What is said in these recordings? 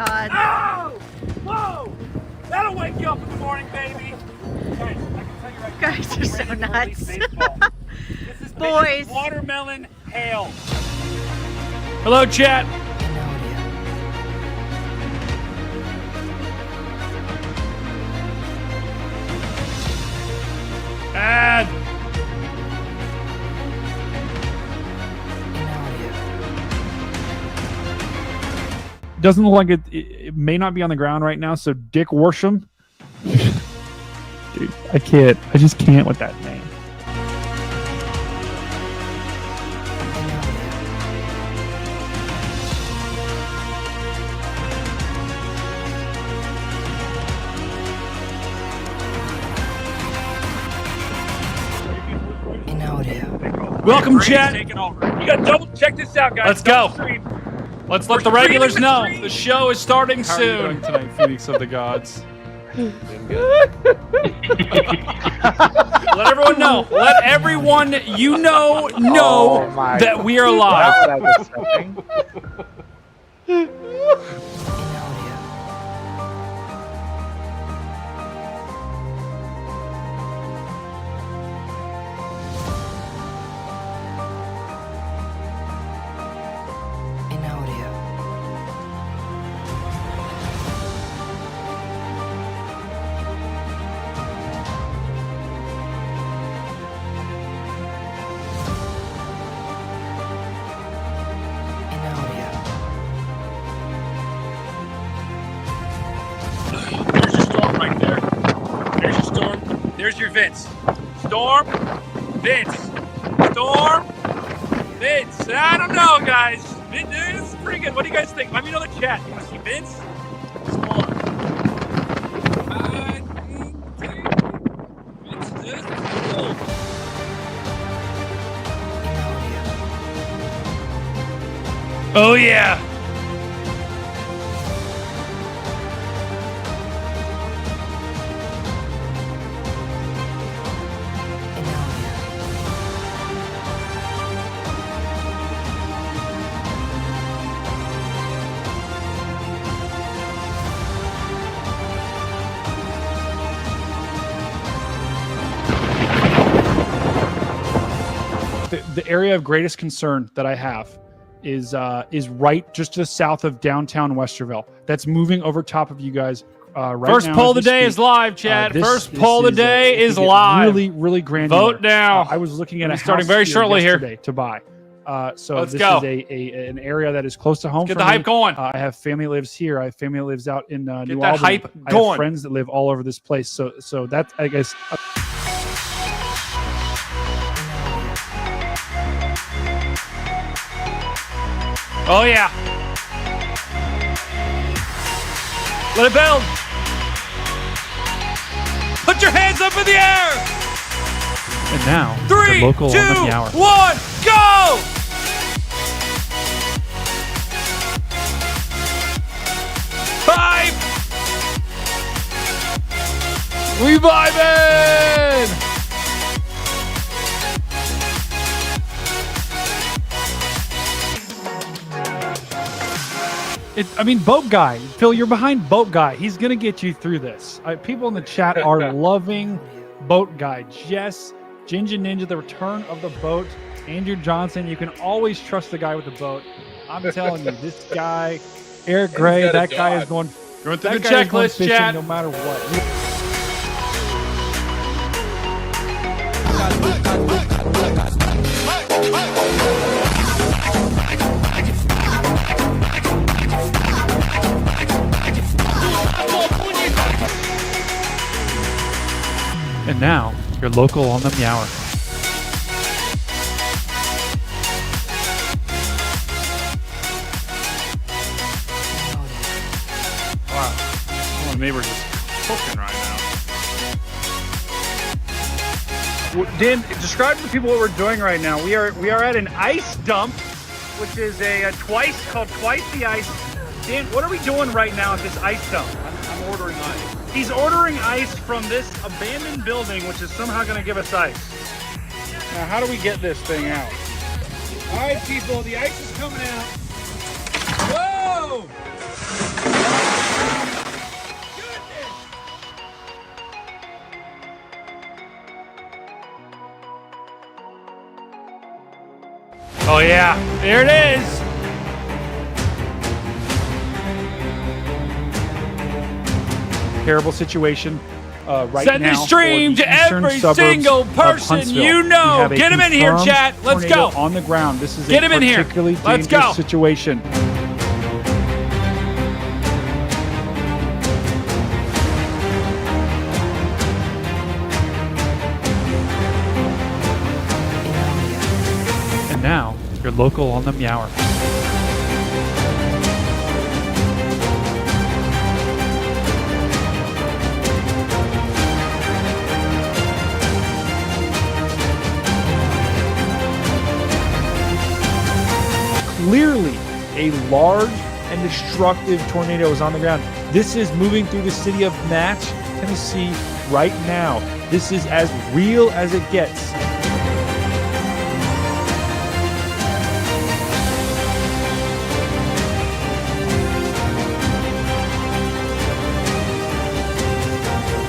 God. Oh! Whoa! That'll wake you up in the morning, baby. Guys, I can tell you right now. Guys are so ready to nuts. release baseball. This is Boys. watermelon hail. Hello, chat. Ad. Doesn't look like it may not be on the ground right now, so Dick Worsham. Dude, I just can't with that name. Welcome, chat. You got to double check this out, guys. Let's go. Let's let the regulars know the show is starting How are you soon. doing tonight, Phoenix of the Gods? Let everyone know. Let everyone know that we are live. There's your storm right there. There's your storm. There's your Vince. Storm, Vince. Storm, Vince. I don't know, guys. This is pretty good. What do you guys think? Let me know in the chat. You want to see Vince? Storm. Vince is cool. Oh, yeah. The area of greatest concern that I have is right just to the south of downtown Westerville. That's moving over top of you guys right First now. poll as of the we day speak. is live, chat. This First poll of the day is it could get live. Really granular. Vote now. I was looking at We'll a be starting house very shortly here. yesterday to buy. So Let's this go. is an area that is close to home. Get for the me. hype going. I have family that lives here. I have family that lives out in New that Albany. hype I going. have friends that live all over this place. So that's, I guess. Oh, yeah. Let it build. Put your hands up in the air. And now, 3, the local 2, on the hour. 1, go! Five. We vibing. I mean, Boat Guy. Phil, you're behind Boat Guy. He's going to get you through this. People in the chat are loving Boat Guy. Jess, Ginger Ninja, the return of the boat. Andrew Johnson, you can always trust the guy with the boat. I'm telling you, this guy, Eric Gray, that guy is going through that the guy is going checklist, fishing chat. no matter what. And now, your local on the Meower. Wow. Oh, my neighbor's just cooking right now. Dan, describe to the people what we're doing right now. We are at an ice dump, which is called Twice the Ice. Dan, what are we doing right now at this ice dump? I'm ordering ice. He's ordering ice from this abandoned building, which is somehow going to give us ice. Now, how do we get this thing out? All right, people, the ice is coming out. Whoa! Oh, yeah. There it is. Terrible situation right Send now. the stream for the to eastern every suburbs single of person Huntsville. you We know. have a Get him in here, confirmed chat. Let's tornado go. on the ground. This is Get a him in here. particularly Let's dangerous go. situation. And now, your local on the Meower. Clearly, a large and destructive tornado is on the ground. This is moving through the city of Natch, Tennessee right now. This is as real as it gets.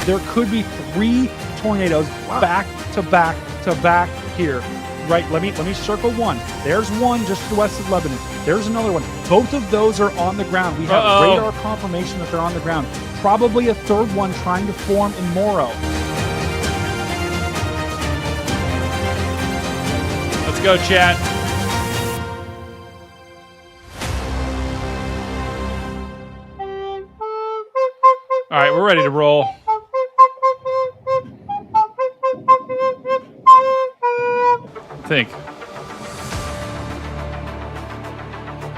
There could be 3 tornadoes back to back to back here. Right, let me circle one. There's one just to the west of Lebanon. There's another one. Both of those are on the ground. We have radar confirmation that they're on the ground. Probably a third one trying to form in Morrow. Let's go, chat. All right, we're ready to roll. I think.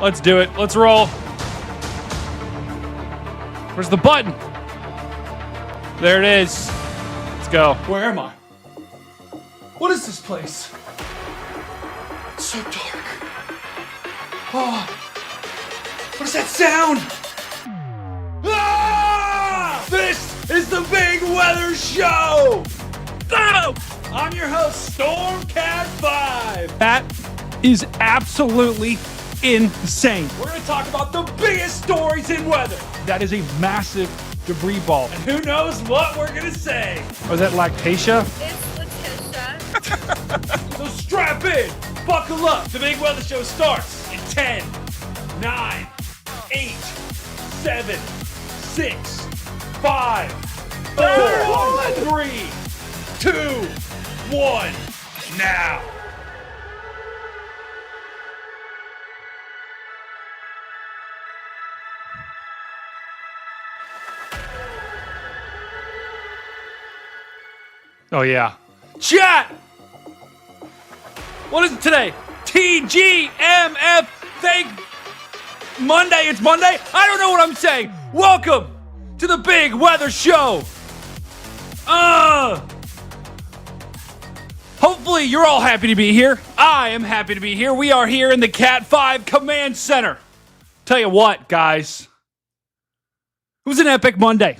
Let's do it. Let's roll. Where's the button? There it is. Let's go. Where am I? What is this place? It's so dark. Oh, what is that sound? Ah! This is the Big Weather Show! Oh! I'm your host, Storm Cat 5. That is absolutely insane. We're going to talk about the biggest stories in weather. That is a massive debris ball. And who knows what we're going to say. Was that Lactatia? It's Letitia. So strap in, buckle up. The Big Weather Show starts in 10, 9, 8, 7, 6, 5, 4, 3, 2, 1, now. Oh, yeah. Chat! What is it today? TGMF. Thank Monday. It's Monday? I don't know what I'm saying. Welcome to the Big Weather Show. Hopefully you're all happy to be here. I am happy to be here. We are here in the Cat 5 Command Center. Tell you what, guys. It was an epic Monday.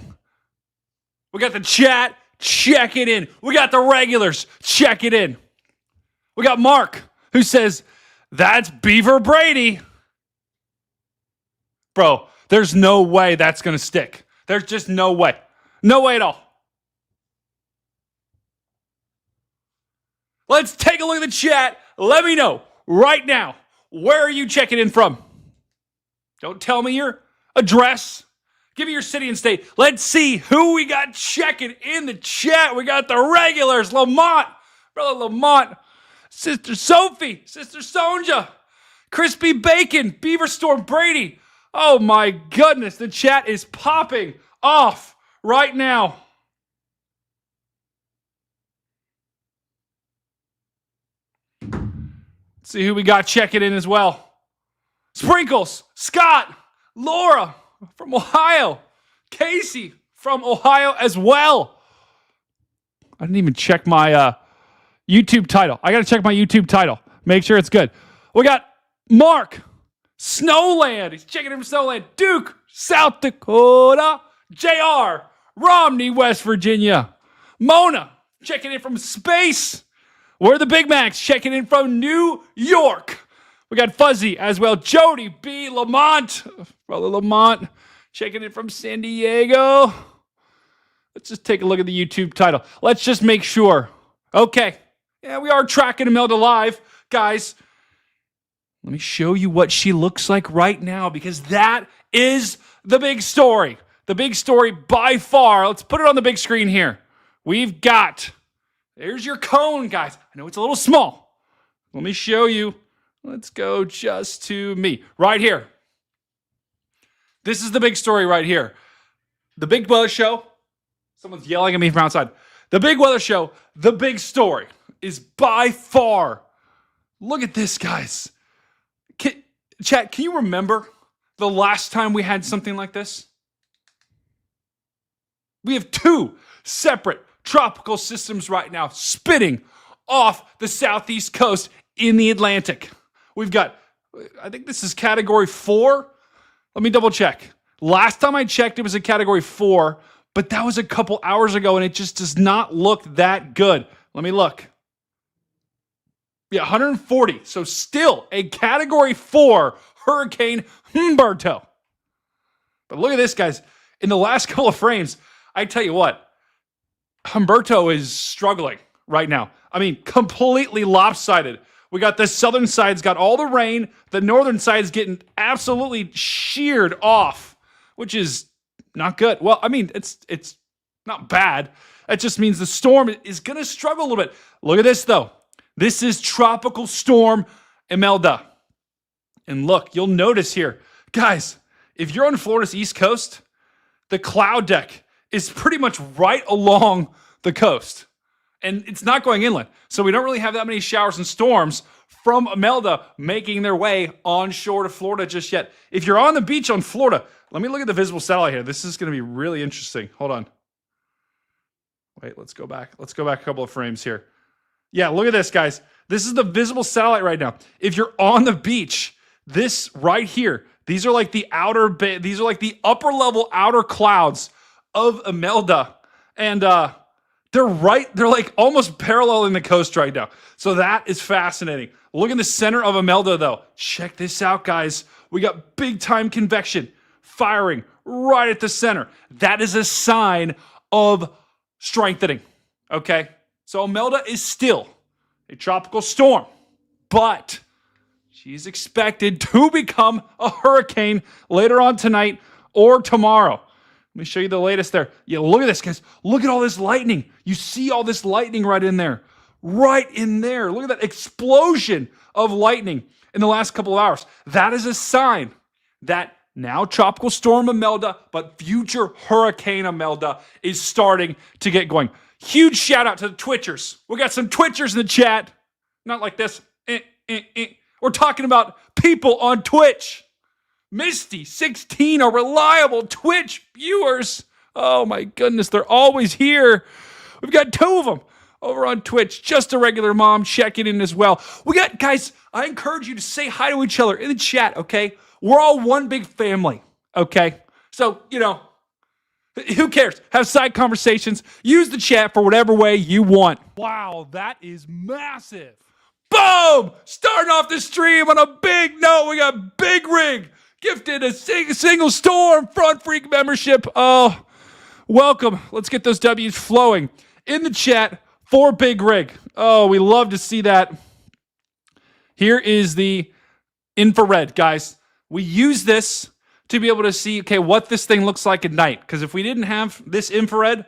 We got the chat. Check it in. We got the regulars. Check it in. We got Mark, who says, that's Beaver Brady. Bro, there's no way that's going to stick. There's just no way. No way at all. Let's take a look at the chat. Let me know right now, where are you checking in from? Don't tell me your address. Give me your city and state. Let's see who we got checking in the chat. We got the regulars. Lamont. Brother Lamont. Sister Sophie. Sister Sonja. Crispy Bacon. Beaver Storm Brady. Oh my goodness. The chat is popping off right now. Let's see who we got checking in as well. Sprinkles. Scott. Laura. From Ohio. Casey from Ohio as well. I didn't even check my YouTube title. I got to check my YouTube title. Make sure it's good. We got Mark. Snowland. He's checking in from Snowland. Duke. South Dakota. JR. Romney, West Virginia. Mona. Checking in from space. We're the Big Macs. Checking in from New York. We got Fuzzy as well. Jody B. Lamont. Brother Lamont. Checking in from San Diego. Let's just take a look at the YouTube title. Let's just make sure. Okay. Yeah, we are tracking Imelda live. Guys, Let me show you what she looks like right now, because that is the big story. The big story by far. Let's put it on the big screen here. We've got, there's your cone, guys. I know it's a little small. Let me show you. Let's go just to me. Right here. This is the big story right here. The big weather show. Someone's yelling at me from outside. The big weather show, the big story is by far. Look at this, guys. Chat, can you remember the last time we had something like this? We have 2 separate tropical systems right now spitting off the southeast coast in the Atlantic. We've got, I think this is category 4. Let me double check. Last time I checked, it was a category 4, but that was a couple hours ago, and it just does not look that good. Let me look. Yeah, 140. So still a category 4 Hurricane Humberto. But look at this, guys. In the last couple of frames, I tell you what, Humberto is struggling right now. I mean, completely lopsided. We got the southern side's got all the rain. The northern side's getting absolutely sheared off, which is not good. Well, I mean, it's not bad. That just means the storm is going to struggle a little bit. Look at this, though. This is Tropical Storm Imelda. And look, you'll notice here, guys, if you're on Florida's East Coast, the cloud deck is pretty much right along the coast. And it's not going inland. So we don't really have that many showers and storms from Imelda making their way onshore to Florida just yet. If you're on the beach on Florida, let me look at the visible satellite here. This is going to be really interesting. Hold on. Wait, let's go back. Let's go back a couple of frames here. Yeah, look at this, guys. This is the visible satellite right now. If you're on the beach, this right here, these are like the these are like the upper level outer clouds of Imelda. And they're like almost paralleling the coast right now. So that is fascinating. Look in the center of Imelda, though. Check this out, guys. We got big time convection firing right at the center. That is a sign of strengthening. Okay? So Imelda is still a tropical storm, but she's expected to become a hurricane later on tonight or tomorrow. Let me show you the latest there. Yeah, look at this, guys. Look at all this lightning. You see all this lightning right in there. Right in there. Look at that explosion of lightning in the last couple of hours. That is a sign that now Tropical Storm Imelda, but future Hurricane Imelda is starting to get going. Huge shout out to the Twitchers. We got some Twitchers in the chat. Not like this. We're talking about people on Twitch. Misty, 16, our reliable Twitch viewers. Oh my goodness, they're always here. We've got 2 of them over on Twitch. Just a regular mom checking in as well. We got, guys, I encourage you to say hi to each other in the chat, okay? We're all one big family, okay? So, you know, who cares? Have side conversations. Use the chat for whatever way you want. Wow, that is massive. Boom! Starting off the stream on a big note. We got Big Rig gifted a single storm front freak membership. Oh, welcome. Let's get those W's flowing in the chat for Big Rig. Oh, we love to see that. Here is the infrared, guys. We use this to be able to see, okay, what this thing looks like at night. Because if we didn't have this infrared,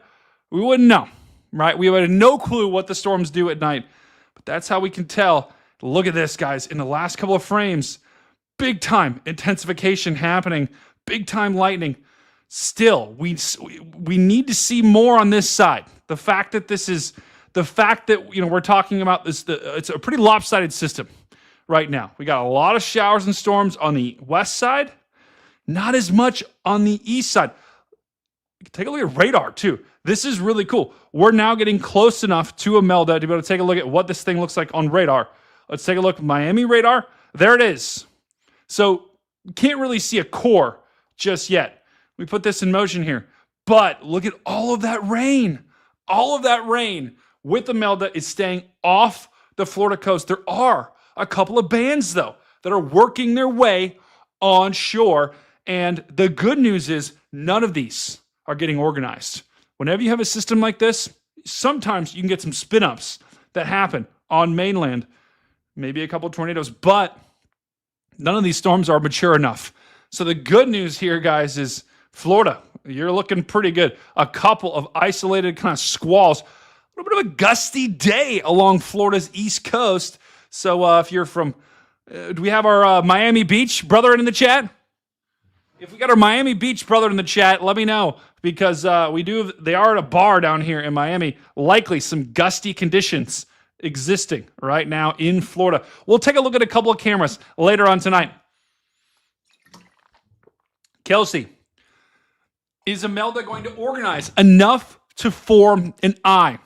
we wouldn't know, right? We would have no clue what the storms do at night. But that's how we can tell. Look at this, guys. In the last couple of frames, big time intensification happening, big time lightning. Still, we need to see more on this side. The fact that we're talking about this, it's a pretty lopsided system right now. We got a lot of showers and storms on the west side, not as much on the east side. Take a look at radar too. This is really cool. We're now getting close enough to Imelda to be able to take a look at what this thing looks like on radar. Let's take a look at Miami radar. There it is. So you can't really see a core just yet. We put this in motion here. But look at all of that rain. All of that rain with Imelda is staying off the Florida coast. There are a couple of bands, though, that are working their way onshore. And the good news is none of these are getting organized. Whenever you have a system like this, sometimes you can get some spin-ups that happen on mainland. Maybe a couple of tornadoes, but none of these storms are mature enough. So the good news here, guys, is Florida, you're looking pretty good. A couple of isolated kind of squalls. A little bit of a gusty day along Florida's east coast. So if you're from, do we have our Miami Beach brother in the chat? If we got our Miami Beach brother in the chat, let me know, because they are at a bar down here in Miami. Likely some gusty conditions existing right now in Florida. We'll take a look at a couple of cameras later on tonight. Kelsey, is Imelda going to organize enough to form an eye?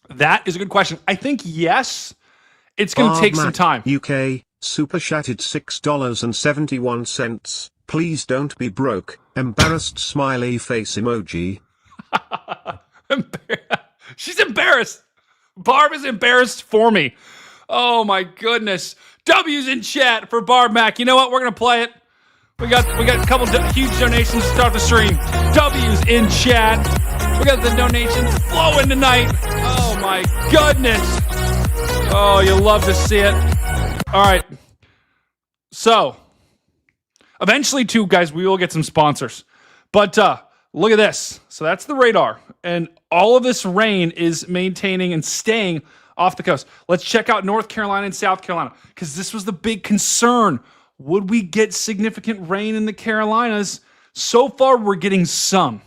That is a good question. I think yes. It's going to take some time. UK, super chatted $6.71. Please don't be broke. Embarrassed smiley face emoji. She's embarrassed. Barb is embarrassed for me. Oh my goodness. W's in chat for Barb Mac. You know what? We're going to play it. We got a couple huge donations to start the stream. W's in chat. We got the donations flowing tonight. Oh my goodness. Oh, you'll love to see it. All right. So, eventually, too, guys, we will get some sponsors. But look at this. So that's the radar. And all of this rain is maintaining and staying off the coast. Let's check out North Carolina and South Carolina, because this was the big concern. Would we get significant rain in the Carolinas? So far, we're getting some,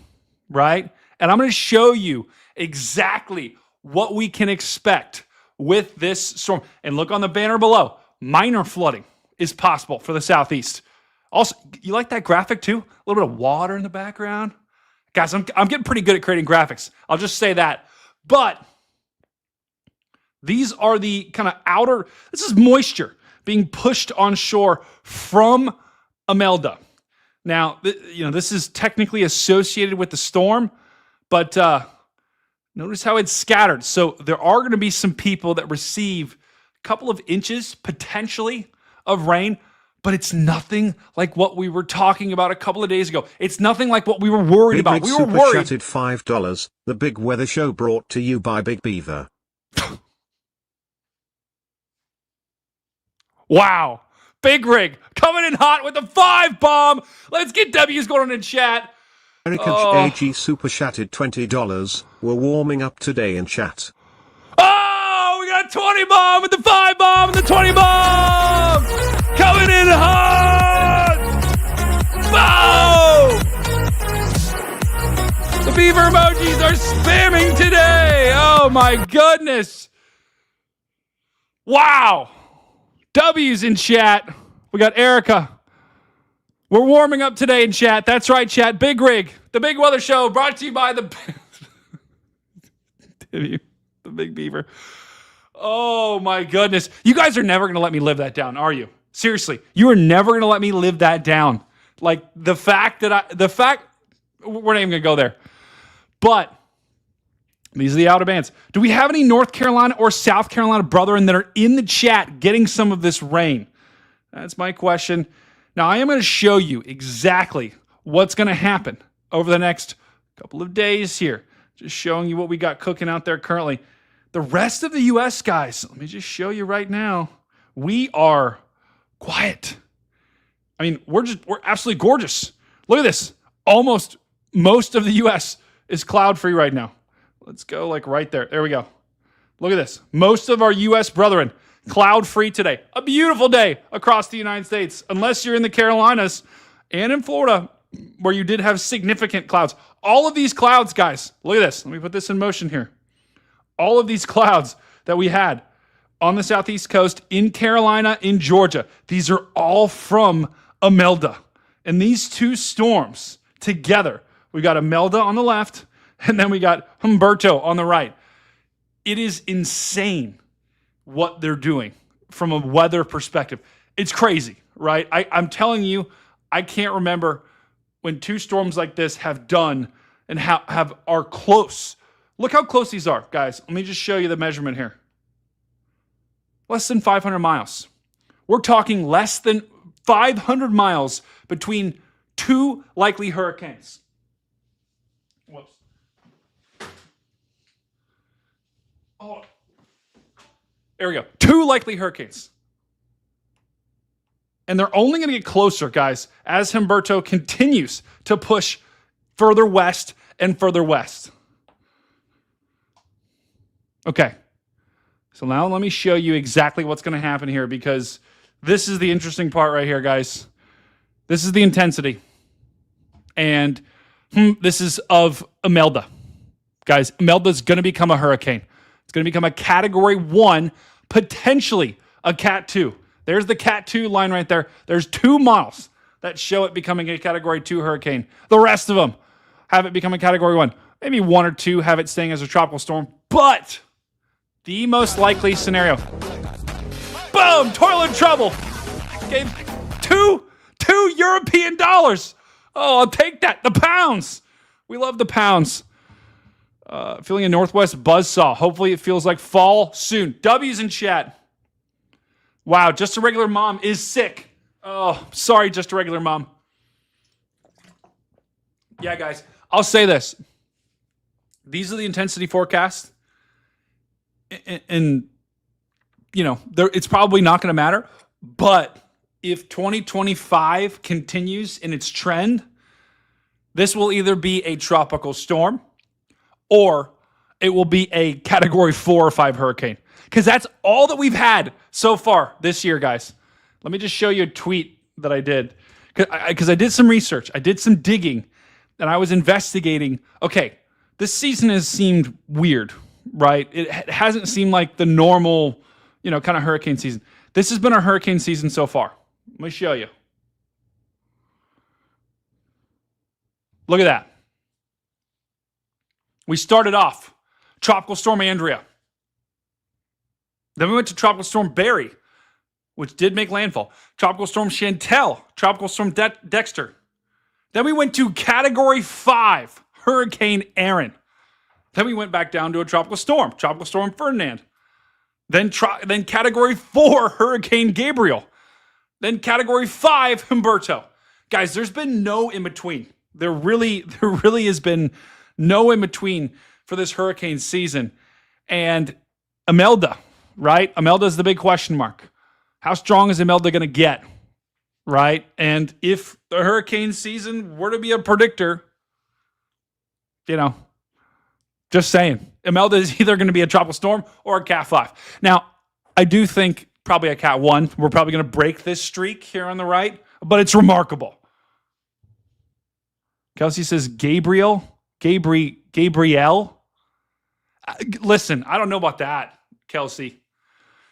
right? And I'm going to show you exactly what we can expect with this storm. And look on the banner below. Minor flooding is possible for the southeast. Also, you like that graphic too? A little bit of water in the background. Guys, I'm getting pretty good at creating graphics. I'll just say that. But these are the kind of outer, this is moisture being pushed on shore from Imelda. Now, this is technically associated with the storm, but notice how it's scattered. So there are going to be some people that receive a couple of inches, potentially, of rain, but it's nothing like what we were talking about a couple of days ago. It's nothing like what we were worried about. We were worried. Chatted $5. The Big Weather Show brought to you by Big Beaver. Wow. Big Rig coming in hot with a 5 bomb. Let's get W's going on in chat. Erica AG super chatted $20. We're warming up today in chat. Oh, we got a 20 bomb with the 5 bomb and the 20 bomb. Coming in hot. Boom. The beaver emojis are spamming today. Oh my goodness. Wow. W's in chat. We got Erica. We're warming up today in chat. That's right, chat. Big Rig, the Big Weather Show, brought to you by the Big Beaver. Oh my goodness. You guys are never going to let me live that down, are you? Seriously, you are never going to let me live that down. Like we're not even going to go there. But these are the outer bands. Do we have any North Carolina or South Carolina brethren that are in the chat getting some of this rain? That's my question. Now, I am going to show you exactly what's going to happen over the next couple of days here. Just showing you what we got cooking out there currently. The rest of the U.S., guys, let me just show you right now. We are quiet. I mean, we're absolutely gorgeous. Look at this. Almost most of the U.S. is cloud-free right now. Let's go like right there. There we go. Look at this. Most of our U.S. brethren, cloud-free today. A beautiful day across the United States, unless you're in the Carolinas and in Florida, where you did have significant clouds. All of these clouds, guys, look at this. Let me put this in motion here. All of these clouds that we had on the southeast coast, in Carolina, in Georgia, these are all from Imelda. And these two storms together, we got Imelda on the left, and then we got Humberto on the right. It is insane what they're doing from a weather perspective. It's crazy, right? I'm telling you, I can't remember when two storms like this have done and are close. Look how close these are, guys. Let me just show you the measurement here. Less than 500 miles. We're talking less than 500 miles between two likely hurricanes. Whoops. Oh, there we go. Two likely hurricanes. And they're only going to get closer, guys, as Humberto continues to push further west and further west. Okay. So now let me show you exactly what's going to happen here, because this is the interesting part right here, guys. This is the intensity. And this is of Imelda. Guys, Imelda is going to become a hurricane. It's going to become a Category 1, potentially a Cat 2. There's the Cat 2 line right there. There's 2 models that show it becoming a Category 2 hurricane. The rest of them have it become a Category 1. Maybe 1 or 2 have it staying as a tropical storm. But the most likely scenario, boom, toilet trouble. Gave two European dollars. Oh, I'll take that. The pounds. We love the pounds. Feeling a northwest buzzsaw. Hopefully it feels like fall soon. W's in chat. Wow, Just a Regular Mom is sick. Oh, sorry, Just a Regular Mom. Yeah, guys, I'll say this. These are the intensity forecasts. And you know, it's probably not going to matter. But if 2025 continues in its trend, this will either be a tropical storm or it will be a Category 4 or 5 hurricane. Because that's all that we've had so far this year, guys. Let me just show you a tweet that I did. Because I did some research. I did some digging. And I was investigating. Okay, this season has seemed weird, right? It hasn't seemed like the normal, kind of hurricane season. This has been our hurricane season so far. Let me show you. Look at that. We started off Tropical Storm Andrea. Then we went to Tropical Storm Barry, which did make landfall. Tropical Storm Chantel. Tropical Storm Dexter. Then we went to Category 5, Hurricane Aaron. Then we went back down to a tropical storm, Tropical Storm Ferdinand. Then Category 4, Hurricane Gabriel. Then Category 5, Humberto. Guys, there's been no in-between. There really has been no in-between for this hurricane season. And Imelda, right? Imelda is the big question mark. How strong is Imelda going to get, right? And if the hurricane season were to be a predictor, just saying, Imelda is either going to be a tropical storm or a Cat 5. Now, I do think probably a Cat 1. We're probably going to break this streak here on the right, but it's remarkable. Kelsey says Gabriel. Listen, I don't know about that, Kelsey.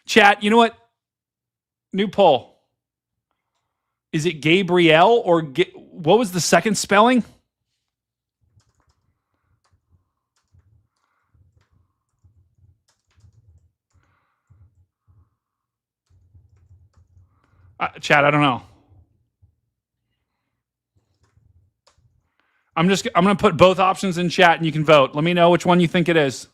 Chat, you know what? New poll. Is it Gabriel or what was the second spelling? Chat, I don't know. I'm going to put both options in chat and you can vote. Let me know which one you think it is.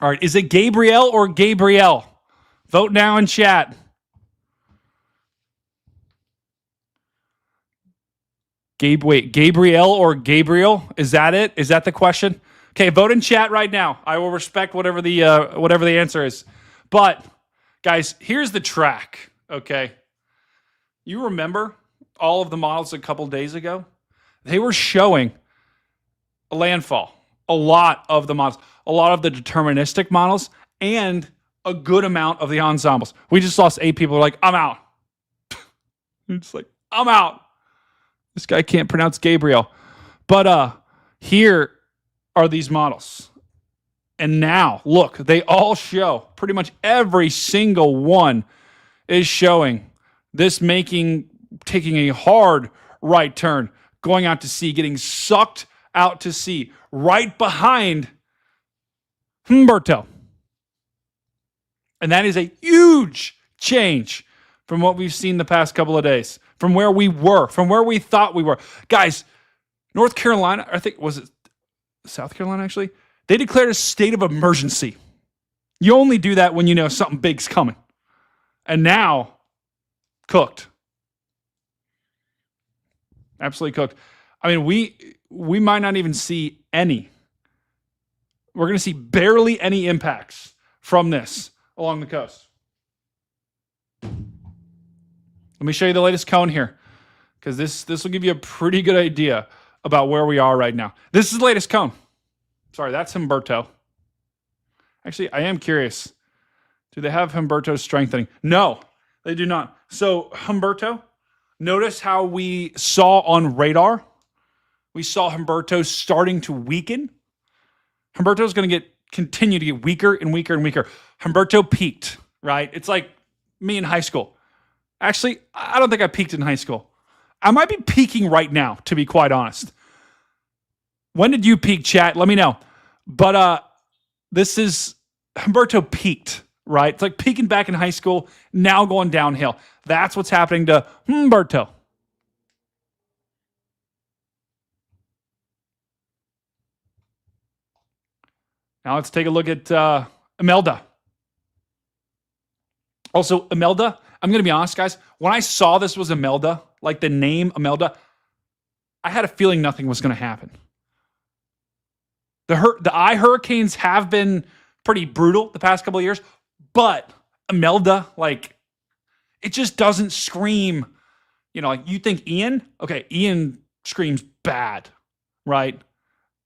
All right, is it Gabriel or Gabriel? Vote now in chat. Gabriel or Gabriel? Is that it? Is that the question? Okay, vote in chat right now. I will respect whatever the answer is. But guys, here's the track. Okay, you remember all of the models a couple days ago? They were showing a landfall. A lot of the models, a lot of the deterministic models, and a good amount of the ensembles. We just lost 8 people. Who are like, I'm out. It's like, I'm out. This guy can't pronounce Gabriel. But here are these models. And now, look, they all show, pretty much every single one is showing this taking a hard right turn, going out to sea, getting sucked out to sea, right behind Humberto. And that is a huge change from what we've seen the past couple of days, from where we were, from where we thought we were. Guys, North Carolina, I think, was it South Carolina actually? They declared a state of emergency. You only do that when you know something big's coming. And now, cooked. Absolutely cooked. I mean, we might not even see any. We're going to see barely any impacts from this along the coast. Let me show you the latest cone here, because this will give you a pretty good idea about where we are right now. This is the latest cone. Sorry, that's Humberto. Actually, I am curious. Do they have Humberto strengthening? No, they do not. So Humberto, notice how we saw on radar, we saw Humberto starting to weaken. Humberto is going to continue to get weaker and weaker and weaker. Humberto peaked, right? It's like me in high school. Actually, I don't think I peaked in high school. I might be peaking right now, to be quite honest. When did you peak, chat? Let me know. But this is Humberto peaked, right? It's like peaking back in high school, now going downhill. That's what's happening to Humberto. Now let's take a look at Imelda. Also, Imelda, I'm going to be honest, guys. When I saw this was Imelda, like the name Imelda, I had a feeling nothing was going to happen. The eye hurricanes have been pretty brutal the past couple of years, but Imelda, like, it just doesn't scream, like you think Ian? Okay, Ian screams bad, right?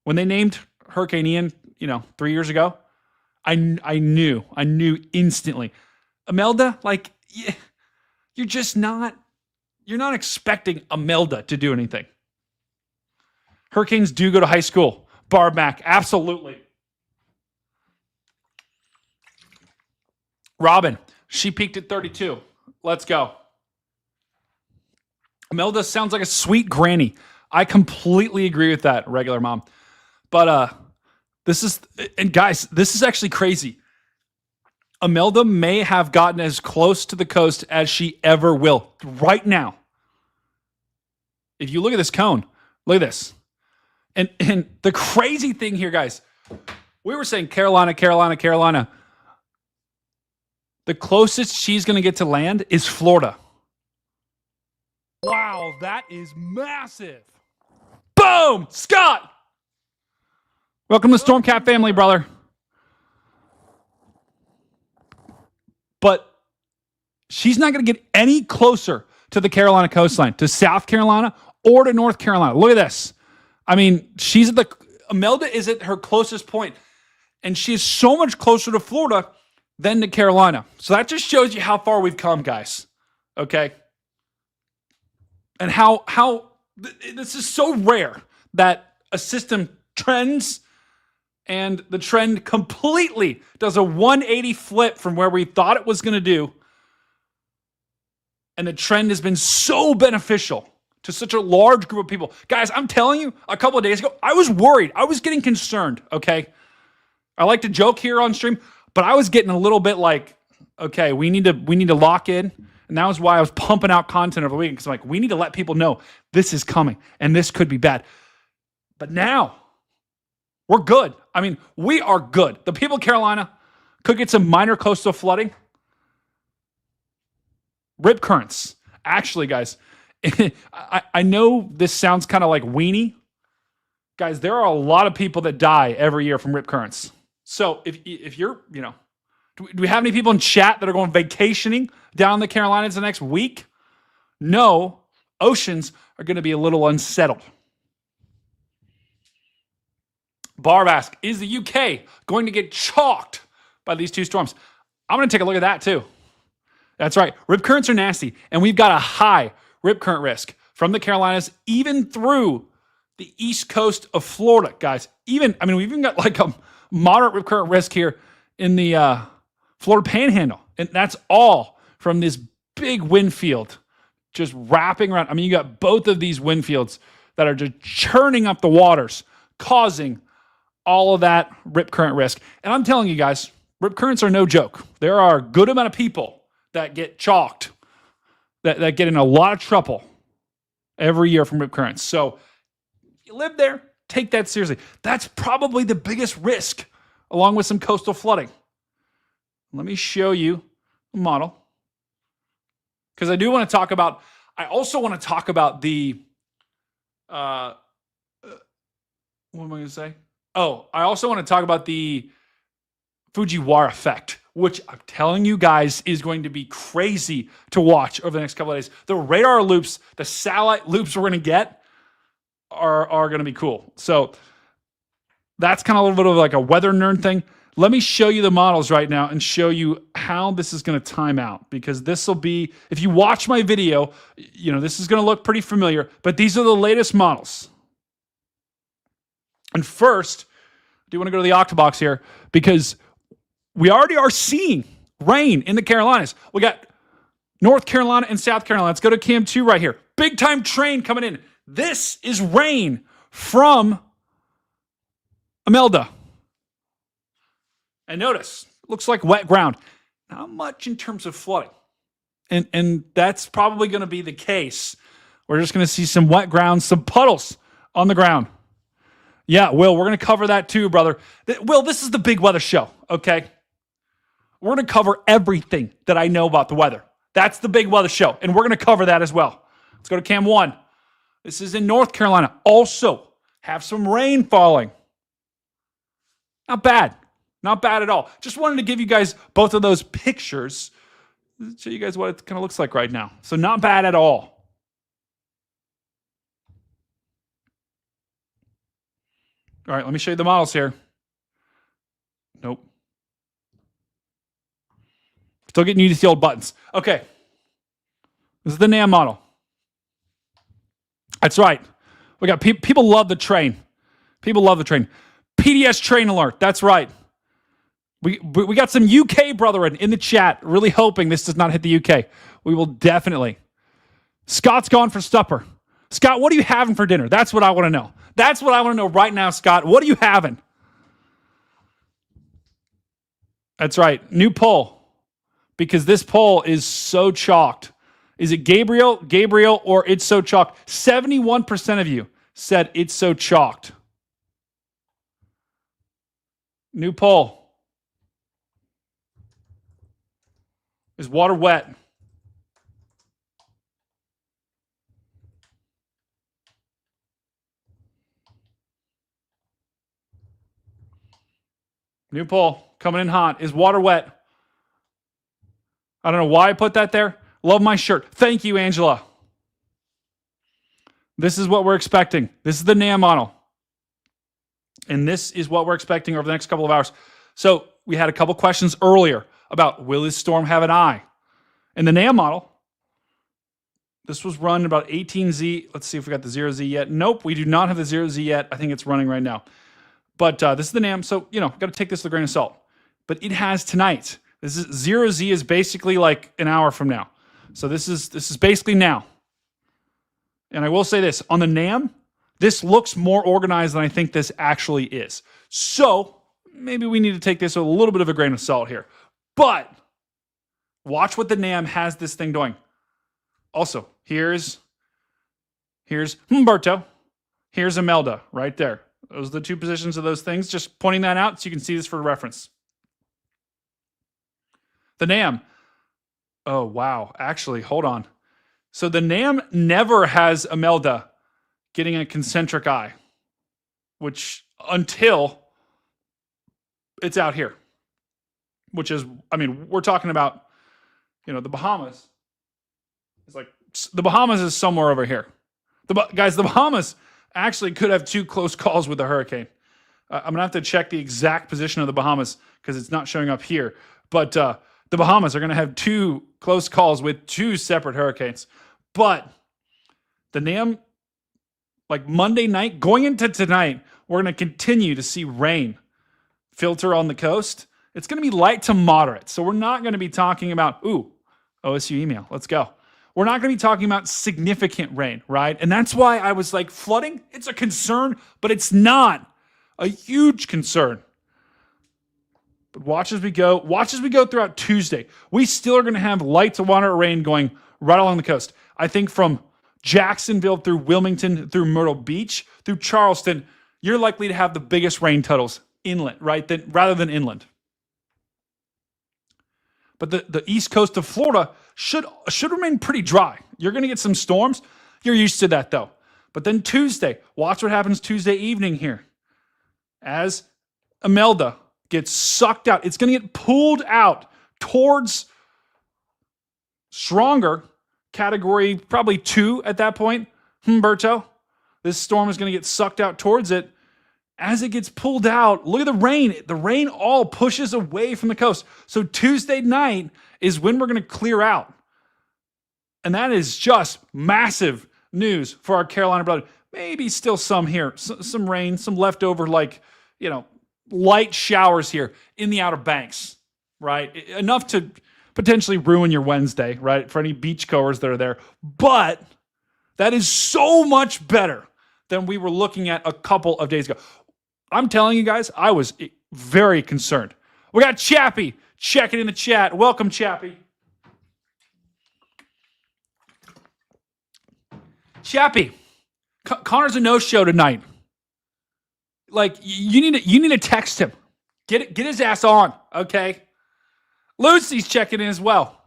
When they named Hurricane Ian, 3 years ago, I knew instantly. Imelda, like, you're not expecting Imelda to do anything. Hurricanes do go to high school. Barb Mac, absolutely. Robin, she peaked at 32. Let's go. Imelda sounds like a sweet granny. I completely agree with that, regular mom. But this is actually crazy. Imelda may have gotten as close to the coast as she ever will right now. If you look at this cone, look at this. And the crazy thing here, guys, we were saying Carolina. The closest she's going to get to land is Florida. Wow, that is massive. Boom! Scott! Welcome to the Stormcat family, brother. But she's not going to get any closer to the Carolina coastline, to South Carolina or to North Carolina. Look at this. I mean, Imelda is at her closest point, and she is so much closer to Florida than to Carolina. So that just shows you how far we've come, guys. Okay? And how this is so rare that a system trends and the trend completely does a 180 flip from where we thought it was going to do. And the trend has been so beneficial to such a large group of people. Guys, I'm telling you, a couple of days ago, I was worried. I was getting concerned, okay? I like to joke here on stream, but I was getting a little bit like, okay, we need to lock in. And that was why I was pumping out content over the weekend, because I'm like, we need to let people know this is coming and this could be bad. But now, we're good. I mean, we are good. The people of Carolina could get some minor coastal flooding. Rip currents. Actually, guys, I know this sounds kind of like weenie. Guys, there are a lot of people that die every year from rip currents. So if you're, do we have any people in chat that are going vacationing down in the Carolinas the next week? No, oceans are going to be a little unsettled. Barb asks, is the UK going to get chalked by these two storms? I'm going to take a look at that too. That's right. Rip currents are nasty, and we've got a high rip current risk from the Carolinas, even through the east coast of Florida, guys. We've even got like a moderate rip current risk here in the Florida Panhandle, and that's all from this big wind field just wrapping around. I mean, you got both of these wind fields that are just churning up the waters, causing all of that rip current risk. And I'm telling you guys, rip currents are no joke. There are a good amount of people that get chalked, that get in a lot of trouble every year from rip currents. So you live there, take that seriously. That's probably the biggest risk, along with some coastal flooding. Let me show you a model, because I also want to talk about the what am I going to say? Oh, I also want to talk about the Fujiwara effect, which I'm telling you guys is going to be crazy to watch over the next couple of days. The radar loops, the satellite loops we're going to get are going to be cool. So that's kind of a little bit of like a weather nerd thing. Let me show you the models right now and show you how this is going to time out, because this will be, if you watch my video, you know, this is going to look pretty familiar, but these are the latest models. And first, I do want to go to the Octobox here because we already are seeing rain in the Carolinas. We got North Carolina and South Carolina. Let's go to Cam 2 right here. Big time train coming in. This is rain from Imelda. And notice, looks like wet ground. Not much in terms of flooding. And that's probably going to be the case. We're just going to see some wet ground, some puddles on the ground. Yeah, Will, we're going to cover that too, brother. Will, this is the big weather show, okay? We're going to cover everything that I know about the weather. That's the big weather show, and we're going to cover that as well. Let's go to Cam 1. This is in North Carolina. Also, have some rain falling. Not bad. Not bad at all. Just wanted to give you guys both of those pictures. Show you guys what it kind of looks like right now. So not bad at all. All right, let me show you the models here. Nope. Still getting used to the old buttons. Okay. This is the NAM model. That's right. We got people love the train. People love the train. PDS train alert. That's right. We got some UK brethren in the chat, really hoping this does not hit the UK. We will definitely. Scott's gone for supper. Scott, what are you having for dinner? That's what I want to know. That's what I want to know right now, Scott. What are you having? That's right. New poll. Because this poll is so chalked. Is it Gabriel, or it's so chalked? 71% of you said it's so chalked. New poll. Is water wet? New poll coming in hot. Is water wet? I don't know why I put that there. Love my shirt. Thank you, Angela. This is what we're expecting. This is the NAM model. And this is what we're expecting over the next couple of hours. So we had a couple questions earlier about, will this storm have an eye? In the NAM model, this was run about 18Z. Let's see if we got the 0Z yet. Nope, we do not have the 0Z yet. I think it's running right now. But this is the NAM, so, you know, got to take this with a grain of salt. But it has tonight. This is 0Z is basically like an hour from now. So this is basically now. And I will say this, on the NAM, this looks more organized than I think this actually is. So maybe we need to take this with a little bit of a grain of salt here. But watch what the NAM has this thing doing. Also, here's Humberto. Here's Imelda right there. Those are the two positions of those things. Just pointing that out so you can see this for reference. The NAM. Oh, wow. Actually, hold on. So the NAM never has Imelda getting a concentric eye, which until it's out here, which is, I mean, we're talking about, you know, the Bahamas. It's like, the Bahamas is somewhere over here. Guys, the Bahamas actually could have two close calls with a hurricane. I'm going to have to check the exact position of the Bahamas because it's not showing up here. But the Bahamas are going to have two close calls with two separate hurricanes. But the NAM, like Monday night, going into tonight, we're going to continue to see rain filter on the coast. It's going to be light to moderate. So we're not going to be talking about, OSU email. Let's go. We're not going to be talking about significant rain, right? And that's why I was like, flooding, it's a concern, but it's not a huge concern. But watch as we go throughout Tuesday. We still are going to have light to moderate rain going right along the coast. I think from Jacksonville through Wilmington, through Myrtle Beach, through Charleston, you're likely to have the biggest rain totals inland, right? Rather than inland. But the east coast of Florida should remain pretty dry. You're going to get some storms. You're used to that, though. But then Tuesday, watch what happens Tuesday evening here. as Imelda gets sucked out. It's going to get pulled out towards stronger category, probably 2 at that point. Humberto. This storm is going to get sucked out towards it. As it gets pulled out, look at the rain. The rain all pushes away from the coast. So Tuesday night is when we're going to clear out. And that is just massive news for our Carolina brother. Maybe still some here, some rain, some leftover, light showers here in the Outer Banks, right? Enough to potentially ruin your Wednesday, right? For any beachgoers that are there. But that is so much better than we were looking at a couple of days ago. I'm telling you guys, I was very concerned. We got Chappie checking in the chat. Welcome, Chappie. Chappie, Connor's a no-show tonight. Like, you need to text him. Get his ass on, okay? Lucy's checking in as well.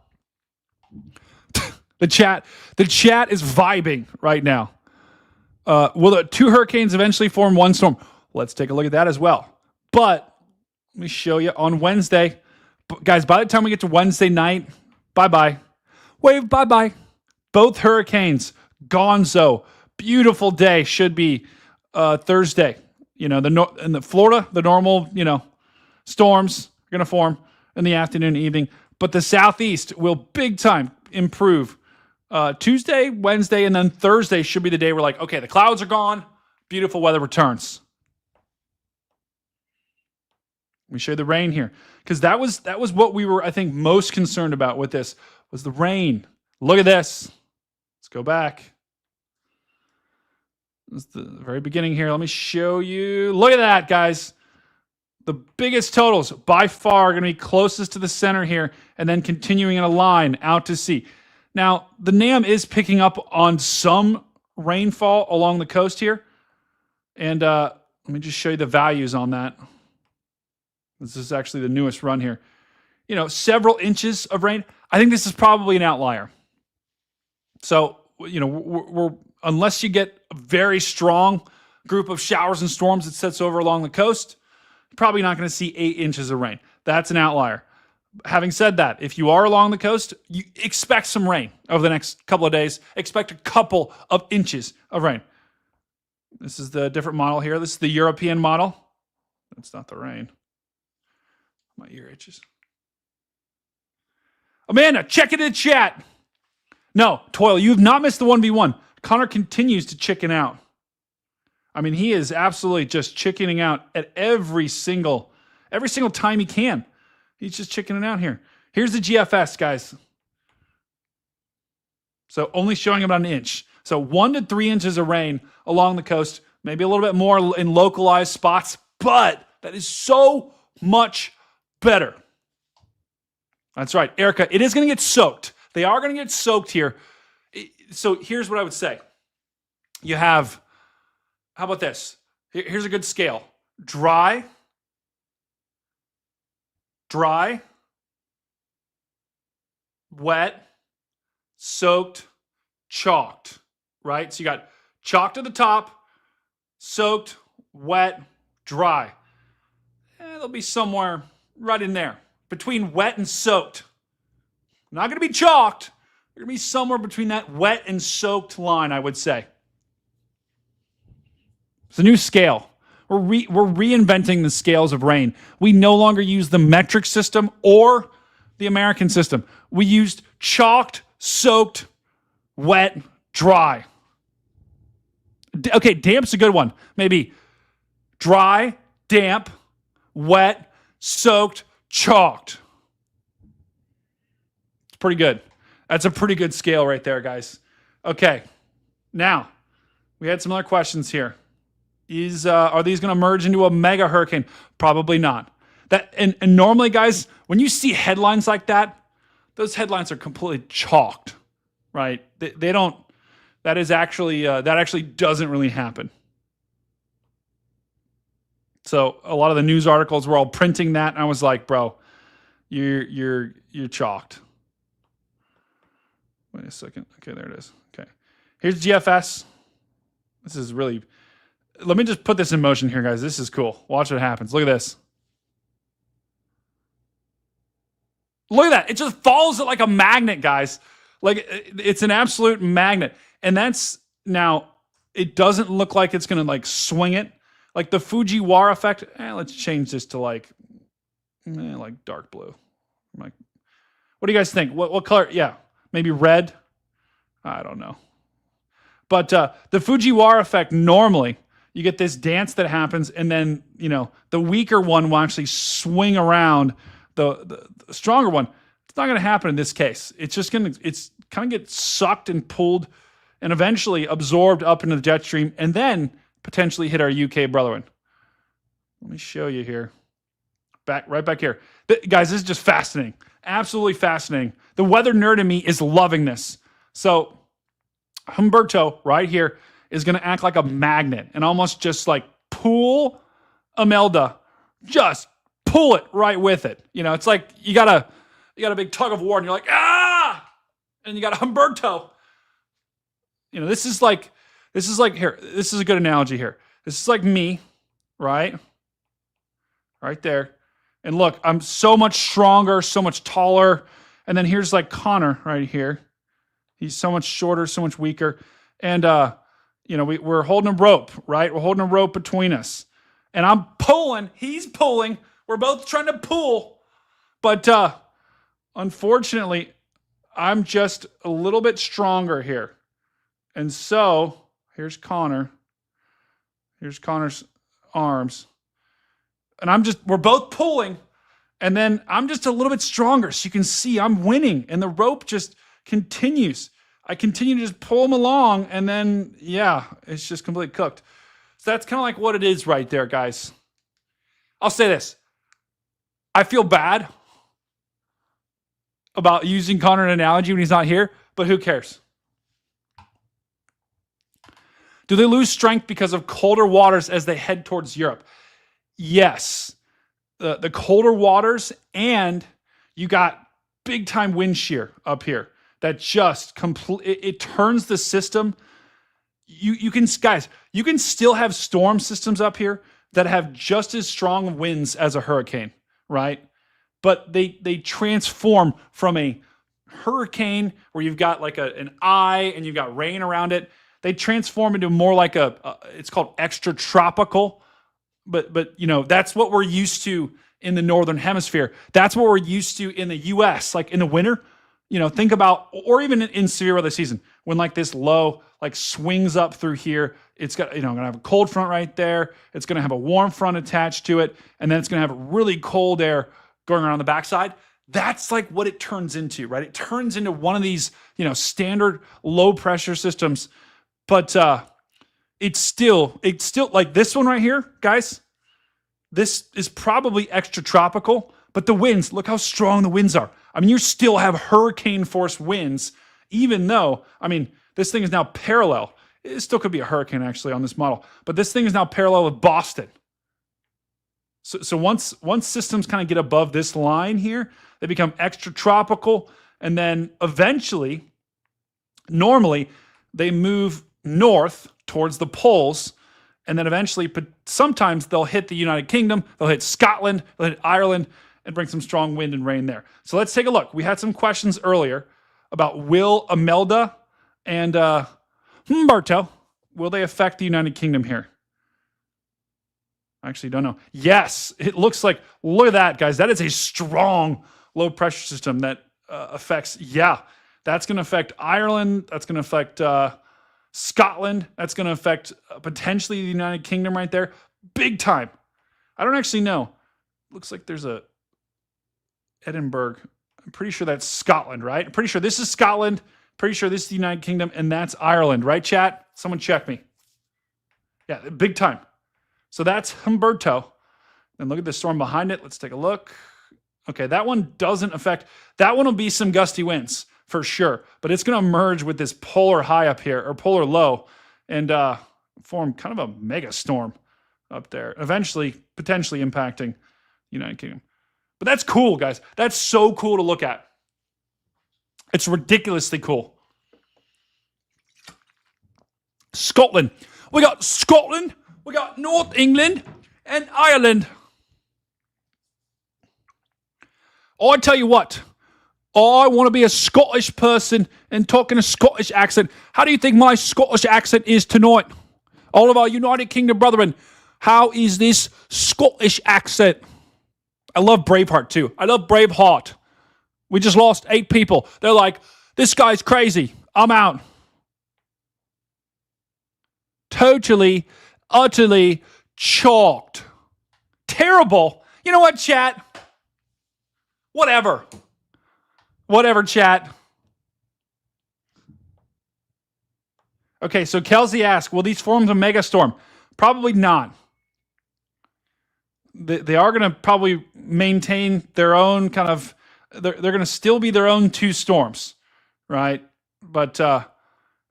The chat is vibing right now. Will the 2 hurricanes eventually form one storm? Let's take a look at that as well. But let me show you on Wednesday. Guys, by the time we get to Wednesday night, bye-bye. Wave bye-bye. Both hurricanes, gonzo. Beautiful day should be Thursday. In the Florida, the normal, storms are going to form in the afternoon and evening. But the southeast will big time improve. Tuesday, Wednesday, and then Thursday should be the day we're like, okay, the clouds are gone. Beautiful weather returns. Let me show you the rain here. Because that was what we were, I think, most concerned about with this, was the rain. Look at this. Let's go back. This is the very beginning here. Let me show you. Look at that, guys. The biggest totals by far are going to be closest to the center here and then continuing in a line out to sea. Now, the NAM is picking up on some rainfall along the coast here. And let me just show you the values on that. This is actually the newest run here. Several inches of rain. I think this is probably an outlier. So, we're unless you get a very strong group of showers and storms that sets over along the coast, you're probably not going to see 8 inches of rain. That's an outlier. Having said that, if you are along the coast, you expect some rain over the next couple of days. Expect a couple of inches of rain. This is the different model here. This is the European model. That's not the rain. My ear itches. Amanda, check it in the chat. No, Toil, you have not missed the 1v1. Connor continues to chicken out. I mean, he is absolutely just chickening out at every single time he can. He's just chickening out here. Here's the GFS, guys. So only showing about an inch. So 1 to 3 inches of rain along the coast, maybe a little bit more in localized spots, but that is so much better. That's right, Erica. It is going to get soaked. They are going to get soaked here. So here's what I would say. You have, how about this? Here's a good scale. Dry, wet, soaked, chalked, right? So you got chalked at the top, soaked, wet, dry. They'll be somewhere right in there between wet and soaked. Not going to be chalked. They're going to be somewhere between that wet and soaked line, I would say. It's a new scale. We're reinventing the scales of rain. We no longer use the metric system or the American system. We used chalked, soaked, wet, dry. Okay, damp's a good one. Maybe dry, damp, wet, soaked, chalked. It's pretty good. That's a pretty good scale right there, guys. Okay, now we had some other questions here. Are these going to merge into a mega hurricane? Probably not. And normally, guys, when you see headlines like that, those headlines are completely chalked, right? They don't. That actually doesn't really happen. So a lot of the news articles were all printing that, and I was like, bro, you're chalked. Wait a second. Okay, there it is. Okay, here's GFS. This is really let me just put this in motion here, guys. This is cool. Watch what happens. Look at this. Look at that. It just follows it like a magnet, guys. Like it's an absolute magnet. And that's now, it doesn't look like it's going to like swing it. Like the Fujiwara effect. Let's change this to like dark blue. Like, what do you guys think? What color? Yeah, maybe red. I don't know. But the Fujiwara effect, normally you get this dance that happens, and then, the weaker one will actually swing around the stronger one. It's not going to happen in this case. It's kind of get sucked and pulled and eventually absorbed up into the jet stream and then potentially hit our UK brethren. Let me show you here. Right back here. Guys, this is just fascinating. Absolutely fascinating. The weather nerd in me is loving this. So Humberto right here is going to act like a magnet and almost just like pull Imelda, just pull it right with it. It's like you got a big tug of war and you're like, and you got Humberto. This is like here. This is a good analogy here. This is like me, right? Right there. And look, I'm so much stronger, so much taller. And then here's like Connor right here. He's so much shorter, so much weaker. And, we're holding a rope, right? We're holding a rope between us. And I'm pulling. He's pulling. We're both trying to pull. But unfortunately, I'm just a little bit stronger here. And so, here's Connor. Here's Connor's arms. And we're both pulling. And then I'm just a little bit stronger. So you can see I'm winning. And the rope just continues. I continue to just pull him along. And then, it's just completely cooked. So that's kind of like what it is right there, guys. I'll say this. I feel bad about using Connor an analogy when he's not here, but who cares? Do they lose strength because of colder waters as they head towards Europe? Yes. The colder waters, and you got big time wind shear up here that just it turns the system. You can still have storm systems up here that have just as strong winds as a hurricane, right? But they transform from a hurricane where you've got like an eye and you've got rain around it. They transform into more like it's called extratropical. But that's what we're used to in the Northern Hemisphere. That's what we're used to in the US, like in the winter. Think about, or even in severe weather season, when like this low like swings up through here. It's got, going to have a cold front right there. It's going to have a warm front attached to it. And then it's going to have really cold air going around the backside. That's like what it turns into, right? It turns into one of these, standard low pressure systems. But it's still like this one right here, guys. This is probably extratropical, but the winds, look how strong the winds are. I mean, you still have hurricane force winds, even though, this thing is now parallel. It still could be a hurricane actually on this model, but this thing is now parallel with Boston. So once systems kind of get above this line here, they become extratropical, and then eventually, normally, they move north towards the poles, and then eventually, but sometimes they'll hit the United Kingdom, they'll hit Scotland, they'll hit Ireland, and bring some strong wind and rain there. So let's take a look. We had some questions earlier about will Imelda and Humberto, will they affect the United Kingdom here? I actually don't know. Yes, it looks like, look at that, guys. That is a strong low pressure system that affects, that's going to affect Ireland. That's going to affect Scotland. That's going to affect potentially the United Kingdom right there. Big time. I don't actually know. Looks like there's a Edinburgh. I'm pretty sure that's Scotland, right? I'm pretty sure this is Scotland. Pretty sure this is the United Kingdom, and that's Ireland, right, chat? Someone check me. Yeah, big time. So that's Humberto. And look at the storm behind it. Let's take a look. Okay, that one doesn't affect. That one will be some gusty winds for sure. But it's going to merge with this polar high up here, or polar low, and form kind of a mega storm up there. Eventually, potentially impacting the United Kingdom. But that's cool, guys. That's so cool to look at. It's ridiculously cool. Scotland. We got Scotland We got North England and Ireland. I tell you what, I want to be a Scottish person and talk in a Scottish accent. How do you think my Scottish accent is tonight? All of our United Kingdom brethren, how is this Scottish accent? I love Braveheart too. I love Braveheart. We just lost 8 people. They're like, this guy's crazy. I'm out. Totally, utterly chalked. Terrible. You know what, chat? Whatever. Whatever, chat. Okay, so Kelsey asked, will these form a megastorm? Probably not. They are going to probably maintain their own kind of, they're going to still be their own 2 storms, right? But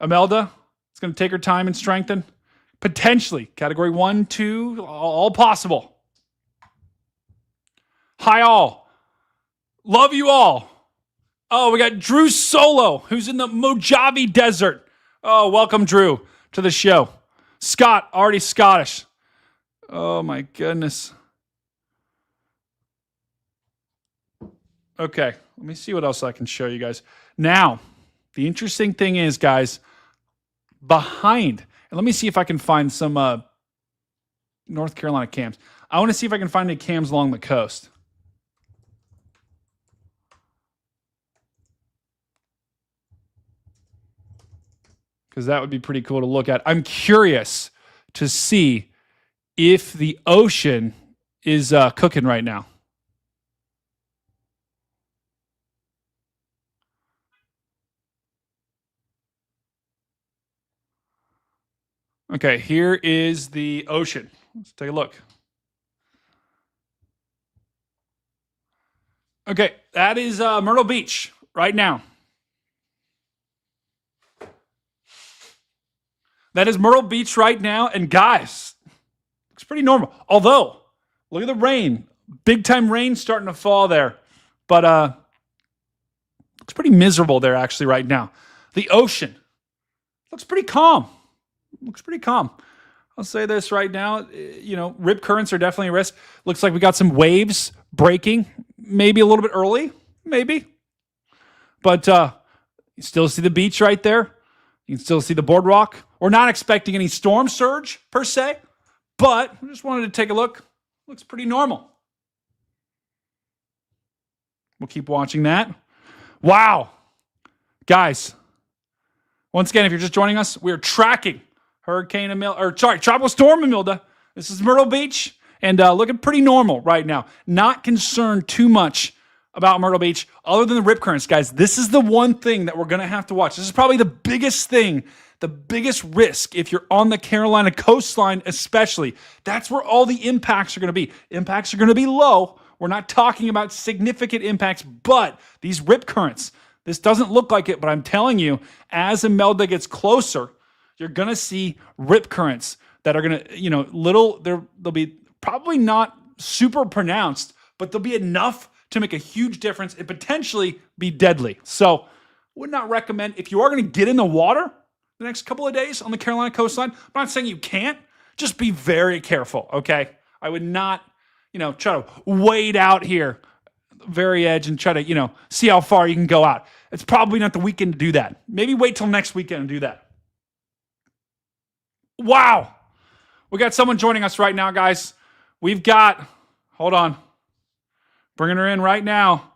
Imelda, it's going to take her time and strengthen. Potentially, category 1, 2, all possible. Hi all. Love you all. Oh, we got Drew Solo, who's in the Mojave Desert. Oh, welcome, Drew, to the show. Scott, already Scottish. Oh, my goodness. Okay, let me see what else I can show you guys. Now, the interesting thing is, guys, behind, and let me see if I can find some North Carolina cams. I want to see if I can find any cams along the coast. Because that would be pretty cool to look at. I'm curious to see if the ocean is cooking right now. Okay, here is the ocean. Let's take a look. Okay, that is Myrtle Beach right now. That is Myrtle Beach right now. And guys, looks pretty normal. Although, look at the rain. Big time rain starting to fall there. But looks pretty miserable there actually right now. The ocean looks pretty calm. Looks pretty calm. I'll say this right now. You know, rip currents are definitely a risk. Looks like we got some waves breaking. Maybe a little bit early. Maybe. But you still see the beach right there. You can still see the boardwalk. We're not expecting any storm surge per se, but I just wanted to take a look. Looks pretty normal. We'll keep watching that. Wow. Guys, once again, if you're just joining us, we're tracking Tropical Storm Imelda. This is Myrtle Beach and looking pretty normal right now. Not concerned too much about Myrtle Beach other than the rip currents, guys. This is the one thing that we're going to have to watch. This is probably the biggest thing, the biggest risk if you're on the Carolina coastline especially. That's where all the impacts are going to be. Impacts are going to be low. We're not talking about significant impacts, but these rip currents, this doesn't look like it, but I'm telling you, as Imelda gets closer, you're going to see rip currents that are going to, they'll be probably not super pronounced, but they'll be enough to make a huge difference and potentially be deadly. So would not recommend, if you are going to get in the water the next couple of days on the Carolina coastline, I'm not saying you can't, just be very careful, okay? I would not, try to wade out here, very edge, and try to, see how far you can go out. It's probably not the weekend to do that. Maybe wait till next weekend and do that. Wow. We got someone joining us right now, guys. We've got, hold on, bringing her in right now.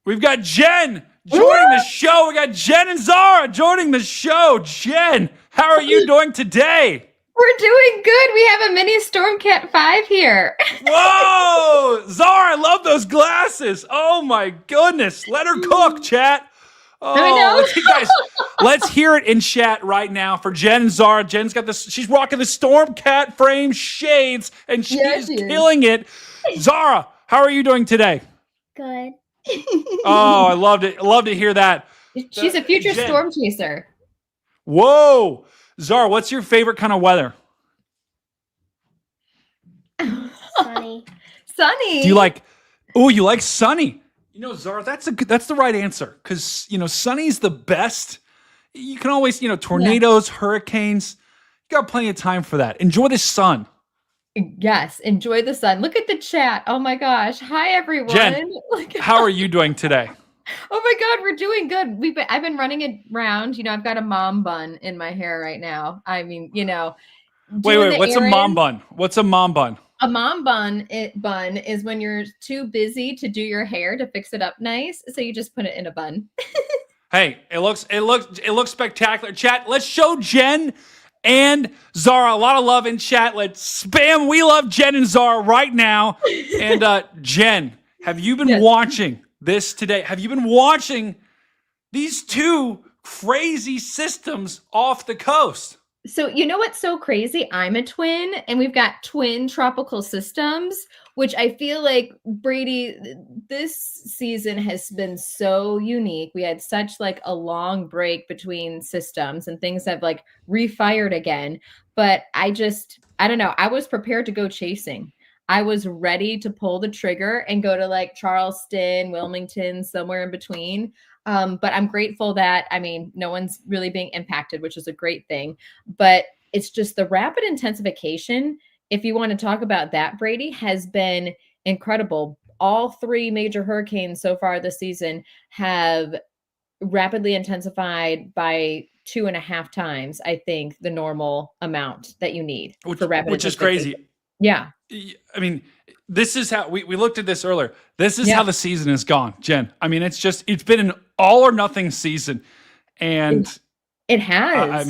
We've got Jen joining the show. We got Jen and Zara joining the show. Jen, how are you doing today? We're doing good. We have a mini Stormcat 5 here. Whoa! Zara, I love those glasses. Oh my goodness. Let her cook, chat. Oh, let's hear it in chat right now for Jen and Zara. Jen's got this, she's rocking the Stormcat frame shades and she is killing it. Zara, how are you doing today? Good. Oh, I loved it. I love to hear that. She's a future Jen. storm chaser. Whoa. Zara, what's your favorite kind of weather? Sunny. Sunny. Do you like sunny? Zara, that's the right answer because, sunny's the best you can always, tornadoes, hurricanes. You got plenty of time for that. Enjoy the sun. Yes, enjoy the sun. Look at the chat. Oh my gosh. Hi everyone. Jen, how are you doing today? Oh my God, we're doing good. I've been running it round. I've got a mom bun in my hair right now. I mean, Wait, what's a mom bun? What's a mom bun? A mom bun is when you're too busy to do your hair to fix it up nice, so you just put it in a bun. Hey, it looks spectacular. Chat, let's show Jen and Zara a lot of love in chat. Let's spam "We love Jen and Zara" right now. And Jen, have you been watching this today? Have you been watching these two crazy systems off the coast? So you know what's so crazy? I'm a twin, and we've got twin tropical systems, which I feel like, Brady, this season has been so unique. We had such like a long break between systems, and things have like refired again. But I don't know. I was prepared to go chasing. I was ready to pull the trigger and go to like Charleston, Wilmington, somewhere in between. But I'm grateful that, no one's really being impacted, which is a great thing. But it's just the rapid intensification, if you want to talk about that, Brady, has been incredible. All three major hurricanes so far this season have rapidly intensified by 2.5 times, I think, the normal amount that you need for rapid which is crazy. Yeah. This is how we looked at this earlier. This is how the season has gone, Jen. It's been an all or nothing season. And it has.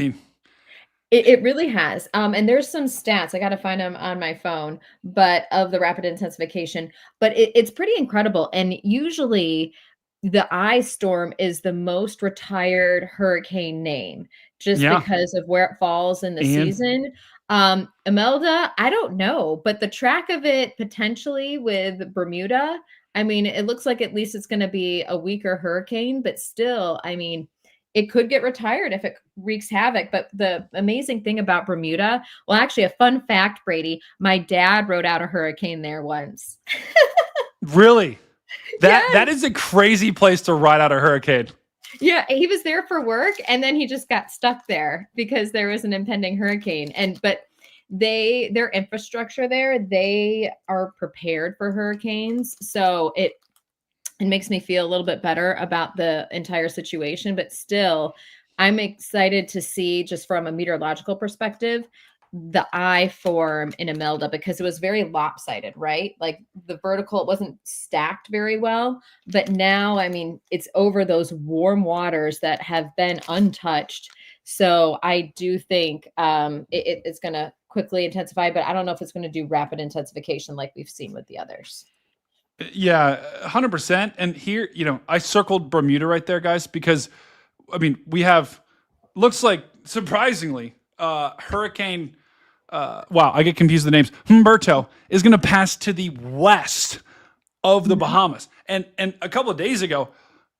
It really has. And there's some stats. I got to find them on my phone, but of the rapid intensification. But it's pretty incredible. And usually the ice storm is the most retired hurricane name just because of where it falls in the season. Imelda, I don't know, but the track of it potentially with Bermuda, it looks like at least it's going to be a weaker hurricane, but still, it could get retired if it wreaks havoc. But the amazing thing about Bermuda, well, actually a fun fact, Brady, my dad rode out a hurricane there once. Really? That is a crazy place to ride out a hurricane. Yeah, he was there for work, and then he just got stuck there because there was an impending hurricane. But their infrastructure there, they are prepared for hurricanes. So it makes me feel a little bit better about the entire situation. But still, I'm excited to see, just from a meteorological perspective, the eye form in Imelda, because it was very lopsided, right? Like the vertical, it wasn't stacked very well, but now, it's over those warm waters that have been untouched. So I do think it's going to quickly intensify, but I don't know if it's going to do rapid intensification like we've seen with the others. Yeah, 100%. And here, I circled Bermuda right there, guys, because we have, looks like, surprisingly, hurricane, wow, I get confused with the names. Humberto is going to pass to the west of the Bahamas. And a couple of days ago,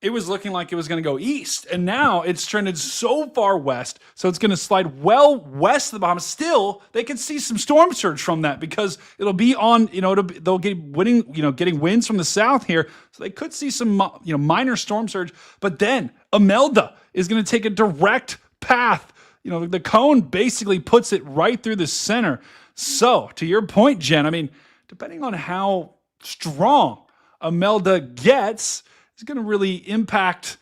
it was looking like it was going to go east. And now it's trended so far west. So it's going to slide well west of the Bahamas. Still, they can see some storm surge from that because it'll be on, they'll get getting winds from the south here. So they could see some, minor storm surge. But then Imelda is going to take a direct path. The cone basically puts it right through the center. So, to your point, Jen, depending on how strong Imelda gets, it's going to really impact,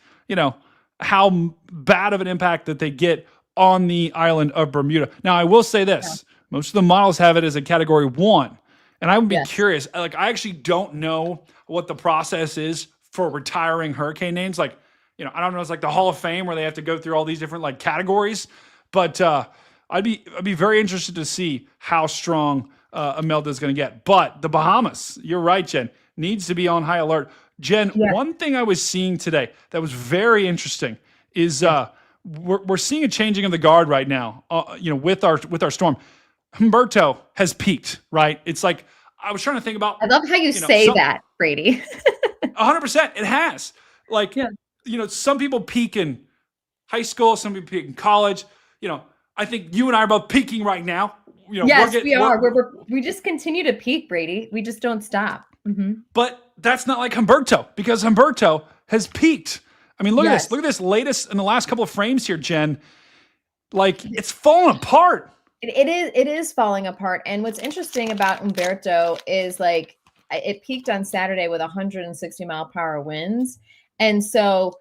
how bad of an impact that they get on the island of Bermuda. Now, I will say this. Most of the models have it as a category 1. And I would be curious. I actually don't know what the process is for retiring hurricane names. I don't know. It's like the Hall of Fame where they have to go through all these different categories. But I'd be very interested to see how strong Imelda is going to get. But the Bahamas, you're right, Jen, needs to be on high alert. Jen, one thing I was seeing today that was very interesting is we're seeing a changing of the guard right now. With our storm, Humberto has peaked. Right? It's like I was trying to think about. I love how you say that, Brady. 100%, it has. Some people peak in high school, some people peak in college. I think you and I are both peaking right now. Yes, we are. We just continue to peak, Brady. We just don't stop. Mm-hmm. But that's not like Humberto, because Humberto has peaked I mean, look at Yes. this. Look at this latest in the last couple of frames here, Jen. Like it's falling apart. It is falling apart. And what's interesting about Humberto is like it peaked on Saturday with 160-mile-per-hour winds. And so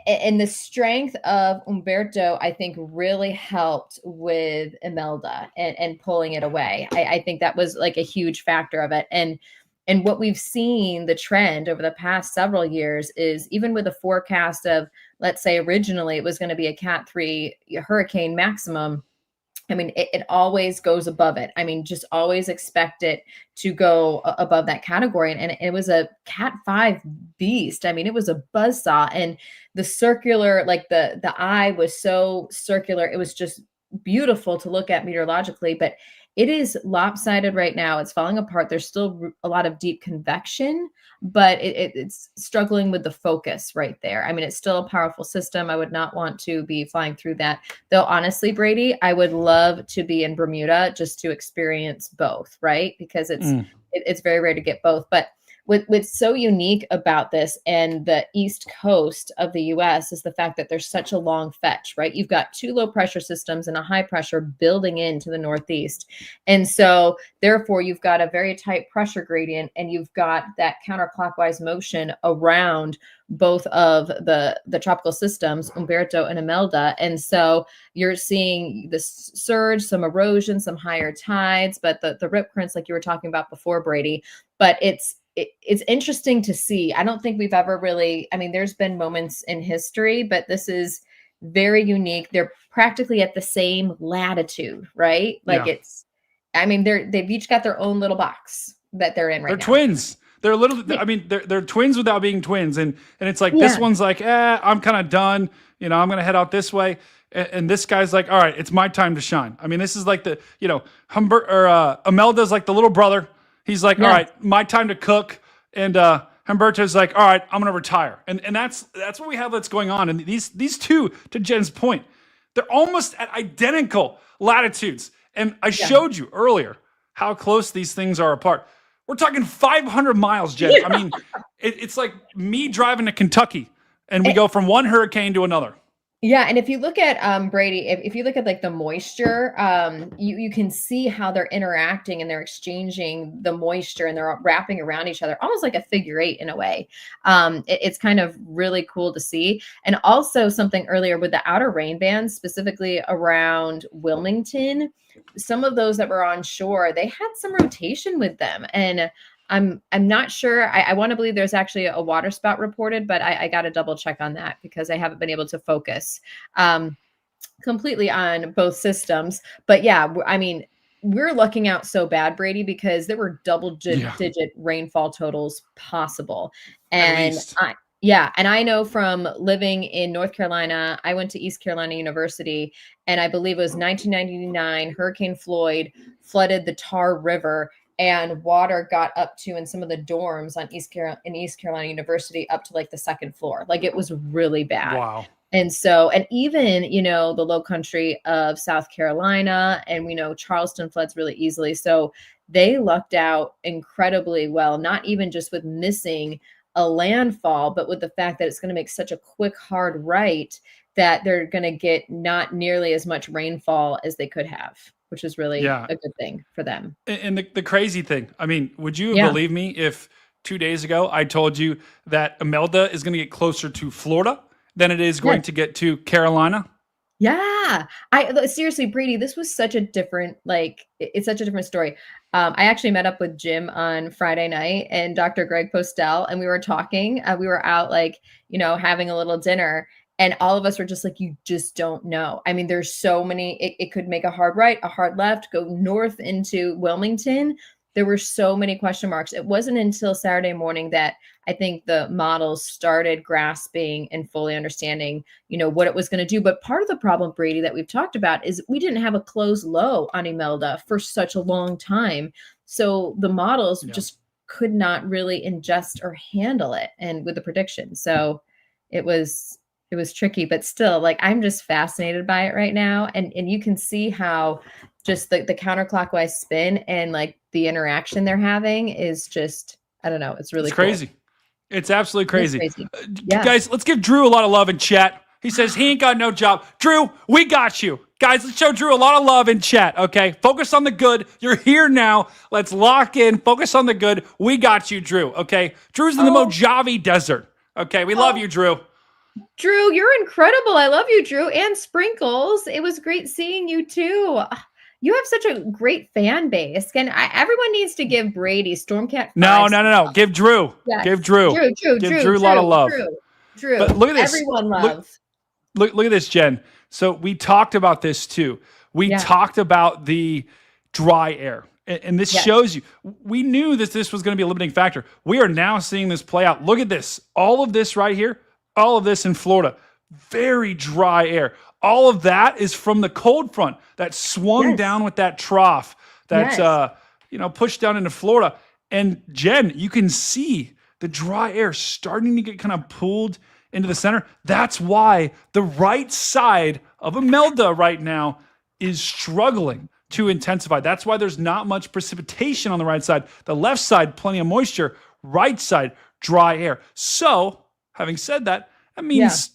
and the strength of Humberto, I think, really helped with Imelda and pulling it away. I think that was like a huge factor of it. And what we've seen, the trend over the past several years is even with a forecast of, let's say originally it was going to be a Cat 3 hurricane maximum. I mean, it always goes above it. I mean, just always expect it to go above that category. And it was a Cat 5 beast. I mean, it was a buzzsaw, and the circular, like the eye was so circular. It was just beautiful to look at meteorologically, but it is lopsided right now. It's falling apart. There's still a lot of deep convection, but it's struggling with the focus right there. I mean, it's still a powerful system. I would not want to be flying through that. Though, honestly, Brady, I would love to be in Bermuda just to experience both, right? Because it's very rare to get both. But what's so unique about this and the East Coast of the US is the fact that there's such a long fetch, right? You've got two low pressure systems and a high pressure building into the Northeast. And so therefore you've got a very tight pressure gradient, and you've got that counterclockwise motion around both of the tropical systems, Humberto and Imelda. And so you're seeing this surge, some erosion, some higher tides, but the rip currents, like you were talking about before, Brady. But it's interesting to see. I don't think we've ever really, I mean, there's been moments in history, but this is very unique. They're practically at the same latitude, right? Like Yeah. I mean, they've each got their own little box that they're in right They're now. twins. They're I mean, they're twins without being twins. And it's like, this one's like, I'm kind of done. You know, I'm going to head out this way. And this guy's like, all right, it's my time to shine. I mean, this is like the, you know, Imelda's like the little brother. He's like, all right, my time to cook. And Humberto's like, all right, I'm going to retire. And that's what we have that's going on. And these two, to Jen's point, they're almost at identical latitudes. And I showed you earlier how close these things are apart. We're talking 500 miles, Jen. Yeah. I mean, it's like me driving to Kentucky, and we go from one hurricane to another. Yeah, and if you look at Brady, if you look at like the moisture, you can see how they're interacting and they're exchanging the moisture, and they're wrapping around each other, almost like a figure eight in a way. It's kind of really cool to see. And also something earlier with the outer rain bands, specifically around Wilmington, some of those that were on shore, they had some rotation with them, and I'm not sure. I want to believe there's actually a water spout reported, but I got to double check on that because I haven't been able to focus completely on both systems. But yeah, I mean, we're looking out so bad, Brady, because there were double-digit rainfall totals possible. And and I know from living in North Carolina, I went to East Carolina University, and I believe it was 1999, Hurricane Floyd flooded the Tar River, and water got up to, in some of the dorms on East Carolina University, up to like the second floor. Like, it was really bad. Wow. And so, and even, you know, the low country of South Carolina, and we know Charleston floods really easily. So they lucked out incredibly well, not even just with missing a landfall, but with the fact that it's going to make such a quick, hard right that they're going to get not nearly as much rainfall as they could have, which is really a good thing for them. And the crazy thing, I mean, would you believe me if 2 days ago I told you that Imelda is going to get closer to Florida than it is going to get to Carolina? Yeah. Seriously, Brady, this was such a different, it's such a different story. I actually met up with Jim on Friday night and Dr. Greg Postel, and we were talking. We were out, having a little dinner, and all of us were just like, you just don't know. I mean, there's so many, it could make a hard right, a hard left, go north into Wilmington. There were so many question marks. It wasn't until Saturday morning that I think the models started grasping and fully understanding, what it was going to do. But part of the problem, Brady, that we've talked about is we didn't have a closed low on Imelda for such a long time. So the models just could not really ingest or handle it, and with the prediction. So it was tricky, but still, I'm just fascinated by it right now. And you can see how just the counterclockwise spin and the interaction they're having is just, I don't know. It's really crazy. It's absolutely crazy. It's crazy. Yeah. Guys, let's give Drew a lot of love in chat. He says he ain't got no job. Drew, we got you. Guys, let's show Drew a lot of love in chat, okay? Focus on the good. You're here now. Let's lock in. Focus on the good. We got you, Drew, okay? Drew's in the Mojave Desert, okay? We love you, Drew. Drew, you're incredible. I love you, Drew. And Sprinkles. It was great seeing you too. You have such a great fan base. Everyone needs to give Brady Stormcat. No. Give Drew. Yes. Give Drew. Give Drew a lot of love. Drew. But look at this. Everyone loves. Look at this, Jen. So we talked about this too. We talked about the dry air. And this shows you, we knew that this was going to be a limiting factor. We are now seeing this play out. Look at this. All of this right here, all of this in Florida, very dry air. All of that is from the cold front that swung down with that trough that's, pushed down into Florida. And Jen, you can see the dry air starting to get kind of pulled into the center. That's why the right side of Imelda right now is struggling to intensify. That's why there's not much precipitation on the right side. The left side, plenty of moisture. Right side, dry air. So, having said that, that means,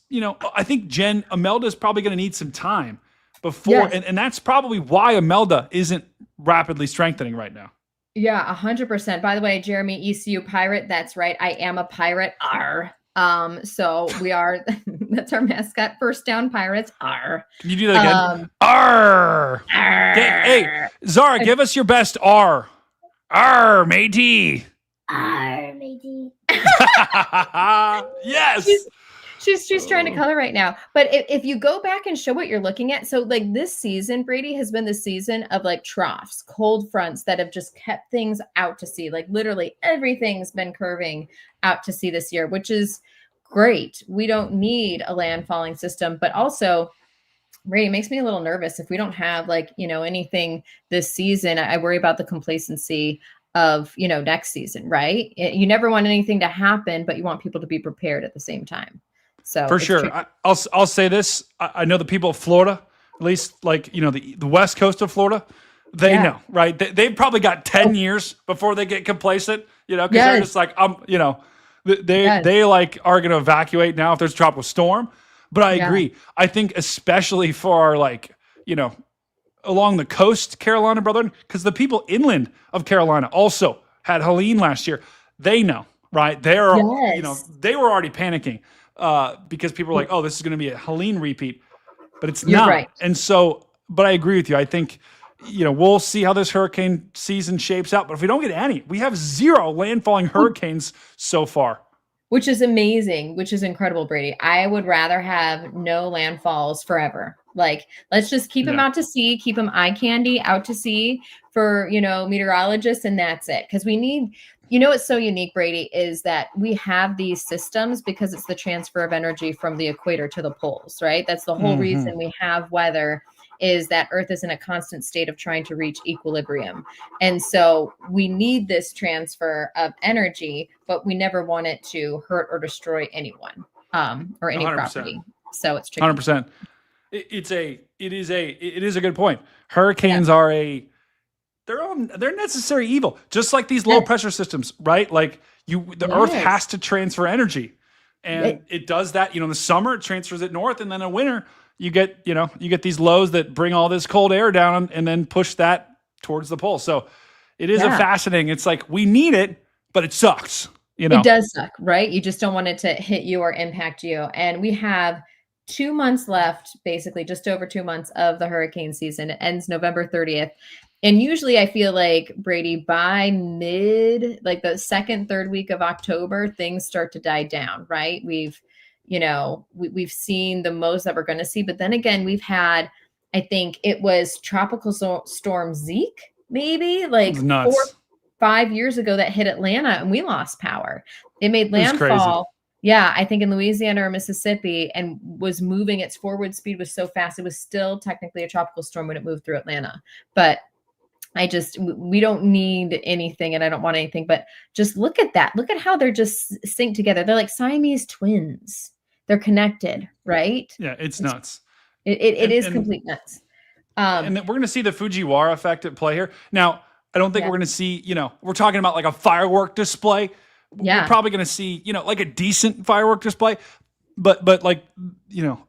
I think Imelda is probably going to need some time before, and that's probably why Imelda isn't rapidly strengthening right now. Yeah, 100%. By the way, Jeremy, ECU pirate. That's right. I am a pirate. R. So we are. That's our mascot. First down, pirates. R. Can you do that again? R. Hey, Zara, give us your best R. R, matey. R, matey. Yes. She's trying to color right now. But if you go back and show what you're looking at, so like this season, Brady has been the season of like troughs, cold fronts that have just kept things out to sea. Like literally everything's been curving out to sea this year, which is great. We don't need a landfalling system, but also Brady, it makes me a little nervous if we don't have anything this season. I worry about the complacency of next season, right? You never want anything to happen, but you want people to be prepared at the same time. So for sure, I'll say this. I know the people of Florida, at least the west coast of Florida, they know, right? They've probably got 10 years before they get complacent, because they're just like, they are going to evacuate now if there's a tropical storm. But I agree. I think especially for along the coast, Carolina, brother, because the people inland of Carolina also had Helene last year. They know, right? They were already panicking. Because people are like, oh, this is going to be a Helene repeat, but it's not. Right. And so, but I agree with you. I think, we'll see how this hurricane season shapes out. But if we don't get any, we have 0 landfalling hurricanes so far. Which is amazing, which is incredible, Brady. I would rather have no landfalls forever. Like, let's just keep them out to sea, keep them eye candy out to sea for, meteorologists, and that's it. Because we need... what's so unique, Brady, is that we have these systems because it's the transfer of energy from the equator to the poles, right? That's the whole reason we have weather, is that Earth is in a constant state of trying to reach equilibrium. And so we need this transfer of energy, but we never want it to hurt or destroy anyone or any 100%. property. So it's tricky. 100%. It is a good point. Hurricanes are they're necessary evil, just like these low pressure systems, right? Like the Earth has to transfer energy, and it does that. In the summer it transfers it north, and then in winter you get these lows that bring all this cold air down and then push that towards the pole. So it is a fascinating. It's like we need it, but it sucks. It does suck, right? You just don't want it to hit you or impact you. And we have 2 months left, basically just over 2 months of the hurricane season. It ends November 30th. And usually I feel like, Brady, by the second, third week of October, things start to die down, right? We've seen the most that we're going to see. But then again, we've had, I think it was Tropical Storm Zeke, maybe 4 or 5 years ago, that hit Atlanta and we lost power. It made landfall. Yeah, I think in Louisiana or Mississippi, and was moving. Its forward speed was so fast. It was still technically a tropical storm when it moved through Atlanta. But we don't need anything, and I don't want anything, but just look at that. Look at how they're just synced together. They're like Siamese twins. They're connected, right? Yeah, it's nuts. It is complete nuts. And then we're going to see the Fujiwara effect at play here. Now, I don't think we're going to see, we're talking about like a firework display, Yeah. we're probably going to see, like a decent firework display. But like,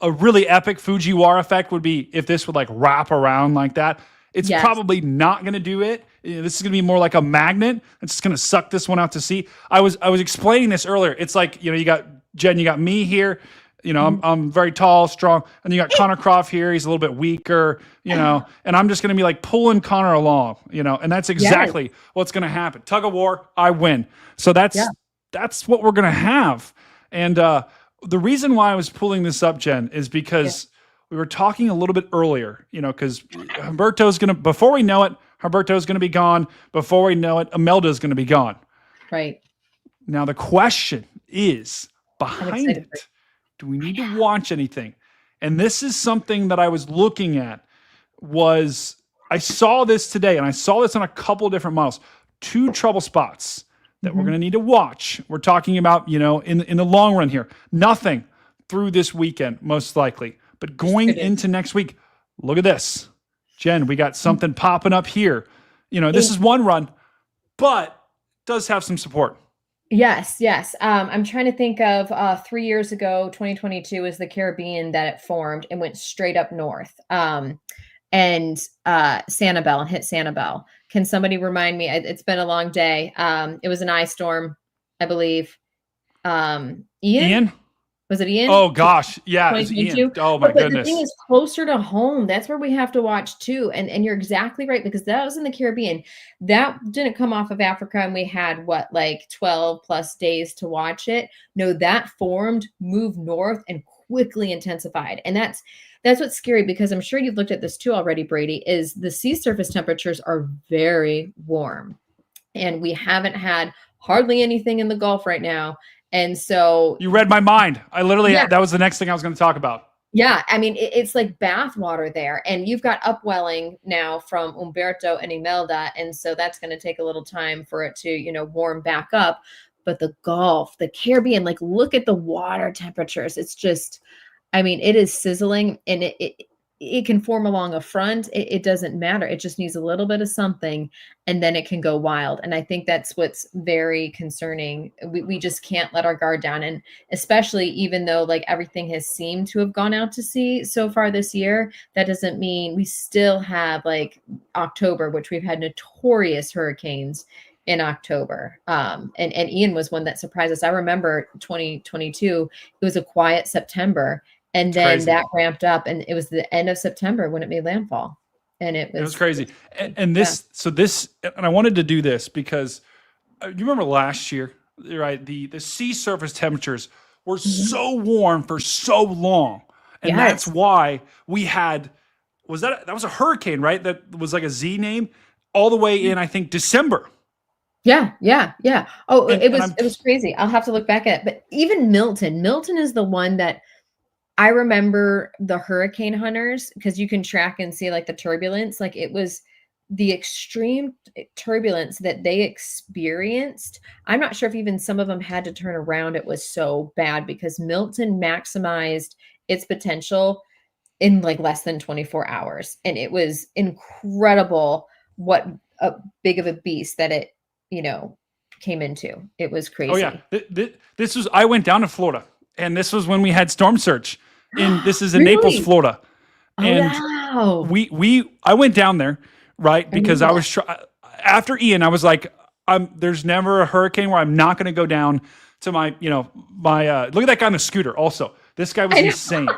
a really epic Fujiwara effect would be if this would like wrap around like that. It's Yes. probably not going to do it. This is going to be more like a magnet. It's just going to suck this one out to sea. I was explaining this earlier. It's like, you got Jen, you got me here. I'm very tall, strong, and you got Connor Croft here. He's a little bit weaker, and I'm just going to be like pulling Connor along, and that's exactly what's going to happen. Tug of war, I win. So that's what we're going to have. And the reason why I was pulling this up, Jen, is because we were talking a little bit earlier, because Humberto's going to, before we know it, Humberto's going to be gone. Before we know it, Imelda's going to be gone. Right. Now the question is behind it. Do we need to watch anything? And this is something that I was looking at. I saw this today, and I saw this on a couple of different models. 2 trouble spots that we're going to need to watch. We're talking about, in the long run here. Nothing through this weekend, most likely. But going into next week, look at this. Jen, we got something popping up here. This is one run, but does have some support. Yes. I'm trying to think of 3 years ago, 2022 was the Caribbean that it formed and went straight up north. And Sanibel and hit Sanibel. Can somebody remind me? It's been a long day. It was an ice storm, I believe. Ian? Was it Ian? Oh gosh, yeah, it's Ian. Oh my goodness. The thing is closer to home. That's where we have to watch too. And you're exactly right, because that was in the Caribbean. That didn't come off of Africa, and we had 12 plus days to watch it. No, that formed, moved north, and quickly intensified. And that's what's scary, because I'm sure you've looked at this too already, Brady, is the sea surface temperatures are very warm. And we haven't had hardly anything in the Gulf right now. And so you read my mind. I literally, that was the next thing I was going to talk about. Yeah. I mean, it's like bath water there, and you've got upwelling now from Humberto and Imelda. And so that's going to take a little time for it to, warm back up. But the Gulf, the Caribbean, look at the water temperatures. It's just, it is sizzling, and it can form along a front. It doesn't matter. It just needs a little bit of something, and then it can go wild. And I think that's what's very concerning. We just can't let our guard down. And especially even though everything has seemed to have gone out to sea so far this year, that doesn't mean we still have October, which we've had notorious hurricanes in October. And Ian was one that surprised us. I remember 2022, it was a quiet September. And then that ramped up, and it was the end of September when it made landfall. And it was crazy. And I wanted to do this because you remember last year, right? The sea surface temperatures were so warm for so long. And that's why we had, that was a hurricane, right? That was like a Z name all the way in, I think, December. Yeah. Oh, it was crazy. I'll have to look back at it. But even Milton is the one that I remember the hurricane hunters, because you can track and see the turbulence. It was the extreme turbulence that they experienced. I'm not sure if even some of them had to turn around. It was so bad, because Milton maximized its potential in less than 24 hours. And it was incredible what a big of a beast that it, came into. It was crazy. Oh yeah. I went down to Florida, and this was when we had storm surge. This is in Naples, Florida. And I went down there, right? Because I was after Ian, I was like, there's never a hurricane where I'm not going to go down to my look at that guy on the scooter. Also, this guy was insane.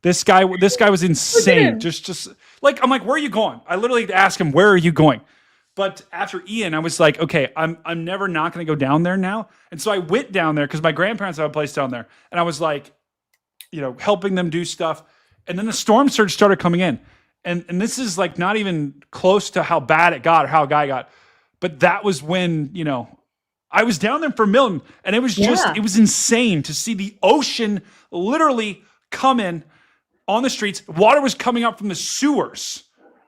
This guy was insane. Just I'm like, where are you going? I literally asked him, where are you going? But after Ian, I was like, okay, I'm never not going to go down there now. And so I went down there because my grandparents have a place down there. And I was like, helping them do stuff. And then the storm surge started coming in. And this is not even close to how bad it got or how a guy got. But that was when, I was down there for Milton, and it was it was insane to see the ocean literally come in on the streets. Water was coming up from the sewers,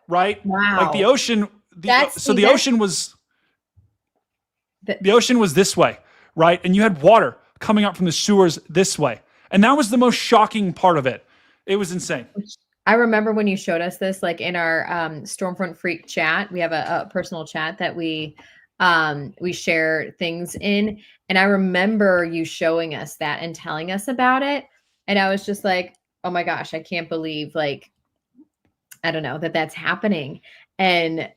right? Wow. The ocean... The ocean was this way, right? And you had water coming up from the sewers this way. And that was the most shocking part of it. It was insane. I remember when you showed us this, in our Stormfront Freak chat, we have a personal chat that we we share things in. And I remember you showing us that and telling us about it. And I was just like, oh my gosh, I can't believe, like, I don't know that's happening. And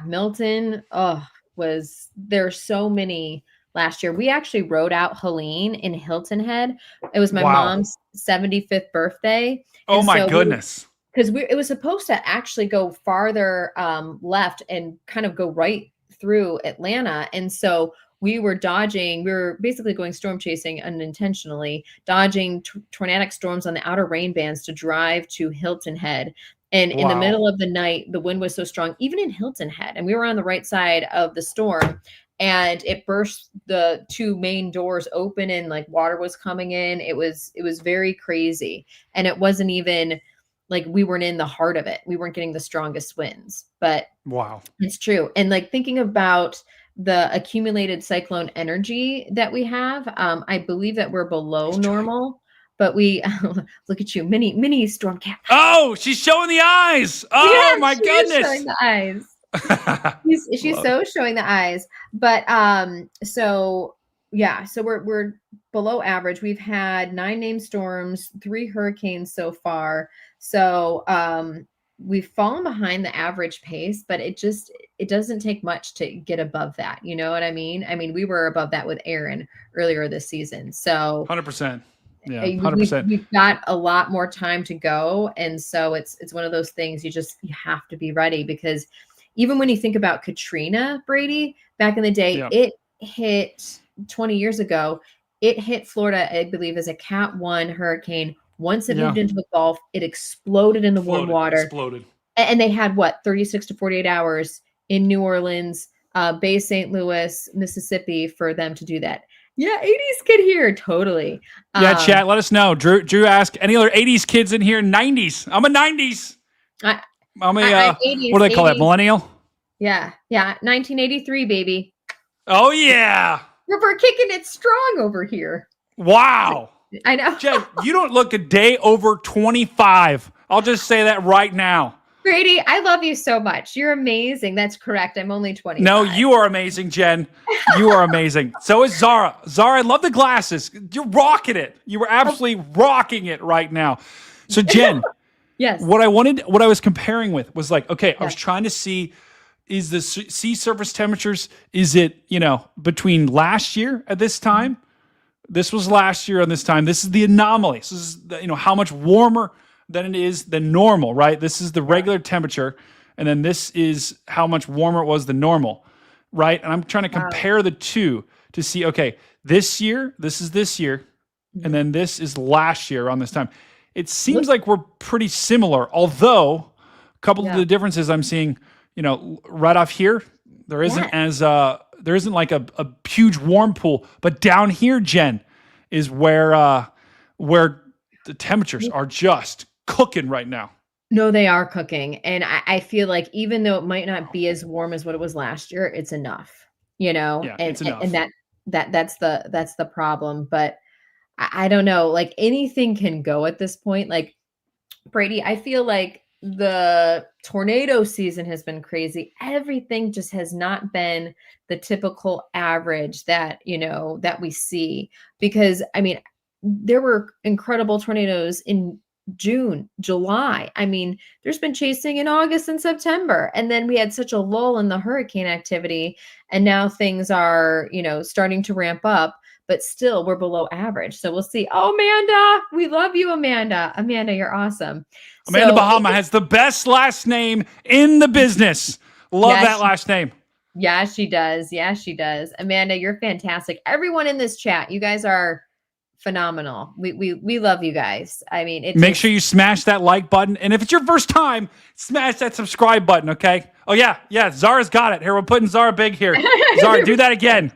Milton, there's so many last year. We actually rode out Helene in Hilton Head. It was my Wow. mom's 75th birthday. Oh And my so goodness. because it was supposed to actually go farther left and kind of go right through Atlanta. And so we were basically going storm chasing unintentionally, dodging tornadic storms on the outer rain bands to drive to Hilton Head. And in the Wow. middle of the night, the wind was so strong, even in Hilton Head, and we were on the right side of the storm, and it burst the two main doors open, and like water was coming in. It was very crazy, and it wasn't even like we weren't in the heart of it. We weren't getting the strongest winds, but Wow. it's true. And like thinking about the accumulated cyclone energy that we have, I believe that we're below normal, but we look at you, mini storm cap. Oh, she's showing the eyes. Oh my She is goodness. showing the eyes. She's Love so showing the eyes. But so we're below average. We've had 9 named storms, 3 hurricanes so far. So we've fallen behind the average pace, but it doesn't take much to get above that. You know what I mean? I mean, we were above that with Aaron earlier this season. So 100%. Yeah, 100%. we've got a lot more time to go. And so it's one of those things you have to be ready, because even when you think about Katrina, Brady, back in the day, Yeah. it hit 20 years ago. It hit Florida, I believe, as a Cat 1 hurricane. Once it moved into the Gulf, it exploded in the warm water. Exploded. And they had 36 to 48 hours in New Orleans, Bay St. Louis, Mississippi, for them to do that. Yeah, 80s kid here, totally. Yeah, chat, let us know. Drew asked, any other 80s kids in here? 90s. I'm a 90s. I'm 80s, what do they call that? Millennial? Yeah. 1983, baby. Oh, yeah. We're kicking it strong over here. Wow. I know. Jen, you don't look a day over 25. I'll just say that right now. Brady, I love you so much. You're amazing. That's correct. I'm only 25. No, you are amazing, Jen. You are amazing. So is Zara. Zara, I love the glasses. You're rocking it. You were absolutely rocking it right now. So Jen, yes. What I was comparing with was like, okay, I was trying to see, is the sea surface temperatures, is it, between last year at this time? This was last year on this time. This is the anomaly. This is, how much warmer than it is than normal, right? This is the regular temperature. And then this is how much warmer it was than normal, right? And I'm trying to compare the two to see, okay, this year, and then this is last year around this time. It seems like we're pretty similar, although a couple of the differences I'm seeing, right off here, there isn't like a huge warm pool, but down here, Jen, is where the temperatures are just cooking right now. No, they are cooking. And I feel like even though it might not be as warm as what it was last year, it's enough, Yeah, it's enough. And that's the problem. But I don't know, like anything can go at this point. Like Brady, I feel like the tornado season has been crazy. Everything just has not been the typical average that we see, because I mean, there were incredible tornadoes in June, July. I mean, there's been chasing in August and September, and then we had such a lull in the hurricane activity, and now things are starting to ramp up, but still we're below average. So we'll see. Oh, Amanda, we love you, Amanda. Amanda, you're awesome. Amanda Bahama has the best last name in the business. Love that last name. Yeah, she does. Yeah, she does. Amanda, you're fantastic. Everyone in this chat, you guys are phenomenal. We love you guys. I mean, make sure you smash that like button. And if it's your first time, smash that subscribe button, okay? Oh, yeah. Zara's got it. Here, we're putting Zara big here. Zara, do that again.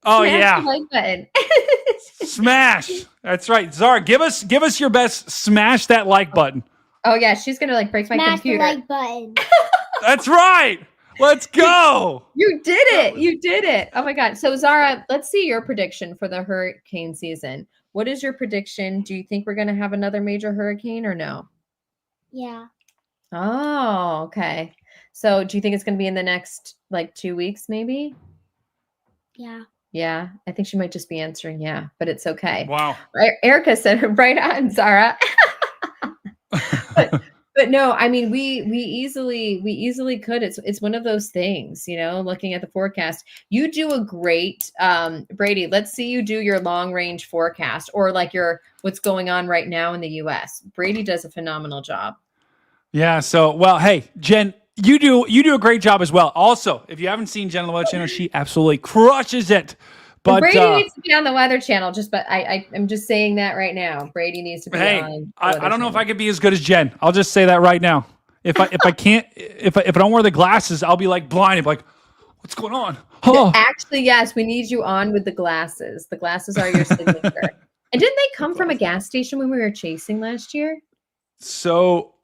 Oh, smash yeah. The like button. Smash. That's right. Zara, give us your best. Smash that like button. Oh, yeah. She's going to break my computer. Smash the like button. That's right. Let's go. You did it. Oh, my God. So, Zara, let's see your prediction for the hurricane season. What is your prediction? Do you think we're going to have another major hurricane or no? Yeah. Oh, okay. So do you think it's going to be in the next like 2 weeks, maybe? Yeah. Yeah, I think she might just be answering yeah, but it's okay. Wow. Erica said right on, Zara. but no, I mean we easily could. It's one of those things, looking at the forecast. You do a great Brady, let's see you do your long range forecast or like your what's going on right now in the US. Brady does a phenomenal job. Yeah. So, well, hey, Jen, you do a great job as well. Also, if you haven't seen Jen on the Weather Channel, she absolutely crushes it. But Brady needs to be on the Weather Channel. I'm just saying that right now. Brady needs to be on. I don't know if I could be as good as Jen. I'll just say that right now. If I don't wear the glasses, I'll be like blind. I'm like, what's going on? Oh. Actually, yes, we need you on with the glasses. The glasses are your signature. And didn't they come from a gas station when we were chasing last year? So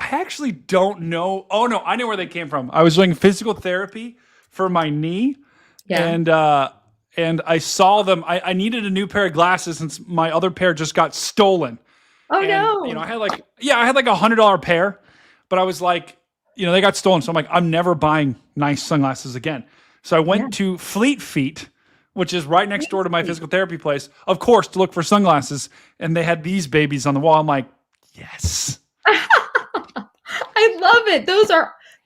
I actually don't know. Oh no, I know where they came from. I was doing physical therapy for my knee. Yeah. And I saw them. I needed a new pair of glasses since my other pair just got stolen. Oh no. I had like $100 pair, but I was like, they got stolen. So I'm like, I'm never buying nice sunglasses again. So I went to Fleet Feet, which is right next door to my physical therapy place, of course, to look for sunglasses. And they had these babies on the wall. I'm like, yes. I love it.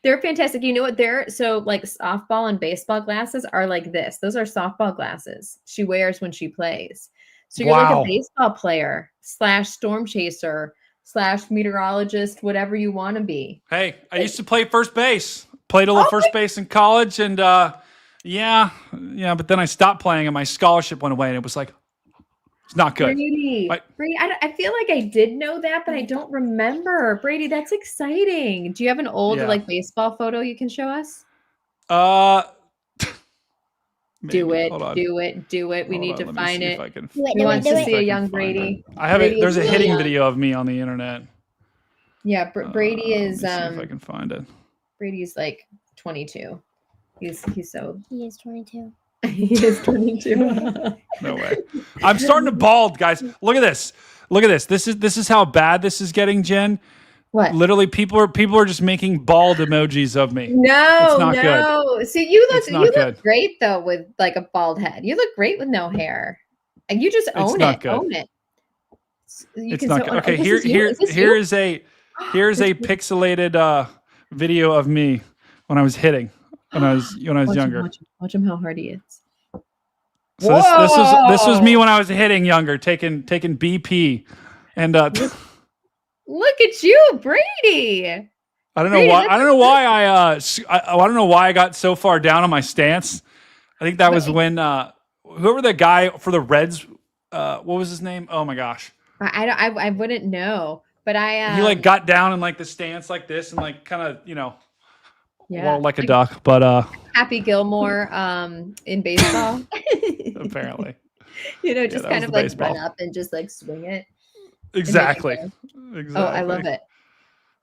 They're fantastic. You know what? So like softball and baseball glasses are like this. Those are softball glasses she wears when she plays. So you're like a baseball player / storm chaser / meteorologist, whatever you want to be. Hey, I used to play first base. Played a little first base in college, and but then I stopped playing, and my scholarship went away, and it was like, it's not good. Brady, I feel like I did know that, but I don't remember. Brady, that's exciting. Do you have an old like baseball photo you can show us? Do it. We need to find it. We want to see a young Brady. I have it. There's a hitting video of me on the internet. Yeah, Brady is. Let me see if I can find it. Brady's like 22. He is 22. He is 22. No way. I'm starting to bald, guys. Look at this. This is how bad this is getting, Jen. What? Literally, people are just making bald emojis of me. No, it's not good. See, you look great though with like a bald head. You look great with no hair, and you just own it. Own it. It's not good. Okay, here's a pixelated video of me when I was hitting when I was younger. Watch him how hard he is. So this was me when I was hitting younger, taking BP, and look at you, Brady. I don't know why. I don't know why I don't know why I got so far down on my stance. I think that was when whoever the guy for the Reds, what was his name? Oh my gosh. I wouldn't know, but he like got down in like the stance like this and like kind of like a duck, but Happy Gilmore in baseball. Apparently. Just kind of like baseball. Run up and just like swing it. Exactly. Oh, I love it.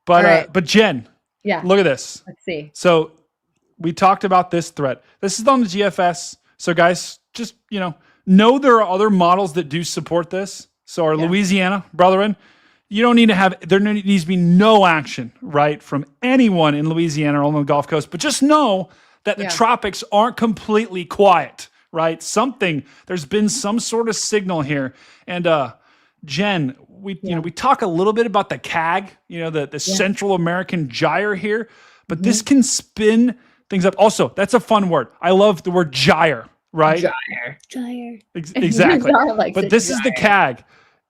But but Jen, look at this. Let's see. So we talked about this threat. This is on the GFS. So guys, just know there are other models that do support this. So our Louisiana brethren, you don't need to have, there needs to be no action, right, from anyone in Louisiana or on the Gulf Coast. But just know that the tropics aren't completely quiet, right? There's been some sort of signal here. And Jen, we talk a little bit about the CAG, the Central American gyre here, but this can spin things up. Also, that's a fun word. I love the word gyre, right? Gyre. Exactly. But this is the CAG.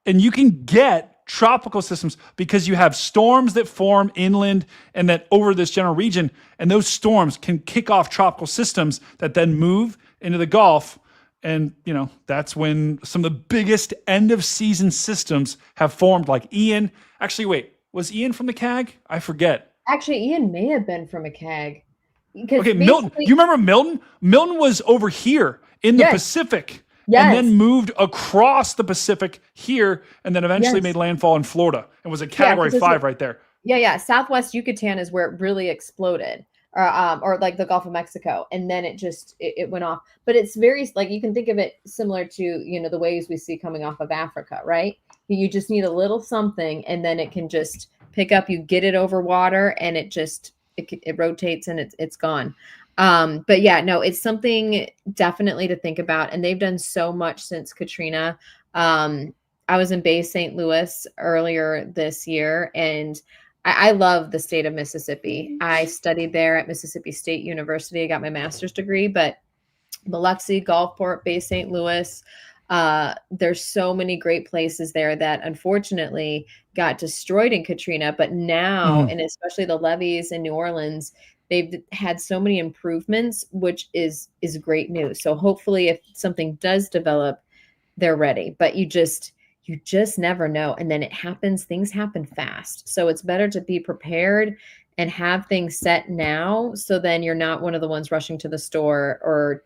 And you can get tropical systems because you have storms that form inland and that over this general region. And those storms can kick off tropical systems that then move into the Gulf. And, that's when some of the biggest end of season systems have formed, like Ian. Actually, wait, was Ian from the CAG? I forget. Actually, Ian may have been from a CAG. Okay, Milton. You remember Milton? Milton was over here in the Pacific. Yes. And then moved across the Pacific here, and then eventually made landfall in Florida and was a Category 5 right there. Yeah. Southwest Yucatan is where it really exploded, or like the Gulf of Mexico, and then it went off. But it's very like you can think of it similar to the waves we see coming off of Africa, right? You just need a little something, and then it can just pick up. You get it over water, and it it rotates and it's gone. But yeah, no, it's something definitely to think about. And they've done so much since Katrina. I was in Bay St. Louis earlier this year, and I love the state of Mississippi. I studied there at Mississippi State University. I got my master's degree, but Biloxi, Gulfport, Bay St. Louis, there's so many great places there that unfortunately got destroyed in Katrina. But now, and especially the levees in New Orleans, they've had so many improvements, which is great news. So hopefully if something does develop, they're ready. But you just never know. And then things happen fast. So it's better to be prepared and have things set now. So then you're not one of the ones rushing to the store or,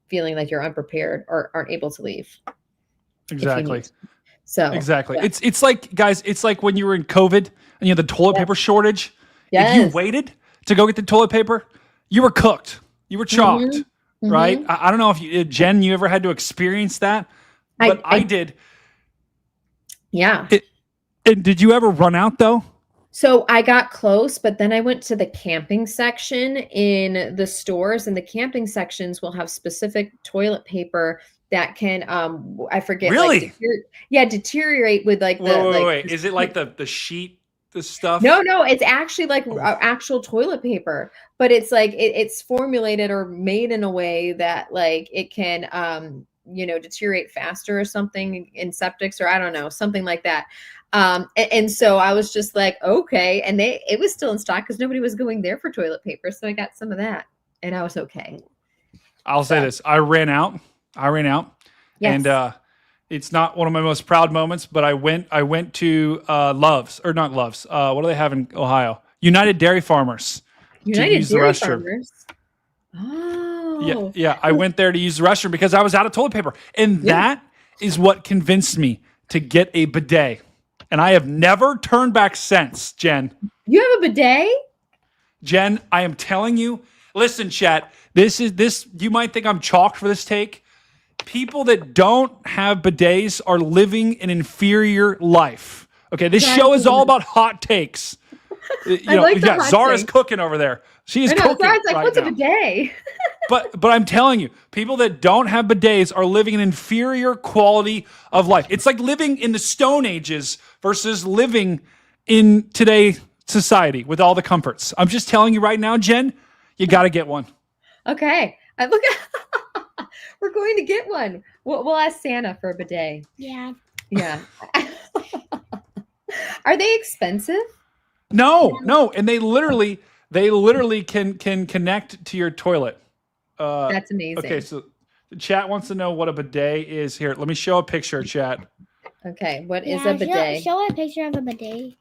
feeling like you're unprepared or aren't able to leave. Exactly. So exactly. Yeah. It's like, guys, it's like when you were in COVID and you had the toilet paper shortage. Yes. If you waited to go get the toilet paper, you were cooked. You were chalked, right? I don't know if Jen, you ever had to experience that, but I did. Yeah. And did you ever run out though? So I got close, but then I went to the camping section in the stores, and the camping sections will have specific toilet paper that can, I forget. Really? Deteriorate with like the. Wait. Is it like the sheet, the stuff? No, it's actually like actual toilet paper, but it's like it's formulated or made in a way that like it can, deteriorate faster or something in septics, or I don't know, something like that. And so I was just like, okay. And it was still in stock because nobody was going there for toilet paper. So I got some of that and I was okay. I'll say this. I ran out Yes. and, it's not one of my most proud moments, but I went to, Love's or not Love's. What do they have in Ohio? United Dairy Farmers. United Dairy Farmers. Oh. Yeah. I went there to use the restroom because I was out of toilet paper. And that is what convinced me to get a bidet. And I have never turned back since, Jen. You have a bidet? Jen, I am telling you, listen, chat, you might think I'm chalked for this take. People that don't have bidets are living an inferior life. Okay, this show is all about hot takes. Zara's cooking over there. She is cooking. Zara's like, right what's now. a bidet? But I'm telling you, people that don't have bidets are living an inferior quality of life. It's like living in the Stone Ages versus living in today's society with all the comforts. I'm just telling you right now, Jen, you got to get one. Okay. We're going to get one. We'll ask Santa for a bidet. Yeah. Yeah. Are they expensive? No. And they literally can connect to your toilet. That's amazing. Okay, so the chat wants to know what a bidet is. Here, let me show a picture, chat. Okay, what is a bidet? Show a picture of a bidet.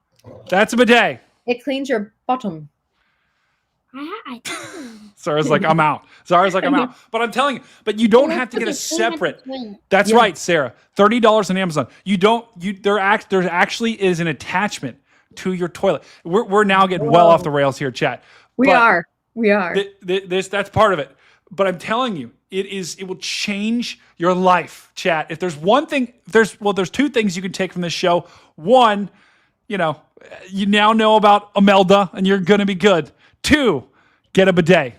That's a bidet. It cleans your bottom. Zara's like, I'm out. But I'm telling you, but you don't have to get a separate. That's right, Sarah. $30 on Amazon. There actually is an attachment to your toilet. We're now getting well off the rails here, chat. We are. That's part of it. But I'm telling you, it will change your life, chat. If there's one thing, there's two things you can take from this show. One, you now know about Imelda and you're going to be good. Two, get a bidet.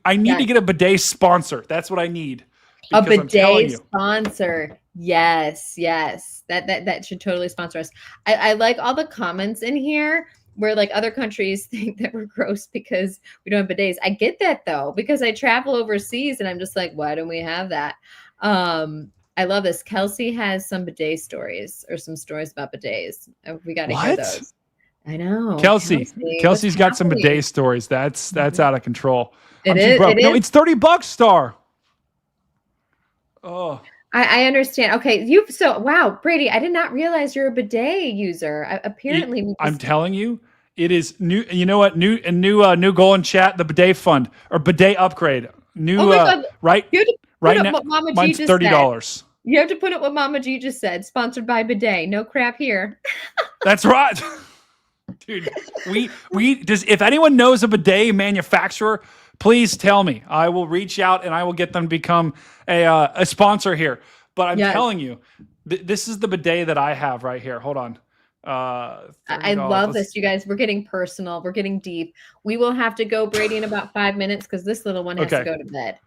I need to get a bidet sponsor. That's what I need. A bidet sponsor. Yes. That should totally sponsor us. I like all the comments in here where like other countries think that we're gross because we don't have bidets. I get that though, because I travel overseas and I'm just like, why don't we have that? I love this. Kelsey has some bidet stories or some stories about bidets. We got to hear those. I know. Kelsey's got some bidet stories. That's out of control. It is. No, it's $30, Star. Oh. I understand. Okay, wow, Brady, I did not realize you're a bidet user. Apparently, I'm telling you, it is new. You know what? New goal in chat: the bidet fund or bidet upgrade. Right now, mine's $30. You have to put it what Mama G just said. Sponsored by Bidet. No crap here. That's right, dude. If anyone knows a bidet manufacturer, please tell me. I will reach out and I will get them to become a sponsor here. But I'm telling you, this is the bidet that I have right here. Hold on. I $30. love Let's- this, you guys. We're getting personal. We're getting deep. We will have to go, Brady, in about 5 minutes because this little one has to Okay. go to bed.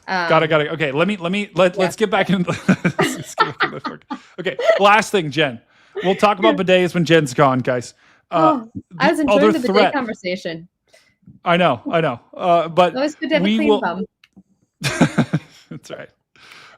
Got it. Okay, let's get back into let's get back into this work. Okay, last thing, Jen. We'll talk about bidets when Jen's gone, guys. I was enjoying other the bidet threat- conversation. I know. But Always good to have a we clean will. bum. That's right.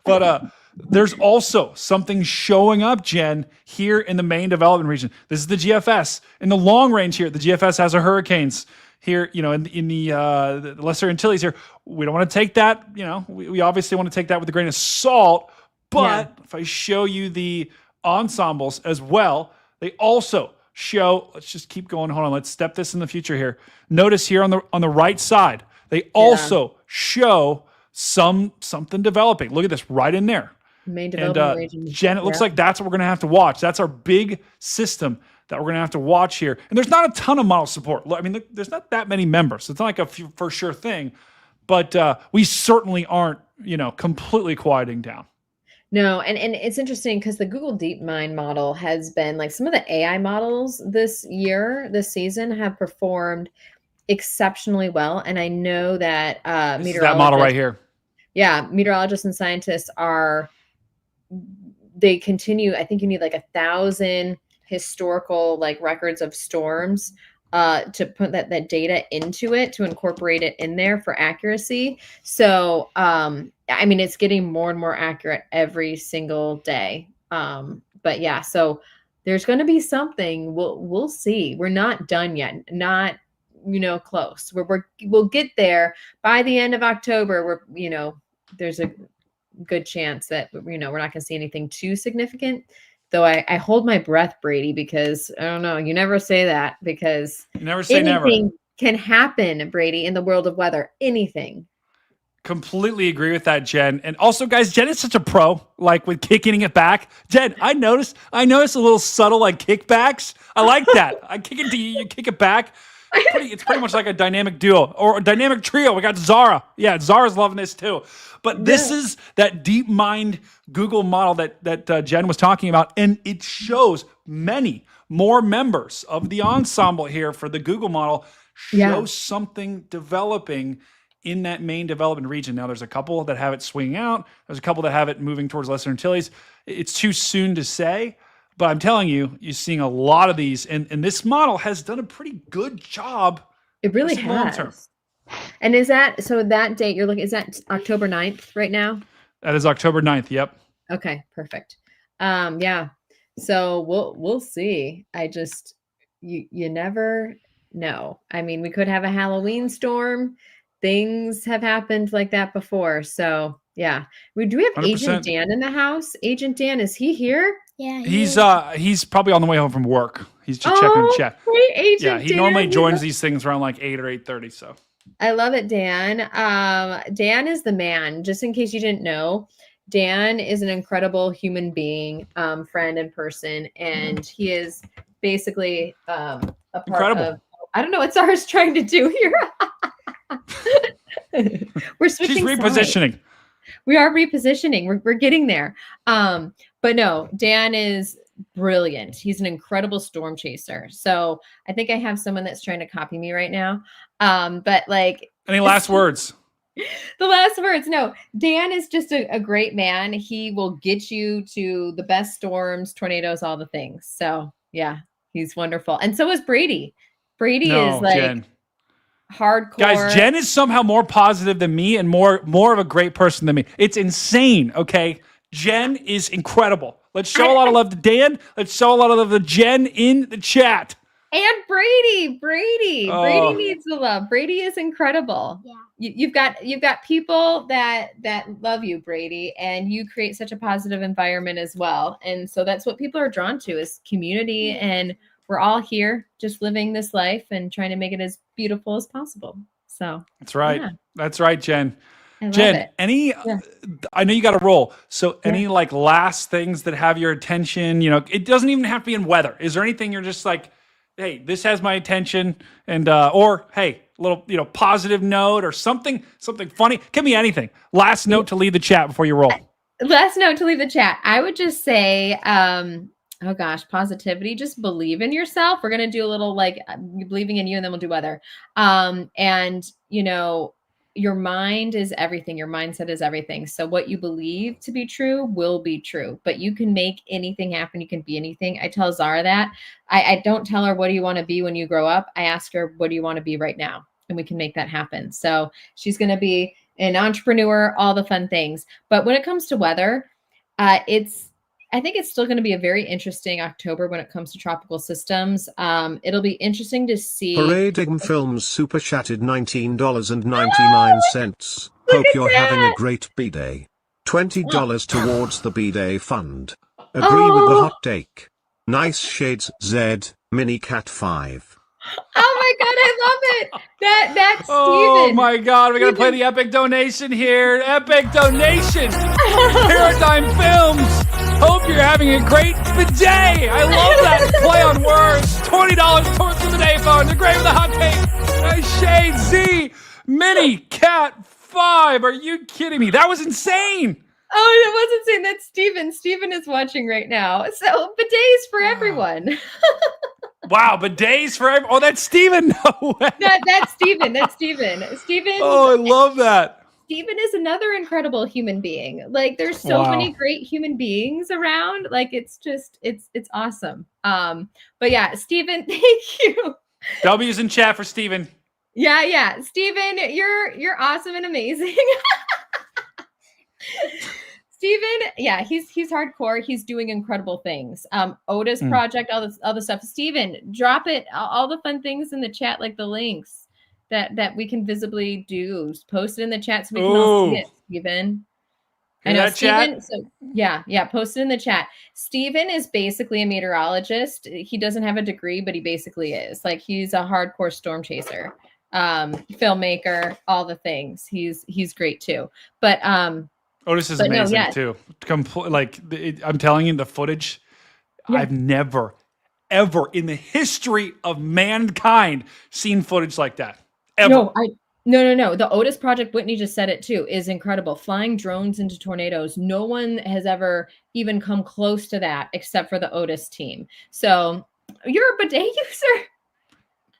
But there's also something showing up, Jen, here in the main development region. This is the GFS. In the long range here, the GFS has our hurricanes here, you know, in the Lesser Antilles here. We don't want to take that, you know, we obviously want to take that with a grain of salt. But if I show you the ensembles as well, they also show, let's just keep going. Hold on. Let's step this in the future here. Notice here on the right side, they also show something developing. Look at this right in there. Main development region. Jen, it looks like that's what we're going to have to watch. That's our big system that we're going to have to watch here. And there's not a ton of model support. I mean, there's not that many members. So it's not like a for sure thing. But we certainly aren't, you know, completely quieting down. No, and it's interesting because the Google DeepMind model has been like some of the AI models this season have performed exceptionally well. And I know that This is that model right here. Yeah, meteorologists and scientists they continue. I think you need like 1,000 historical like records of storms to put that data into it, to incorporate it in there for accuracy. So I mean, it's getting more and more accurate every single day. But yeah, so there's going to be something. We'll see. We're not done yet. Not, you know, close. We'll get there by the end of October. There's a good chance that, you know, we're not going to see anything too significant. Though I hold my breath, Brady, because I don't know. You never say that, because you never say never. Anything can happen, Brady, in the world of weather. Anything. Completely agree with that, Jen. And also, guys, Jen is such a pro, like with kicking it back. Jen, I noticed a little subtle like kickbacks. I like that. I kick it to you, you kick it back. It's pretty much like a dynamic duo or a dynamic trio. We got Zara. Yeah, Zara's loving this too. But this is that DeepMind Google model that Jen was talking about, and it shows many more members of the ensemble here for the Google model show something developing in that main development region. Now, there's a couple that have it swinging out. There's a couple that have it moving towards Lesser Antilles. It's too soon to say. But I'm telling you, you're seeing a lot of these, and this model has done a pretty good job. It really has. Long-term. And is that, so that date you're looking, is that October 9th right now? That is October 9th. Yep. Okay, perfect. Yeah. So we'll see. I just, you never know. I mean, we could have a Halloween storm. Things have happened like that before. So yeah. Do we have 100%. Agent Dan in the house? Agent Dan, is he here? Yeah. He's probably on the way home from work. He's just checking the chat. Great, Agent Yeah, he Dan. normally joins these things around like 8 or 8:30. So I love it, Dan. Dan is the man. Just in case you didn't know, Dan is an incredible human being, friend and person, and he is basically a part Incredible. of. I don't know what Zara's trying to do here. We're switching. she's repositioning. Sides. We are repositioning. We're getting there. But no, Dan is brilliant. He's an incredible storm chaser. So I think I have someone that's trying to copy me right now. But like, Any last words? the last words. No, Dan is just a great man. He will get you to the best storms, tornadoes, all the things. So yeah, he's wonderful. And so is Brady. Brady is like Jen. hardcore. Guys, Jen is somehow more positive than me and more of a great person than me. It's insane, okay? Jen is incredible. Let's show a lot of love to Dan. Let's show a lot of love to Jen in the chat. And Brady. Brady Oh. needs the love. Brady is incredible. Yeah. You've got people that love you, Brady, and you create such a positive environment as well. And so that's what people are drawn to, is community. And we're all here just living this life and trying to make it as beautiful as possible. So That's right. Yeah. That's right, Jen. I love Jen, it. I know you got to roll. So any like last things that have your attention, you know, it doesn't even have to be in weather. Is there anything you're just like, hey, this has my attention, and or hey, a little, you know, positive note or something funny? Give me anything. Last note to leave the chat before you roll. Last note to leave the chat. I would just say, Oh gosh, positivity. Just believe in yourself. We're gonna do a little like believing in you, and then we'll do weather. And your mind is everything. Your mindset is everything. So what you believe to be true will be true. But you can make anything happen. You can be anything. I tell Zara that. I don't tell her what do you want to be when you grow up. I ask her what do you want to be right now, and we can make that happen. So she's gonna be an entrepreneur, all the fun things. But when it comes to weather, I think it's still going to be a very interesting October when it comes to tropical systems. It'll be interesting to see. Parading Films super chatted $19.99. Hope you're having a great B-Day. $20 towards the B-Day fund. Agree with the hot take. Nice shades Z, Mini Cat 5. Oh my God, I love it. That's Steven. Oh my God, we got to play the epic donation here. Epic donation. Paradigm Films. Hope you're having a great bidet. I love that play on words. $20 towards the bidet fund. Agree with the hot take. Nice shade Z, Mini Cat 5. Are you kidding me? That was insane. Oh, that wasn't saying that's Steven. Steven is watching right now. So bidets for everyone. Wow, bidets for everyone. Oh, that's Steven. No way. That's Steven. That's Steven. Steven. Oh, I love that. Steven is another incredible human being. Like there's so many great human beings around. Like it's awesome. But yeah, Steven, thank you. W's in chat for Steven. Yeah. Steven, you're awesome and amazing. Steven, yeah, he's hardcore. He's doing incredible things. Otis project, all this other stuff. Steven, drop it, all the fun things in the chat, like the links that we can visibly do. Post it in the chat so we can all see it, Steven. I know Steven. So yeah, post it in the chat. Steven is basically a meteorologist. He doesn't have a degree, but he basically is. Like he's a hardcore storm chaser, filmmaker, all the things. He's great too. But Otis is amazing too. I'm telling you, the footage. Yeah. I've never, ever in the history of mankind seen footage like that. Ever. No. The Otis project, Whitney just said it too, is incredible. Flying drones into tornadoes. No one has ever even come close to that except for the Otis team. So you're a bidet user.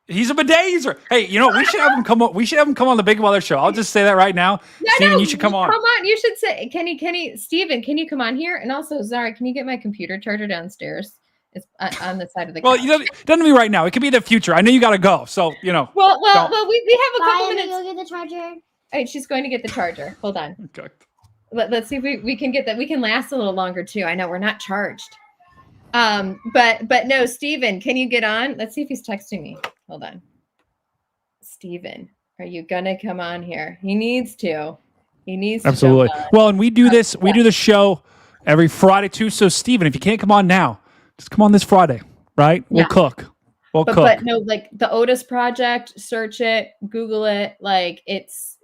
He's a bidet user. Hey, we should have him come on. We should have him come on the Big Weather Show. I'll just say that right now. Steven, you should come on. Come on. You should say, Kenny, Steven, can you come on here? And also, Zara, can you get my computer charger downstairs? It's on the side of the couch. Well, it doesn't be right now. It could be the future. I know you got to go. So, Well, we have a couple minutes. Go get the charger. All right, she's going to get the charger. Hold on. Okay. Let's see if we can get that. We can last a little longer too. I know we're not charged. But no, Steven, can you get on? Let's see if he's texting me. Hold on. Steven, are you gonna come on here? He needs to. Absolutely. Well, and we do this. We do the show every Friday too. So, Steven, if you can't come on now, just come on this Friday, right? We'll cook. But no, like the Otis project, search it, Google it. Like it's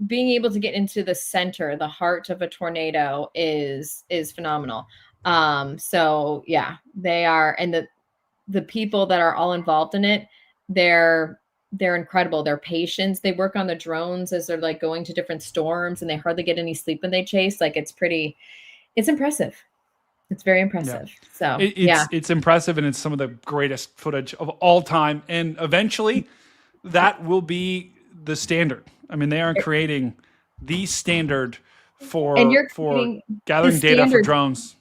being able to get into the center, the heart of a tornado is phenomenal. So yeah, they are, and the people that are all involved in it, they're incredible. They're patients. They work on the drones as they're like going to different storms, and they hardly get any sleep when they chase. Like it's impressive. It's very impressive. Yeah. So it's impressive, and it's some of the greatest footage of all time. And eventually, that will be the standard. I mean, they are creating the standard for gathering data for drones.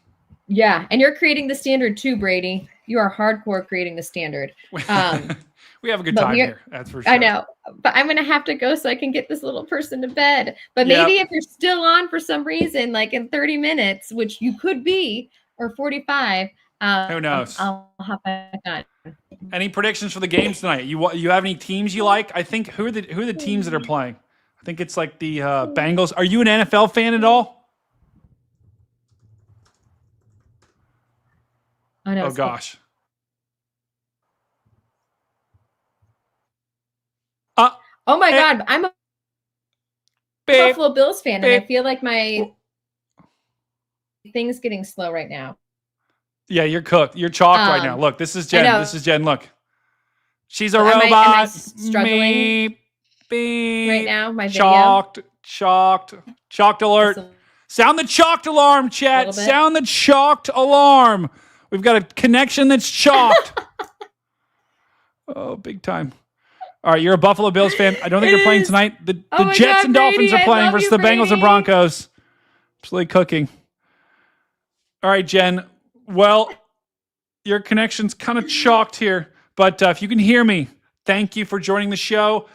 Yeah, and you're creating the standard too, Brady. You are hardcore creating the standard. We have a good time here. That's for sure. I know, but I'm going to have to go so I can get this little person to bed. But maybe if you're still on for some reason, like in 30 minutes, which you could be, or 45, who knows? I'll hop back on. Any predictions for the games tonight? You have any teams you like? I think who are the teams that are playing? I think it's like the Bengals. Are you an NFL fan at all? Oh gosh. Oh my God, I'm a Buffalo Bills fan, and I feel like my thing's getting slow right now. Yeah, you're cooked. You're chalked right now. Look, this is Jen. This is Jen. Look, she's a robot. Am I struggling right now? My video. Chalked alert. Sound the chalked alarm, chat. Sound the chalked alarm. We've got a connection that's chalked. Oh, big time. All right, you're a Buffalo Bills fan. I don't think they're playing tonight. The Jets and Dolphins are playing versus the Bengals and Broncos. Absolutely cooking. All right, Jen. Well, your connection's kind of chalked here, but if you can hear me, thank you for joining the show.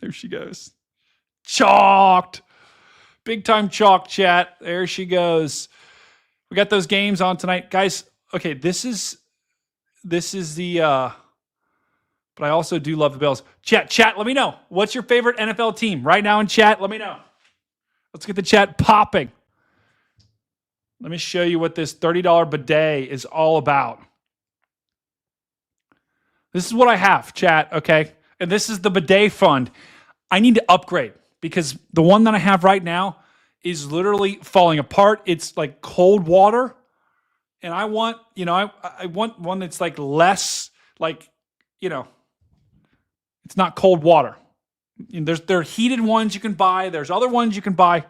There she goes. Chalked. Big time chalk chat. There she goes. We got those games on tonight. Guys, okay, this is the but I also do love the Bills. Chat, let me know. What's your favorite NFL team? Right now in chat, let me know. Let's get the chat popping. Let me show you what this $30 bidet is all about. This is what I have, chat, okay? And this is the bidet fund. I need to upgrade because the one that I have right now is literally falling apart. It's like cold water. And I want, I want one that's like less, like, it's not cold water. There are heated ones you can buy. There's other ones you can buy.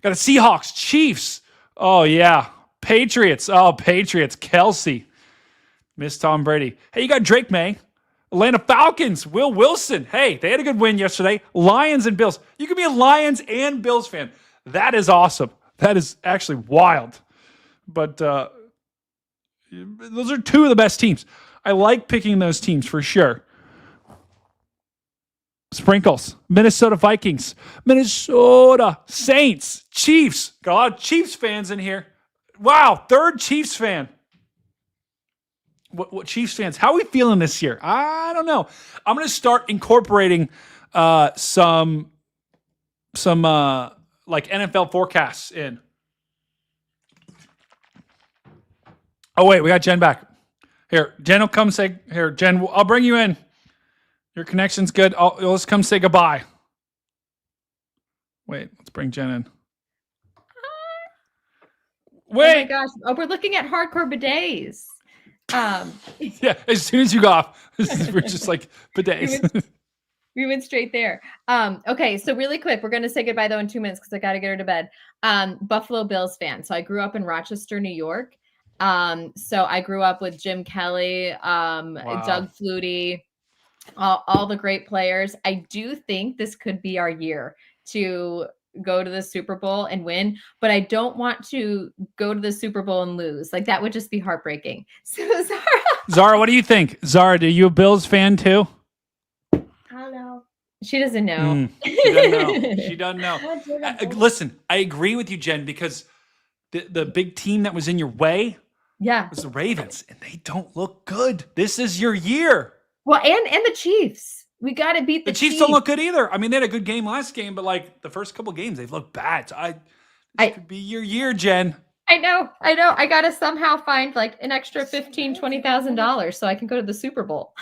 Got a Seahawks, Chiefs. Oh, yeah. Patriots. Oh, Patriots. Kelsey. Miss Tom Brady. Hey, you got Drake May. Atlanta Falcons. Will Wilson. Hey, they had a good win yesterday. Lions and Bills. You can be a Lions and Bills fan. That is awesome. That is actually wild. But those are two of the best teams. I like picking those teams for sure. Sprinkles. Minnesota Vikings. Minnesota Saints. Chiefs. Got a lot of Chiefs fans in here. Wow, third Chiefs fan. What Chiefs fans? How are we feeling this year? I don't know. I'm going to start incorporating some like NFL forecasts in. Oh wait, we got Jen back. Here, Jen will come say. Here, Jen, I'll bring you in. Your connection's good. Let's come say goodbye. Wait, let's bring Jen in. Wait. Oh my gosh. Oh, we're looking at hardcore bidets. Yeah, as soon as you go off, we're just like bidets. We went straight there. Okay, so really quick, we're going to say goodbye though in 2 minutes because I got to get her to bed. Buffalo Bills fan. So I grew up in Rochester, New York. So I grew up with Jim Kelly, Doug Flutie, all the great players. I do think this could be our year to go to the Super Bowl and win, but I don't want to go to the Super Bowl and lose. Like that would just be heartbreaking. So Zara, what do you think? Zara, are you a Bills fan too? I don't know. She doesn't know. She doesn't know. She doesn't know. Listen, I agree with you, Jen, because the big team that was in your way was the Ravens, and they don't look good. This is your year. Well, and the Chiefs. We got to beat the Chiefs. Don't look good either. I mean, they had a good game last game, but like the first couple games, they've looked bad. So this could be your year, Jen. I know. I got to somehow find like an extra $15,000, $20,000 so I can go to the Super Bowl.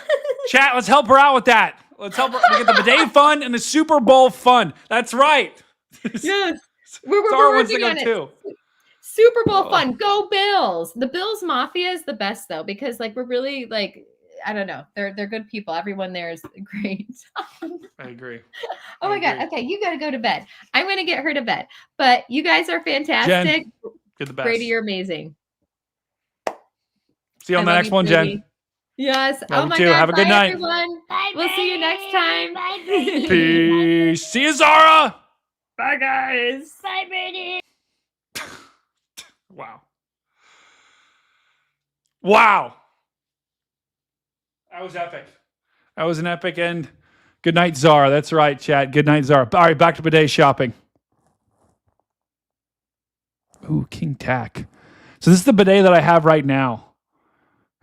Chat, let's help her out with that. Let's help her. We get the bidet fund and the Super Bowl fund. That's right. Yes. We're working on it. Too. Super Bowl fund. Go Bills. The Bills Mafia is the best though, because like we're really like, I don't know. They're good people. Everyone there is great. I agree. Oh my God. Okay. You got to go to bed. I'm going to get her to bed, but you guys are fantastic. Jen, you're the best. Brady, you're amazing. See you on the next one, Brady. Jen. Yes. Love oh my you God. Have a good night. Everyone. Bye, We'll see you next time. Bye, Brady. Peace. See you, Zara. Bye, guys. Bye, Brady. Wow. That was epic. That was an epic end. Good night, Zara. That's right, chat. Good night, Zara. All right, back to bidet shopping. Ooh, King Tack. So this is the bidet that I have right now.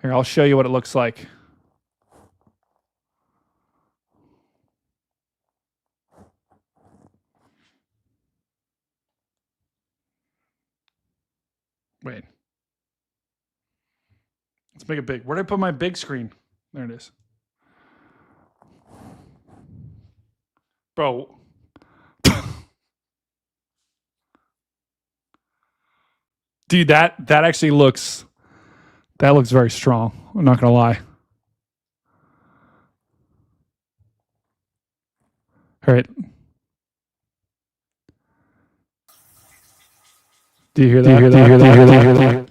Here, I'll show you what it looks like. Wait. Let's make it big. Where did I put my big screen? There it is. Bro. Dude, that actually looks very strong. I'm not gonna lie. All right. Do you hear that?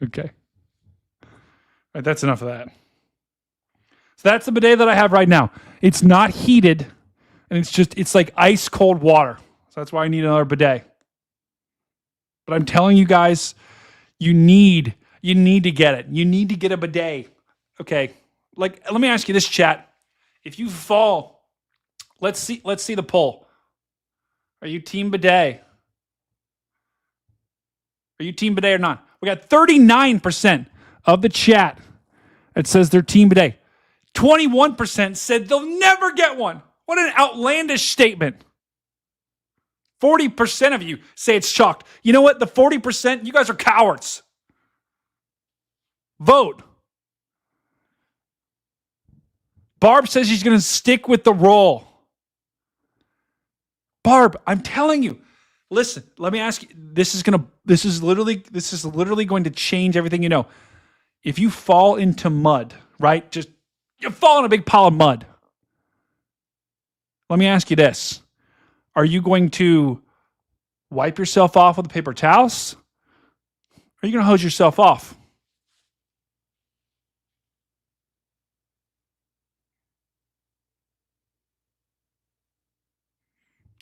Okay. All right, that's enough of that. So that's the bidet that I have right now. It's not heated, and it's like ice cold water. So that's why I need another bidet. But I'm telling you guys, you need to get it. You need to get a bidet. Okay. Like, let me ask you this, chat. If you fall, let's see the poll. Are you team bidet? Are you team bidet or not? We got 39% of the chat that says they're team bidet. 21% said they'll never get one. What an outlandish statement. 40% of you say it's shocked. You know what? The 40%, you guys are cowards. Vote. Barb says she's going to stick with the roll. Barb, I'm telling you. Listen, let me ask you. This is literally going to change everything you know. If you fall into mud, right? Just you fall in a big pile of mud. Let me ask you this. Are you going to wipe yourself off with paper towels? Or are you going to hose yourself off?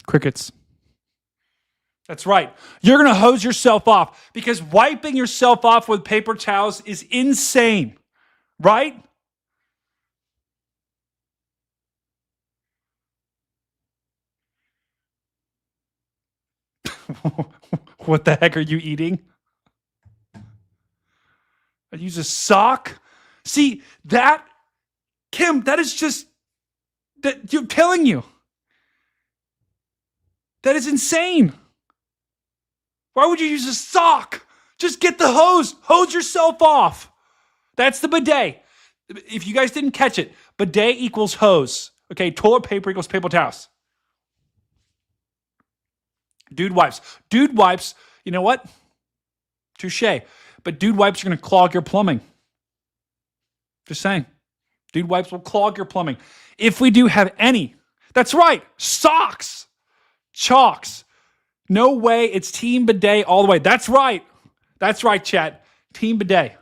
Crickets. That's right. You're going to hose yourself off because wiping yourself off with paper towels is insane, right? What the heck are you eating? I use a sock. See, Kim, that is just, that you're telling you. That is insane. Why would you use a sock? Just get the hose. Hose yourself off. That's the bidet. If you guys didn't catch it, bidet equals hose. Okay, toilet paper equals paper towels. Dude wipes. Dude wipes, you know what? Touche. But dude wipes are going to clog your plumbing. Just saying. Dude wipes will clog your plumbing. If we do have any, that's right, socks, chalks. No way, it's team bidet all the way. That's right. That's right, chat. Team bidet.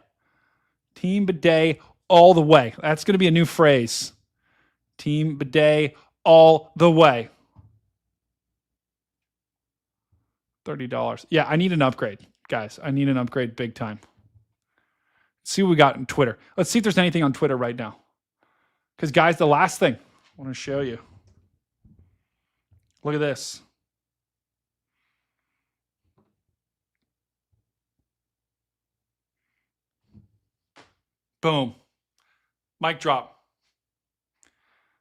Team bidet all the way. That's going to be a new phrase. Team bidet all the way. $30. Yeah, I need an upgrade, guys. I need an upgrade big time. Let's see what we got on Twitter. Let's see if there's anything on Twitter right now. Because, guys, the last thing I want to show you. Look at this. Boom. Mic drop.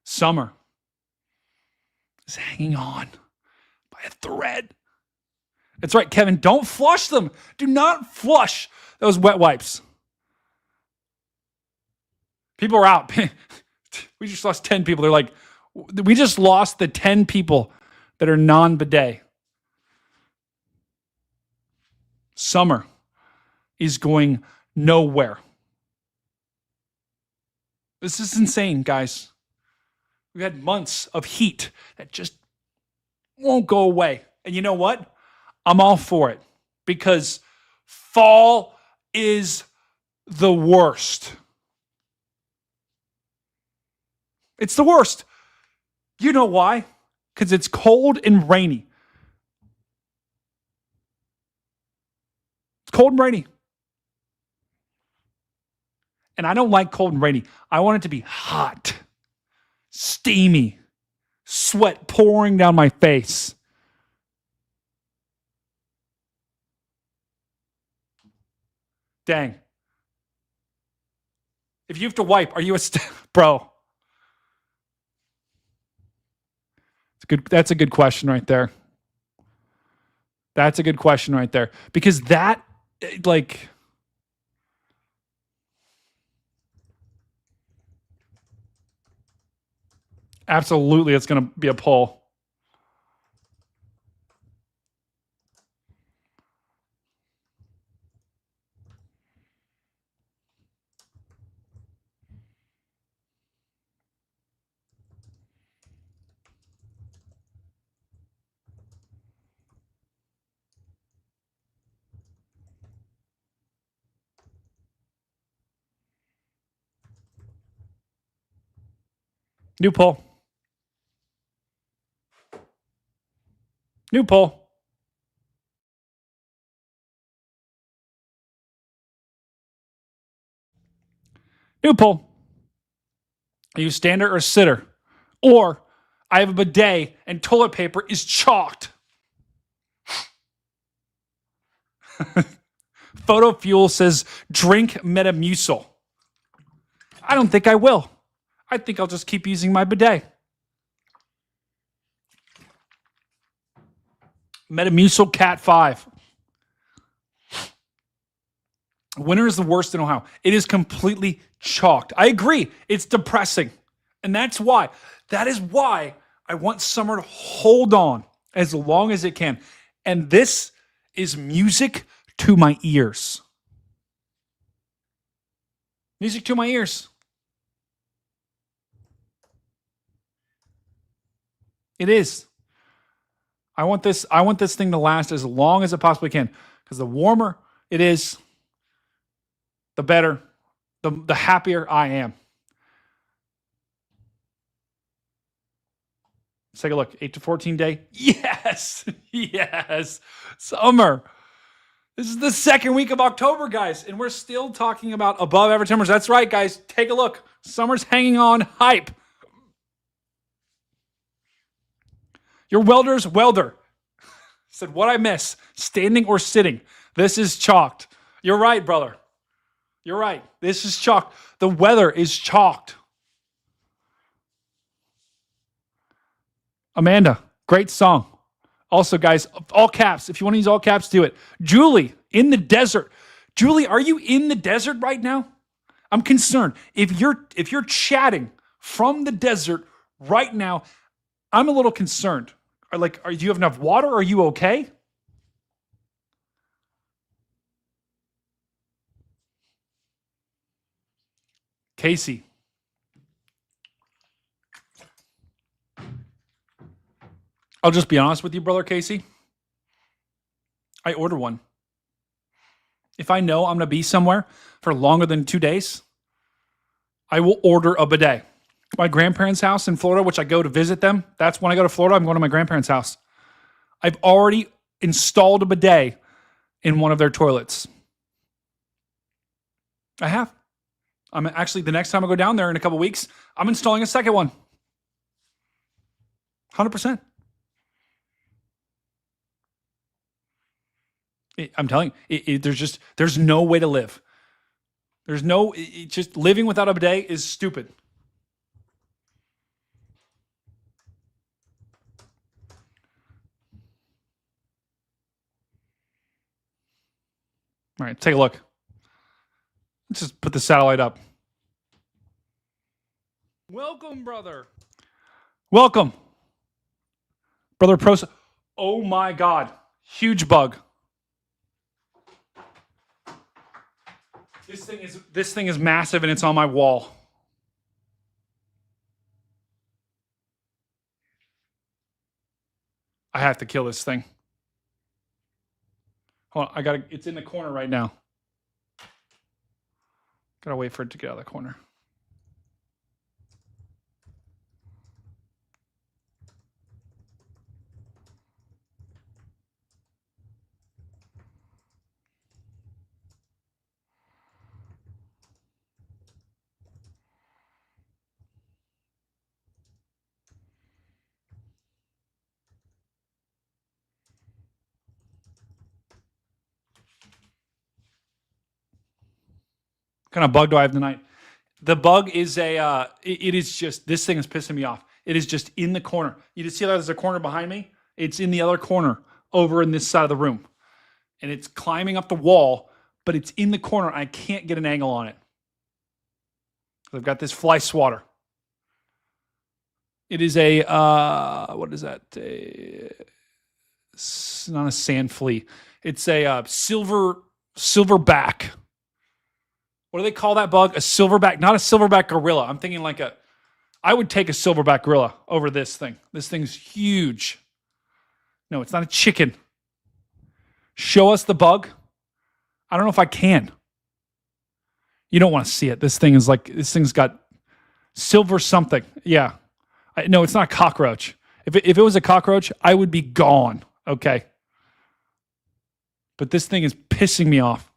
Summer is hanging on by a thread. That's right, Kevin. Don't flush them. Do not flush those wet wipes. People are out. We just lost 10 people. They're like, we just lost the 10 people that are non-bidet. Summer is going nowhere. This is insane, guys. We've had months of heat that just won't go away. And you know what? I'm all for it because fall is the worst. It's the worst. You know why? Because it's cold and rainy. It's cold and rainy. And I don't like cold and rainy. I want it to be hot, steamy, sweat pouring down my face. Dang. If you have to wipe, are you bro? That's a good question right there. That's a good question right there. Because that, like, absolutely, it's going to be a poll. New poll. New poll. New poll. Are you a stander or a sitter? Or I have a bidet and toilet paper is chalked. Photo Fuel says drink Metamucil. I don't think I will. I think I'll just keep using my bidet. Metamucil Cat 5. Winter is the worst in Ohio. It is completely chalked. I agree. It's depressing. And that is why I want summer to hold on as long as it can. And this is music to my ears. Music to my ears. It is. I want this thing to last as long as it possibly can. Because the warmer it is, the better, the happier I am. Let's take a look. 8 to 14 day. Yes. Yes. Summer. This is the second week of October, guys. And we're still talking about above average temperatures. That's right, guys. Take a look. Summer's hanging on hype. Your welder's welder said, what I miss, standing or sitting. This is chalked. You're right, brother. You're right. This is chalked. The weather is chalked. Amanda, great song. Also, guys, all caps. If you want to use all caps, do it. Julie, in the desert. Julie, are you in the desert right now? I'm concerned. If you're chatting from the desert right now, I'm a little concerned. Do you have enough water? Are you okay? Casey. I'll just be honest with you, brother Casey. I order one. If I know I'm going to be somewhere for longer than 2 days, I will order a bidet. My grandparents' house in Florida, which I go to visit them, that's when I go to Florida, I'm going to my grandparents' house. I've already installed a bidet in one of their toilets. I have. I'm actually, the next time I go down there in a couple weeks, I'm installing a second one. 100%. I'm telling you, there's no way to live. Just living without a bidet is stupid. All right, take a look. Let's just put the satellite up. Welcome, brother. Welcome. Brother Prosa. Oh my God. Huge bug. This thing is massive and it's on my wall. I have to kill this thing. Hold on, it's in the corner right now. Gotta wait for it to get out of the corner. What kind of bug do I have tonight? The bug is it is just, this thing is pissing me off. It is just in the corner. You just see that there's a corner behind me? It's in the other corner over in this side of the room. And it's climbing up the wall, but it's in the corner. I can't get an angle on it. I've got this fly swatter. It is a, what is that? It's not a sand flea. It's a silverback. What do they call that bug? A silverback, not a silverback gorilla. I'm thinking I would take a silverback gorilla over this thing. This thing's huge. No, it's not a chicken. Show us the bug. I don't know if I can. You don't want to see it. This thing's got silver something. Yeah. No, it's not a cockroach. If it was a cockroach, I would be gone. Okay. But this thing is pissing me off.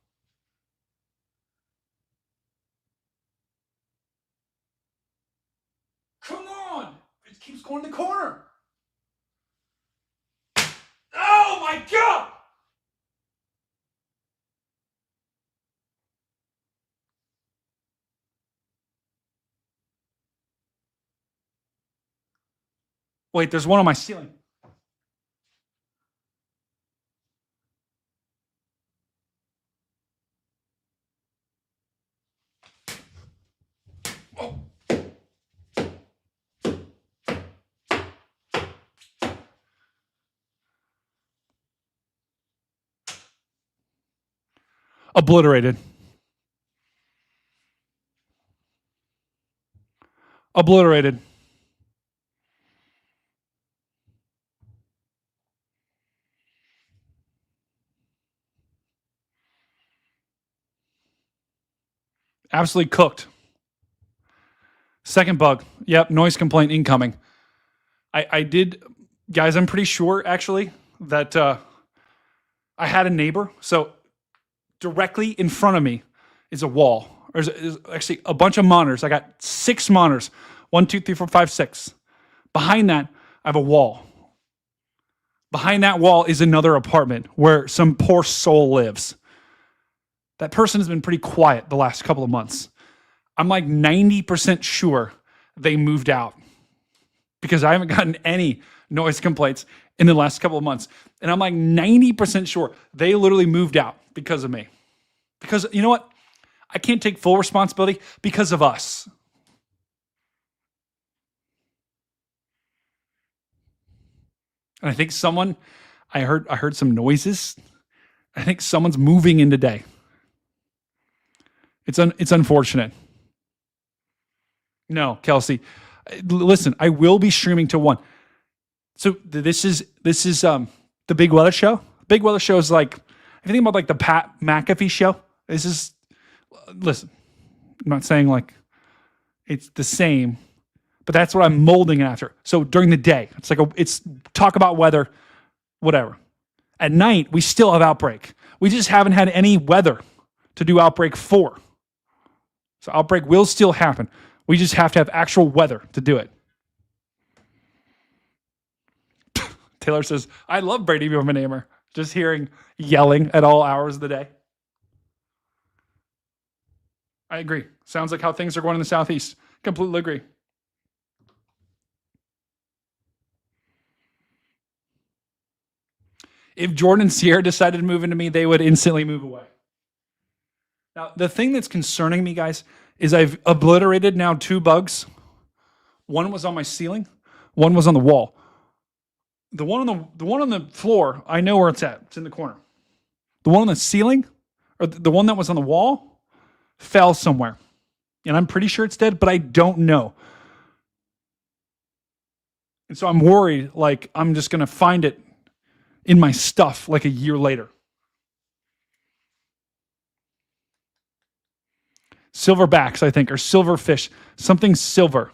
Come on! It keeps going in the corner. Oh my God! Wait, there's one on my ceiling. Oh. Obliterated. Obliterated. Absolutely cooked. Second bug. Yep, noise complaint incoming. I did, guys, I'm pretty sure actually that I had a neighbor. So directly in front of me is a wall. There's actually a bunch of monitors. I got 6 monitors. 1, 2, 3, 4, 5, 6. Behind that, I have a wall. Behind that wall is another apartment where some poor soul lives. That person has been pretty quiet the last couple of months. I'm like 90% sure they moved out because I haven't gotten any noise complaints in the last couple of months. And I'm like 90% sure they literally moved out because of me. Because you know what? I can't take full responsibility because of us. And I think I heard some noises. I think someone's moving in today. It's unfortunate. No, Kelsey. Listen, I will be streaming to 1. So this is the Big Weather Show. Big Weather Show is like, if you think about like the Pat McAfee show, this is, listen, I'm not saying like it's the same, but that's what I'm molding after. So during the day, it's talk about weather, whatever. At night, we still have Outbreak. We just haven't had any weather to do Outbreak for. So Outbreak will still happen. We just have to have actual weather to do it. Taylor says, I love Brady Bowman-Amer. Just hearing yelling at all hours of the day. I agree. Sounds like how things are going in the Southeast. Completely agree. If Jordan and Sierra decided to move into me, they would instantly move away. Now, the thing that's concerning me, guys, is I've obliterated now 2 bugs. One was on my ceiling. One was on the wall. The one on the floor, I know where it's at. It's in the corner. The one on the ceiling, or the one that was on the wall, fell somewhere. And I'm pretty sure it's dead, but I don't know. And so I'm worried, like, I'm just going to find it in my stuff like a year later. Silverbacks, I think, or silverfish. Something silver.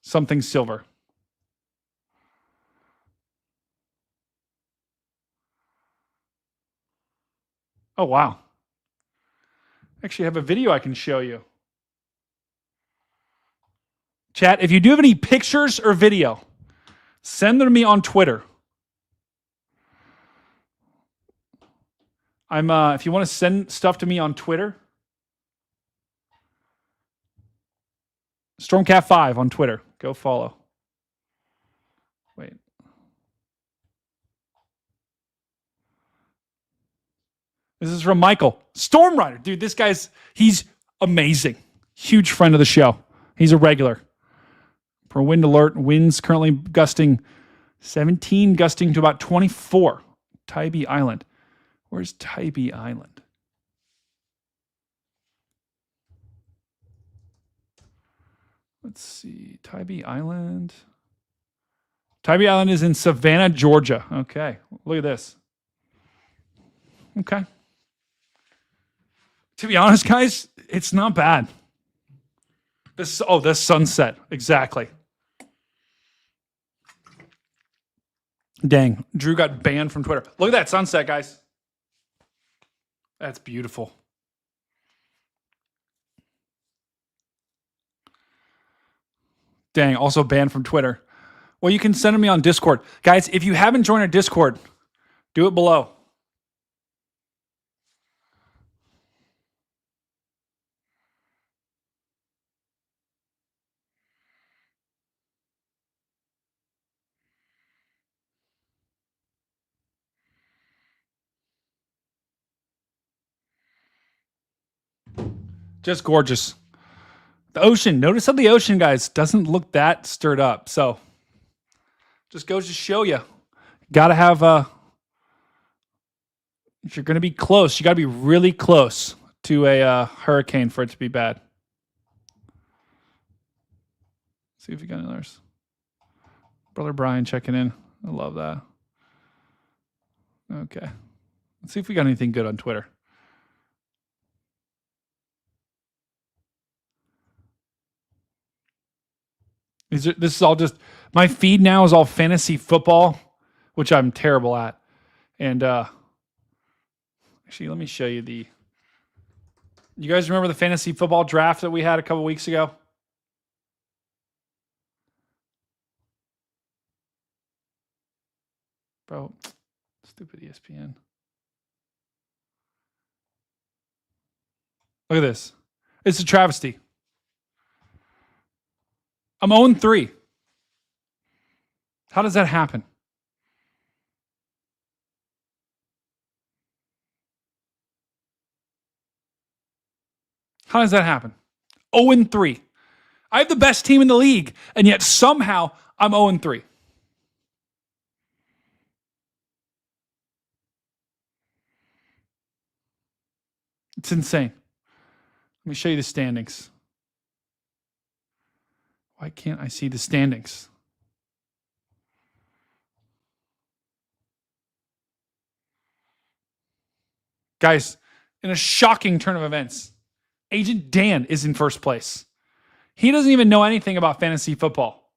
Something silver. Oh, wow. Actually, I have a video I can show you. Chat, if you do have any pictures or video, send them to me on Twitter. If you want to send stuff to me on Twitter, Stormcat5 on Twitter. Go follow. Wait. This is from Michael. Storm Rider. Dude, this he's amazing. Huge friend of the show. He's a regular. For wind alert, winds currently gusting 17, gusting to about 24. Tybee Island. Where's Tybee Island? Let's see. Tybee Island. Tybee Island is in Savannah, Georgia. Okay. Look at this. Okay. To be honest, guys, it's not bad. This sunset. Exactly. Dang. Drew got banned from Twitter. Look at that sunset, guys. That's beautiful. Dang. Also banned from Twitter. Well, you can send me on Discord. Guys, if you haven't joined our Discord, do it below. Just gorgeous. The ocean. Notice how the ocean, guys, doesn't look that stirred up. So just goes to show you. Got to have if you're going to be close, you got to be really close to a hurricane for it to be bad. See if you got any others. Brother Brian checking in. I love that. Okay. Let's see if we got anything good on Twitter. This is all just, my feed now is all fantasy football, which I'm terrible at. And actually, let me show you you guys remember the fantasy football draft that we had a couple weeks ago? Bro, stupid ESPN. Look at this. It's a travesty. I'm 0-3. How does that happen? How does that happen? 0-3. I have the best team in the league, and yet somehow I'm 0-3. It's insane. Let me show you the standings. Why can't I see the standings? Guys, in a shocking turn of events, Agent Dan is in first place. He doesn't even know anything about fantasy football.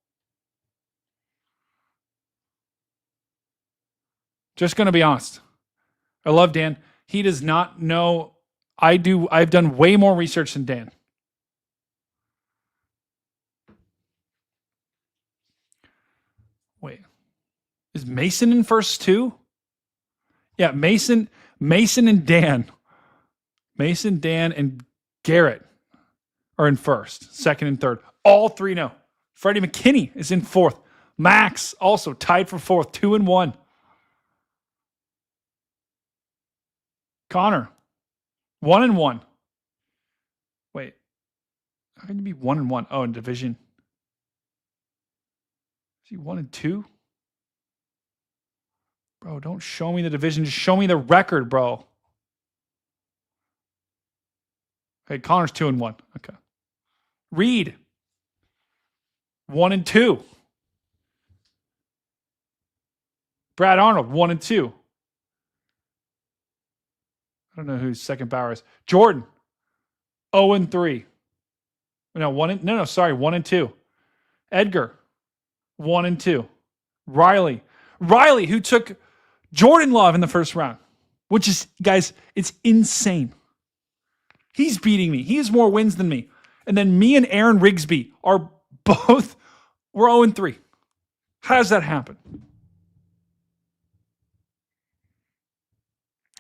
Just going to be honest. I love Dan. He does not know. I do. I've done way more research than Dan. Wait. Is Mason in first too? Yeah, Mason and Dan. Mason, Dan, and Garrett are in first. Second and third. All three know. Freddie McKinney is in fourth. Max also tied for fourth, 2-1. Connor, 1-1. Wait. How can you be 1-1? Oh, in division. Is he 1-2? Bro, don't show me the division. Just show me the record, bro. Okay, Connor's 2-1. Okay. Reed, 1-2. Brad Arnold, 1-2. I don't know who second Bauer is. Jordan, 0-3. No, 1-2. Edgar, 1-2. Riley, who took Jordan Love in the first round, which is, guys, it's insane. He's beating me. He has more wins than me. And then me and Aaron Rigsby are both, we're 0-3. How does that happen?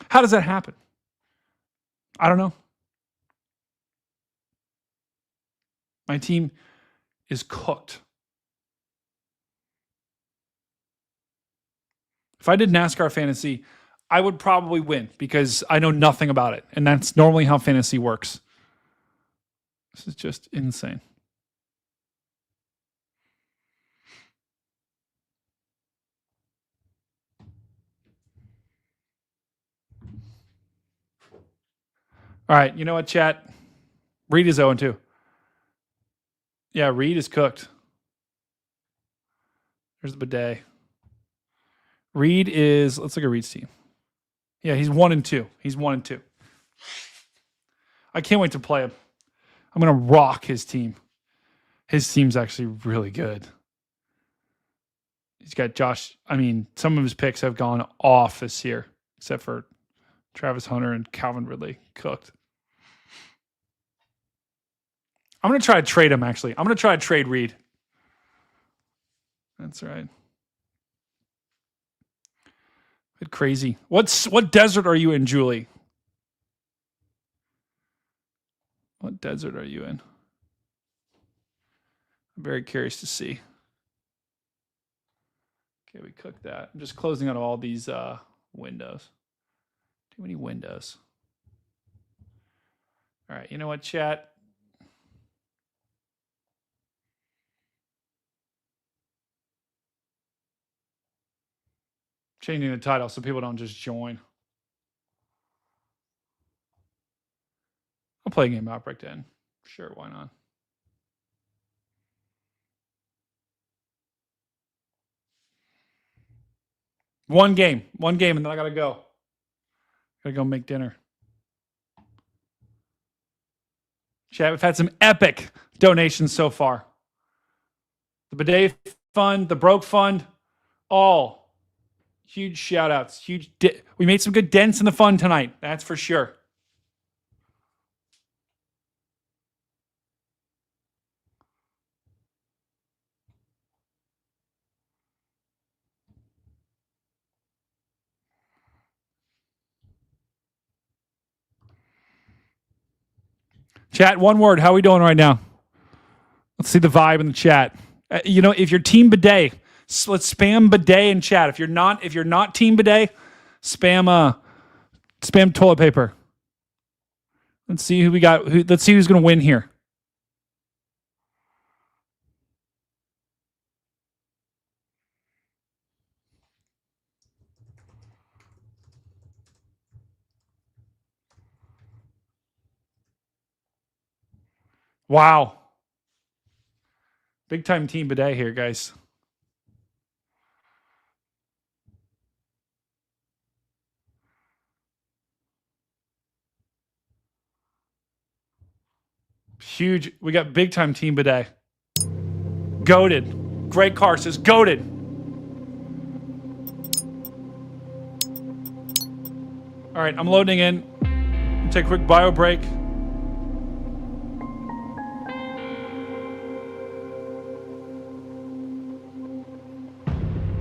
How does that happen? I don't know. My team is cooked. If I did NASCAR fantasy, I would probably win because I know nothing about it. And that's normally how fantasy works. This is just insane. All right, you know what, chat? Reed is 0-2. Yeah, Reed is cooked. There's the bidet. Reed is, let's look at Reed's team. Yeah, he's 1-2. He's 1-2. I can't wait to play him. I'm going to rock his team. His team's actually really good. He's got Josh. I mean, some of his picks have gone off this year, except for Travis Hunter and Calvin Ridley cooked. I'm going to try to trade him, actually. I'm going to try to trade Reed. That's right. Bit crazy. What desert are you in, Julie? What desert are you in? I'm very curious to see. Okay, we cooked that. I'm just closing out all these windows. Too many windows. All right, you know what, chat? Changing the title so people don't just join. I'll play a game Outbreak then. Sure, why not? One game, and then I gotta go. Gotta go make dinner. Chat, we've had some epic donations so far. The Bidet Fund, the Broke Fund, all huge shout outs. We made some good dents in the fund tonight, that's for sure. Chat, one word. How are we doing right now? Let's see the vibe in the chat. If you're Team Bidet, let's spam Bidet in chat. If you're not Team Bidet, spam toilet paper. Let's see who we got. Let's see who's going to win here. Wow. Big time Team Bidet here, guys. Huge. We got big time Team Bidet. Goated. Greg Carr says goated. All right, I'm loading in. Take a quick bio break.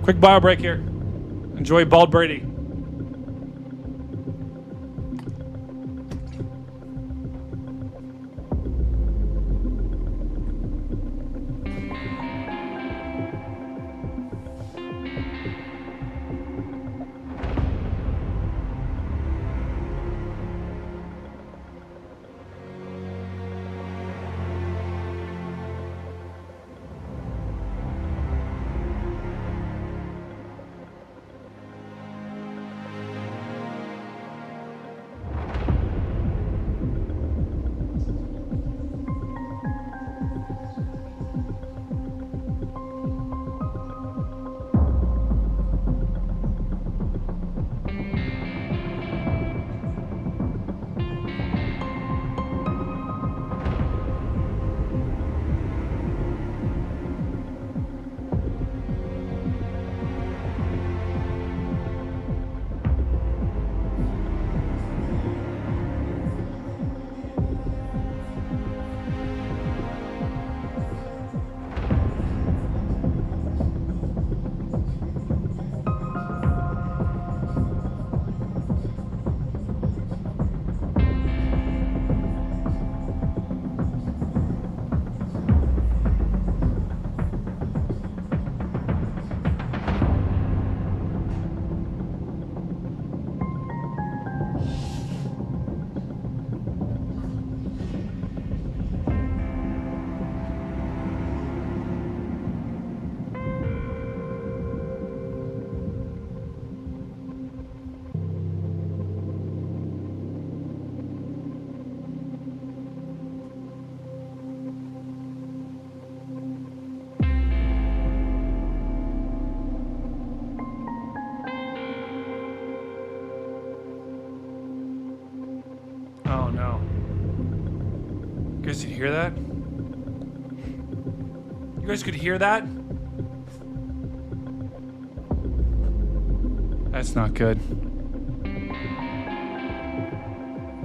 Quick bio break here. Enjoy Bald Brady. Oh no. You guys, did you hear that? You guys could hear that? That's not good.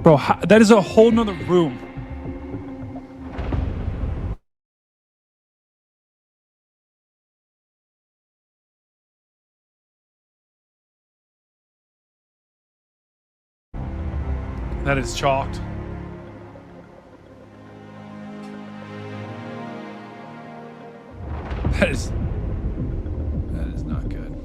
Bro, that is a whole nother room. That is chalked. That is not good.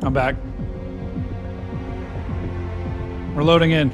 I'm back. We're loading in.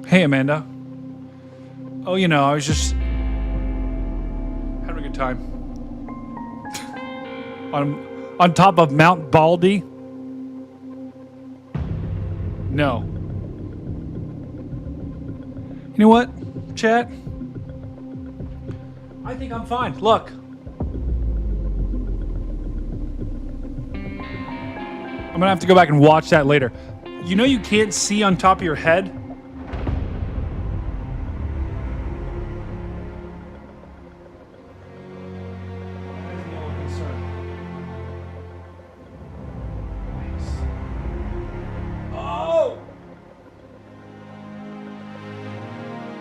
Hey, Amanda. Oh, you know, I was just having a good time. on top of Mount Baldy? No. You know what, chat? I think I'm fine. Look. I'm gonna have to go back and watch that later. You know you can't see on top of your head? Oh!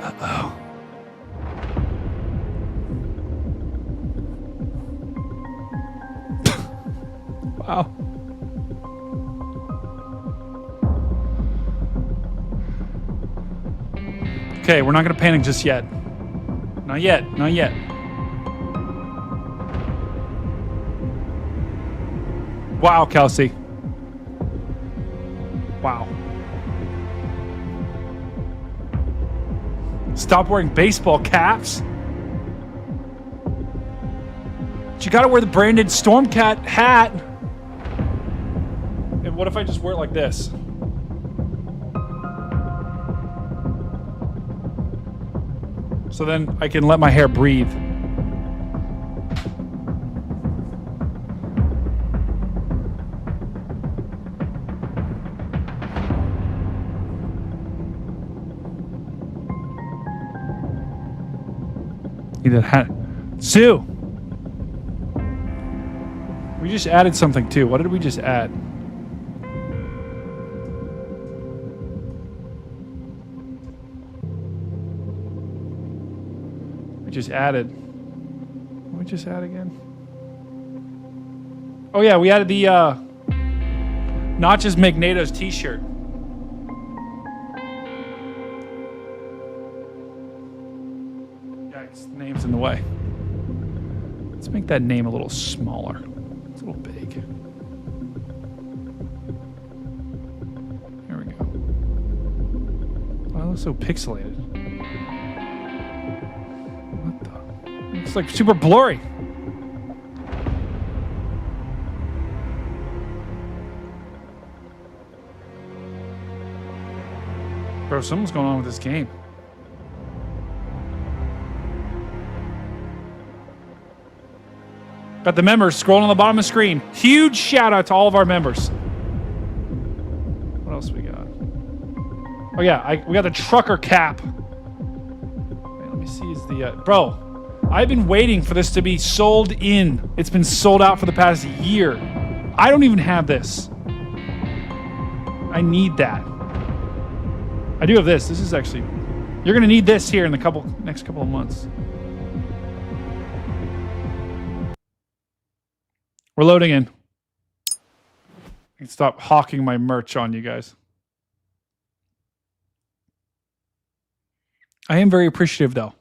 Uh-oh. Wow. Okay, we're not gonna panic just yet. Not yet, not yet. Wow, Kelsey. Wow. Stop wearing baseball caps. But you gotta wear the branded Stormcat hat. And what if I just wear it like this? So then I can let my hair breathe. Need that hat. Sue! We just added something too. What did we just add? Just added. What did we just add again? Oh yeah, we added the Notches Magneto's t-shirt. Yikes, the name's in the way. Let's make that name a little smaller. It's a little big. There we go. Wow, it looks so pixelated. It's like super blurry. Bro, something's going on with this game. Got the members scrolling on the bottom of the screen. Huge shout out to all of our members. What else we got? Oh yeah, we got the trucker cap. Wait, let me see. Is the bro? I've been waiting for this to be sold in. It's been sold out for the past year. I don't even have this. I need that. I do have this. This is actually... You're going to need this here in the next couple of months. We're loading in. I can stop hawking my merch on you guys. I am very appreciative, though.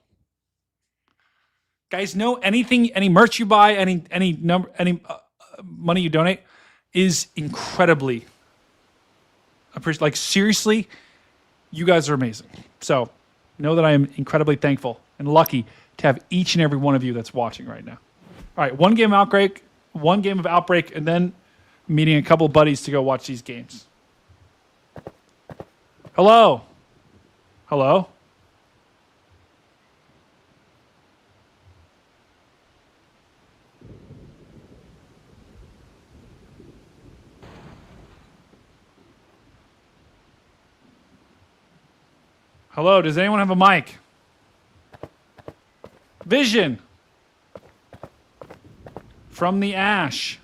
Guys, know anything, any merch you buy, any money you donate is incredibly appreciated. Like, seriously, you guys are amazing. So know that I am incredibly thankful and lucky to have each and every one of you that's watching right now. All right, one game of Outbreak, and then meeting a couple of buddies to go watch these games. Hello? Hello? Hello, does anyone have a mic? Vision. From the Ash.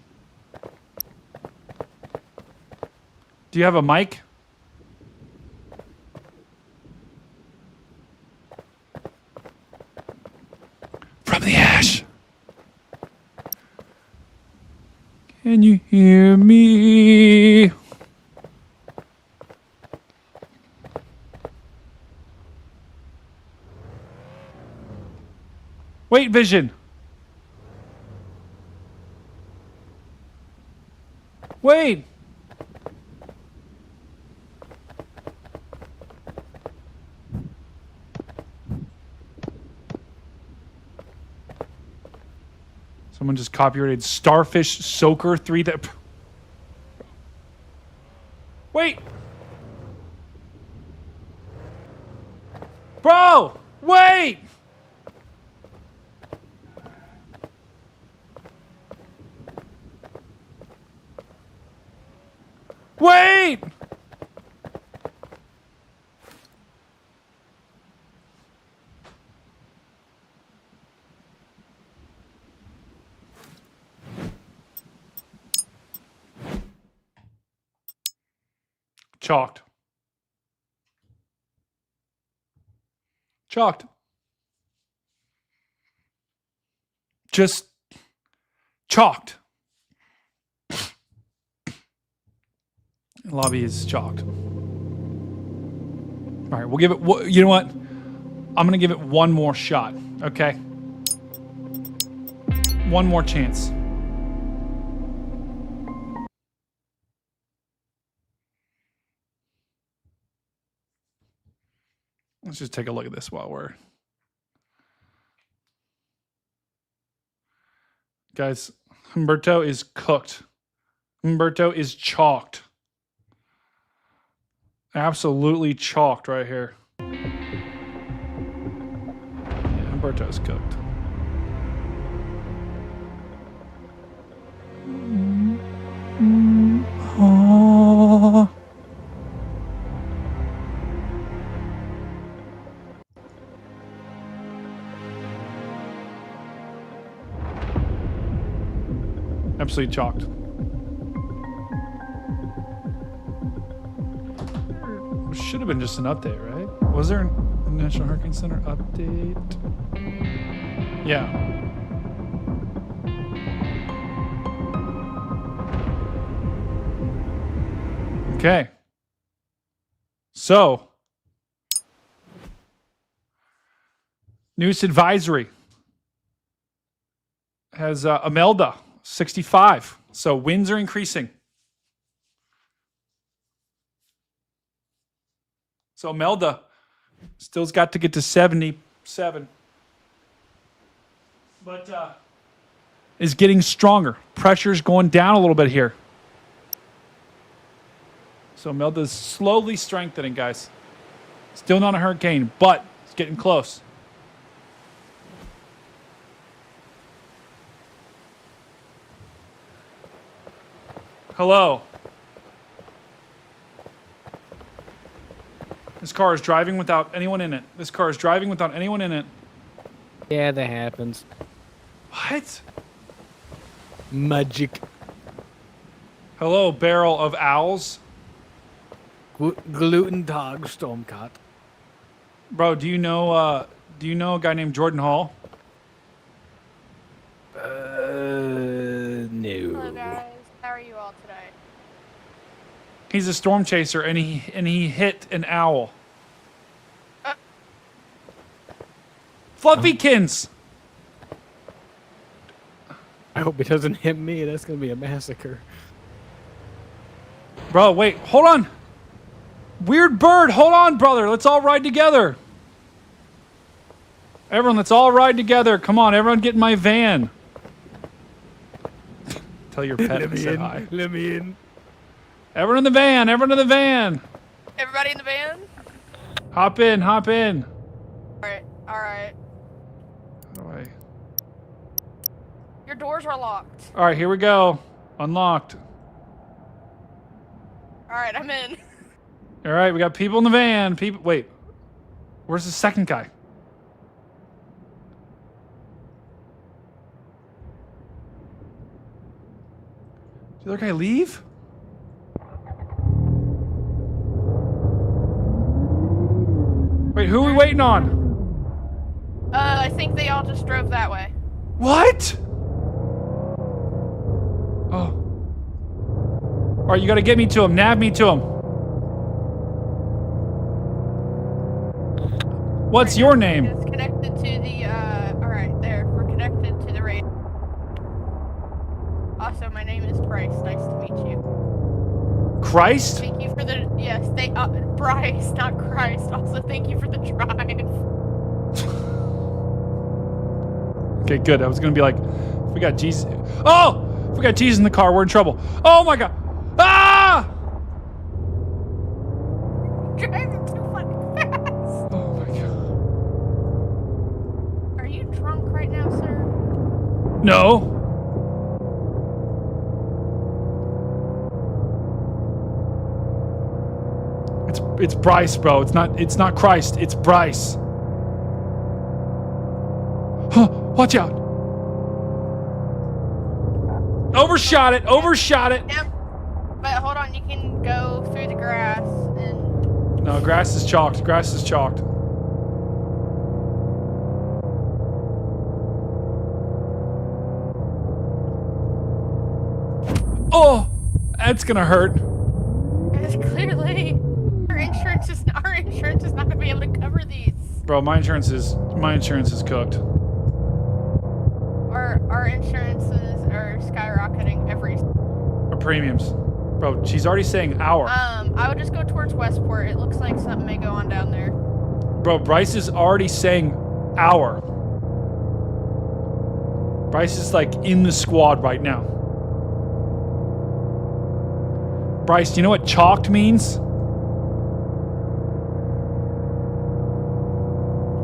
Do you have a mic? From the Ash. Can you hear me? Wait, Vision. Wait. Someone just copyrighted Starfish Soaker 3. Wait. Bro, wait. Wait! Chalked. Chalked. Just chalked. Lobby is chalked. All right, we'll give it... You know what? I'm going to give it one more shot, okay? One more chance. Let's just take a look at this while we're... Guys, Humberto is cooked. Humberto is chalked. Absolutely chalked right here. Yeah, Humberto's cooked. Oh. Absolutely chalked. Should have been just an update, right? Was there a National Hurricane Center update? Yeah. Okay. So, news advisory has Imelda 65. So winds are increasing. So Imelda still's got to get to 77. But is getting stronger. Pressure's going down a little bit here. So Imelda's slowly strengthening, guys. Still not a hurricane, but it's getting close. Hello. This car is driving without anyone in it. This car is driving without anyone in it. Yeah, that happens. What? Magic. Hello, barrel of owls. Gluten Tag Stormcat. Bro, do you know a guy named Jordan Hall? No. Hello guys, how are you all today? He's a storm chaser, and he hit an owl. Fluffykins! I hope it doesn't hit me. That's gonna be a massacre. Bro, wait, hold on. Weird bird, hold on, brother. Let's all ride together. Everyone, let's all ride together. Come on, everyone get in my van. Tell your pet Let to me say in. hi. Let me in. Everyone in the van, everyone in the van. Everybody in the van? Hop in, hop in. Alright, alright. How do I... Your doors are locked. All right, here we go. Unlocked. Alright, I'm in. All right, we got people in the van. People, wait. Where's the second guy? Did the other guy leave? Wait, who are we waiting on? I think they all just drove that way. What? Oh. All right, you gotta get me to him. Nab me to him. What's your name? It's connected to the, alright, there. We're connected to the radio. Also, my name is Bryce. Nice to meet you. Christ? Thank you for the, yes, Bryce, not Christ. Also, thank you for the drive. Okay, good. I was gonna be like, if we got Jesus. Oh! If we got Jesus in the car, we're in trouble. Oh my god! Ah! Driving too fucking fast. Oh my god. Are you drunk right now, sir? No. It's Bryce, bro. It's not Christ. It's Bryce. Huh, watch out. Overshot it. Overshot it. Yep. But hold on, you can go through the grass and... No, grass is chalked. Grass is chalked. Oh, that's gonna hurt. Because clearly, our insurance is not going to be able to cover these. Bro, my insurance is cooked. Our insurances are skyrocketing every... Our premiums. Bro, she's already saying hour. I would just go towards Westport. It looks like something may go on down there. Bro, Bryce is already saying hour. Bryce is like in the squad right now. Bryce, do you know what chalked means?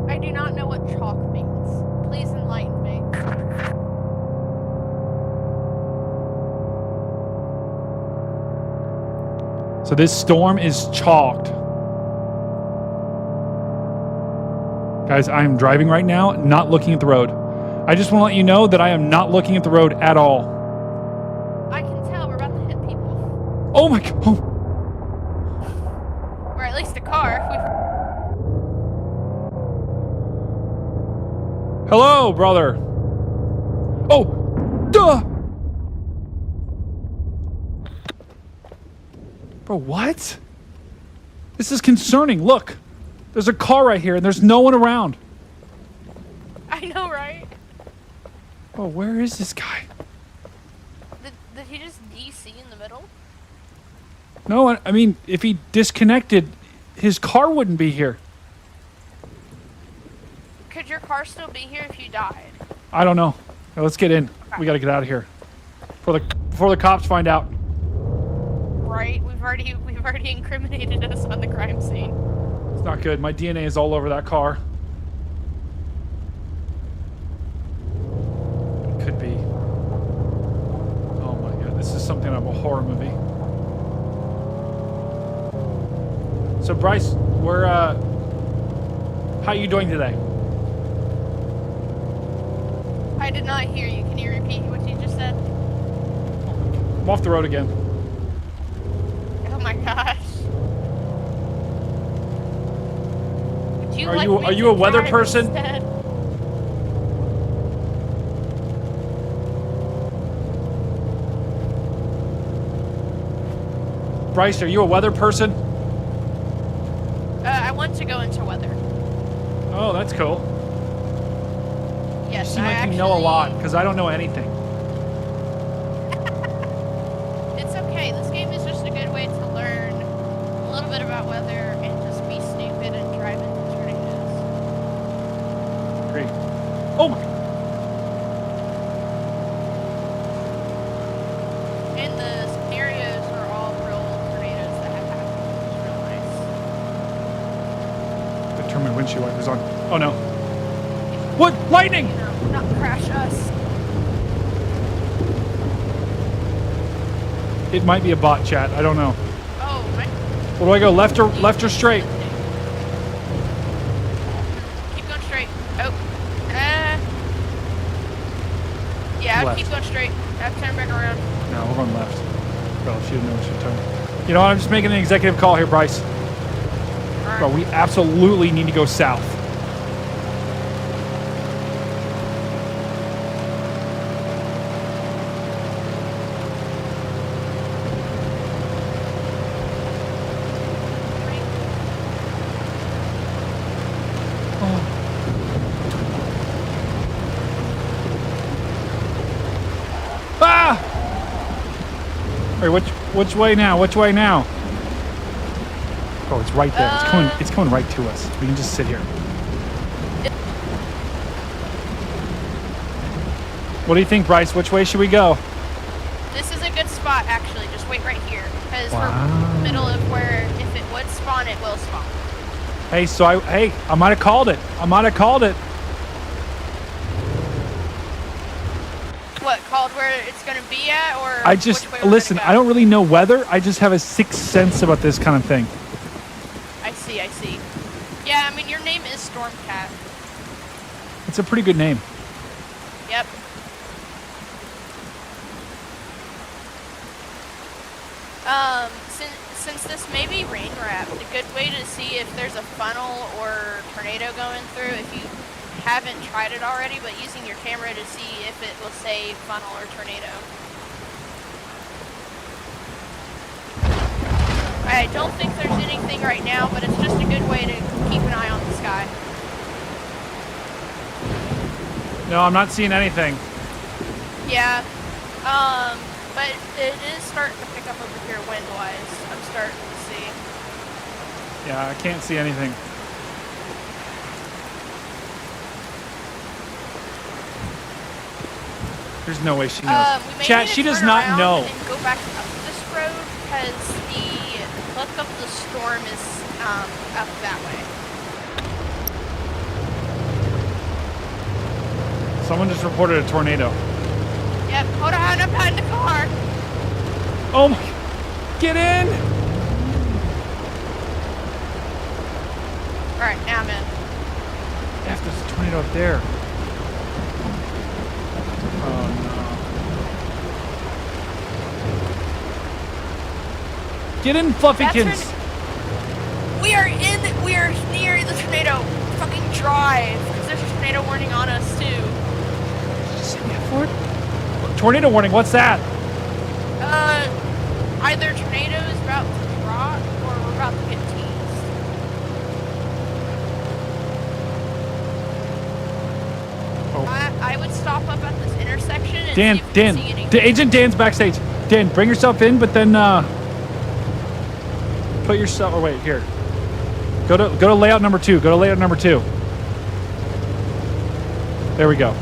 I do not know what chalk means. Please enlighten me. So this storm is chalked. Guys, I am driving right now, not looking at the road. I just want to let you know that I am not looking at the road at all. I can tell we're about to hit people. Oh my god. Oh. Or at least a car. Hello, brother. Oh, duh. Bro, what? This is concerning. Look, there's a car right here and there's no one around. I know, right? Oh, where is this guy? Did he just DC in the middle? No, I mean, if he disconnected, his car wouldn't be here. Could your car still be here if you died? I don't know. Now, let's get in. We gotta get out of here before the cops find out. Right? We've already incriminated us on the crime scene. It's not good. My DNA is all over that car. It could be. Oh my god, this is something out of a horror movie. So Bryce, we're how you doing today? I did not hear you. Can you repeat what you just said? I'm off the road again. Oh my gosh. Do you Are like you- me are you to a weather drive person? instead? Bryce, are you a weather person? I want to go into weather. Oh, that's cool. You Yes, seem I like you know a lot, actually- because I don't know anything. It's okay. This game is just a good way to learn a little bit about weather and just be stupid and drive into tornadoes. Great. Oh my. And the scenarios are all real tornadoes that have happened, which is real nice. Determined windshield wipers on. Oh no. What? Lightning! You know, not crash us. It might be a bot, chat. I don't know. Oh, my. Where do I go? Left or straight? Keep going straight. Oh. Yeah, Left. keep going straight. I have to turn back around. No, we're going left. Bro, she didn't know she turned. You know what? I'm just making an executive call here, Bryce. Alright. Bro, we absolutely need to go south. Ah! All right, which way now? Which way now? Oh, it's right there. It's coming right to us. We can just sit here. What do you think, Bryce? Which way should we go? This is a good spot, actually. Just wait right here. Because Wow. we're middle of where if it would spawn, it will spawn. Hey, so I might have called it. I might have called it. What, called where it's going to be at? Or I just, which way we're listen, gonna I go? don't really know weather. I just have a sixth sense about this kind of thing. I see. Yeah, I mean, your name is Stormcat. It's a pretty good name. Yep. Since this may be rain wrapped, a good way to see if there's a funnel or tornado going through, if you haven't tried it already, but using your camera to see if it will say funnel or tornado. I don't think there's anything right now, but it's just a good way to keep an eye on the sky. No, I'm not seeing anything. Yeah, but it is starting to pick up over here wind-wise. I'm starting to see. Yeah, I can't see anything. There's no way she knows. We may Chat, need to she does turn not around know. And go back up this road because the look of the storm is up that way. Someone just reported a tornado. Yep. Hold on, I'm behind the car. Oh my! Get in! All right, now I'm in. F, there's a tornado up there. Oh no! Get in, Fluffykins! We are near the tornado. Fucking drive, because there's a tornado warning on us too. Tornado warning, what's that? Either tornado is about to drop or we're about to get teased. Oh. I would stop up at this intersection and Dan, see if we can see anything. Agent Dan's backstage. Dan, bring yourself in, but then put yourself. Or wait, here. Go to layout number 2. Go to layout number 2. There we go.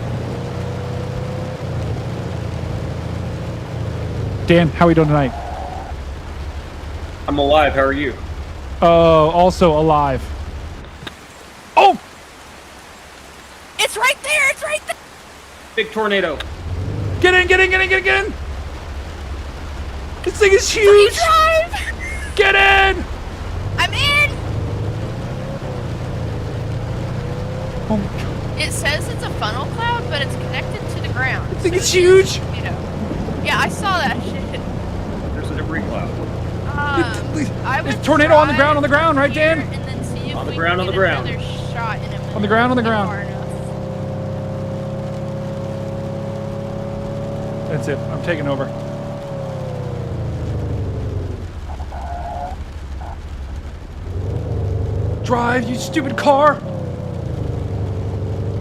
Dan, how are we doing tonight? I'm alive. How are you? Also alive. Oh! It's right there! It's right there! Big tornado. Get in! This thing is huge! Drive! Get in! I'm in! Oh my god. It says it's a funnel cloud, but it's connected to the ground. I think so it's it huge! is, you know. Yeah, I saw that shit. There's a debris cloud. I would There's a tornado on the drive ground, right, here Dan? And then see if On the we ground, can on the get ground. another On the ground, on the Far ground. enough. That's it. I'm taking over. Drive, you stupid car!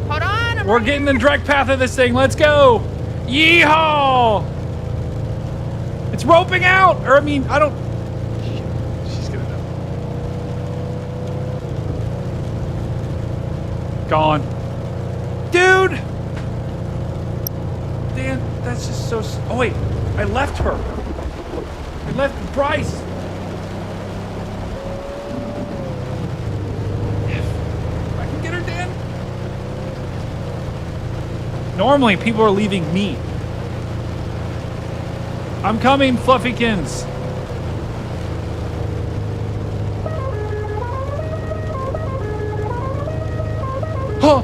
Hold on. I'm We're right getting here. the direct path of this thing. Let's go! Yeehaw! It's roping out! Or, I mean, I don't... Shit. She's gonna know. Gone. Dude! Dan, that's just so... Oh, wait. I left her. I left Bryce. If I can get her, Dan. Normally, people are leaving me. I'm coming, Fluffykins. Huh.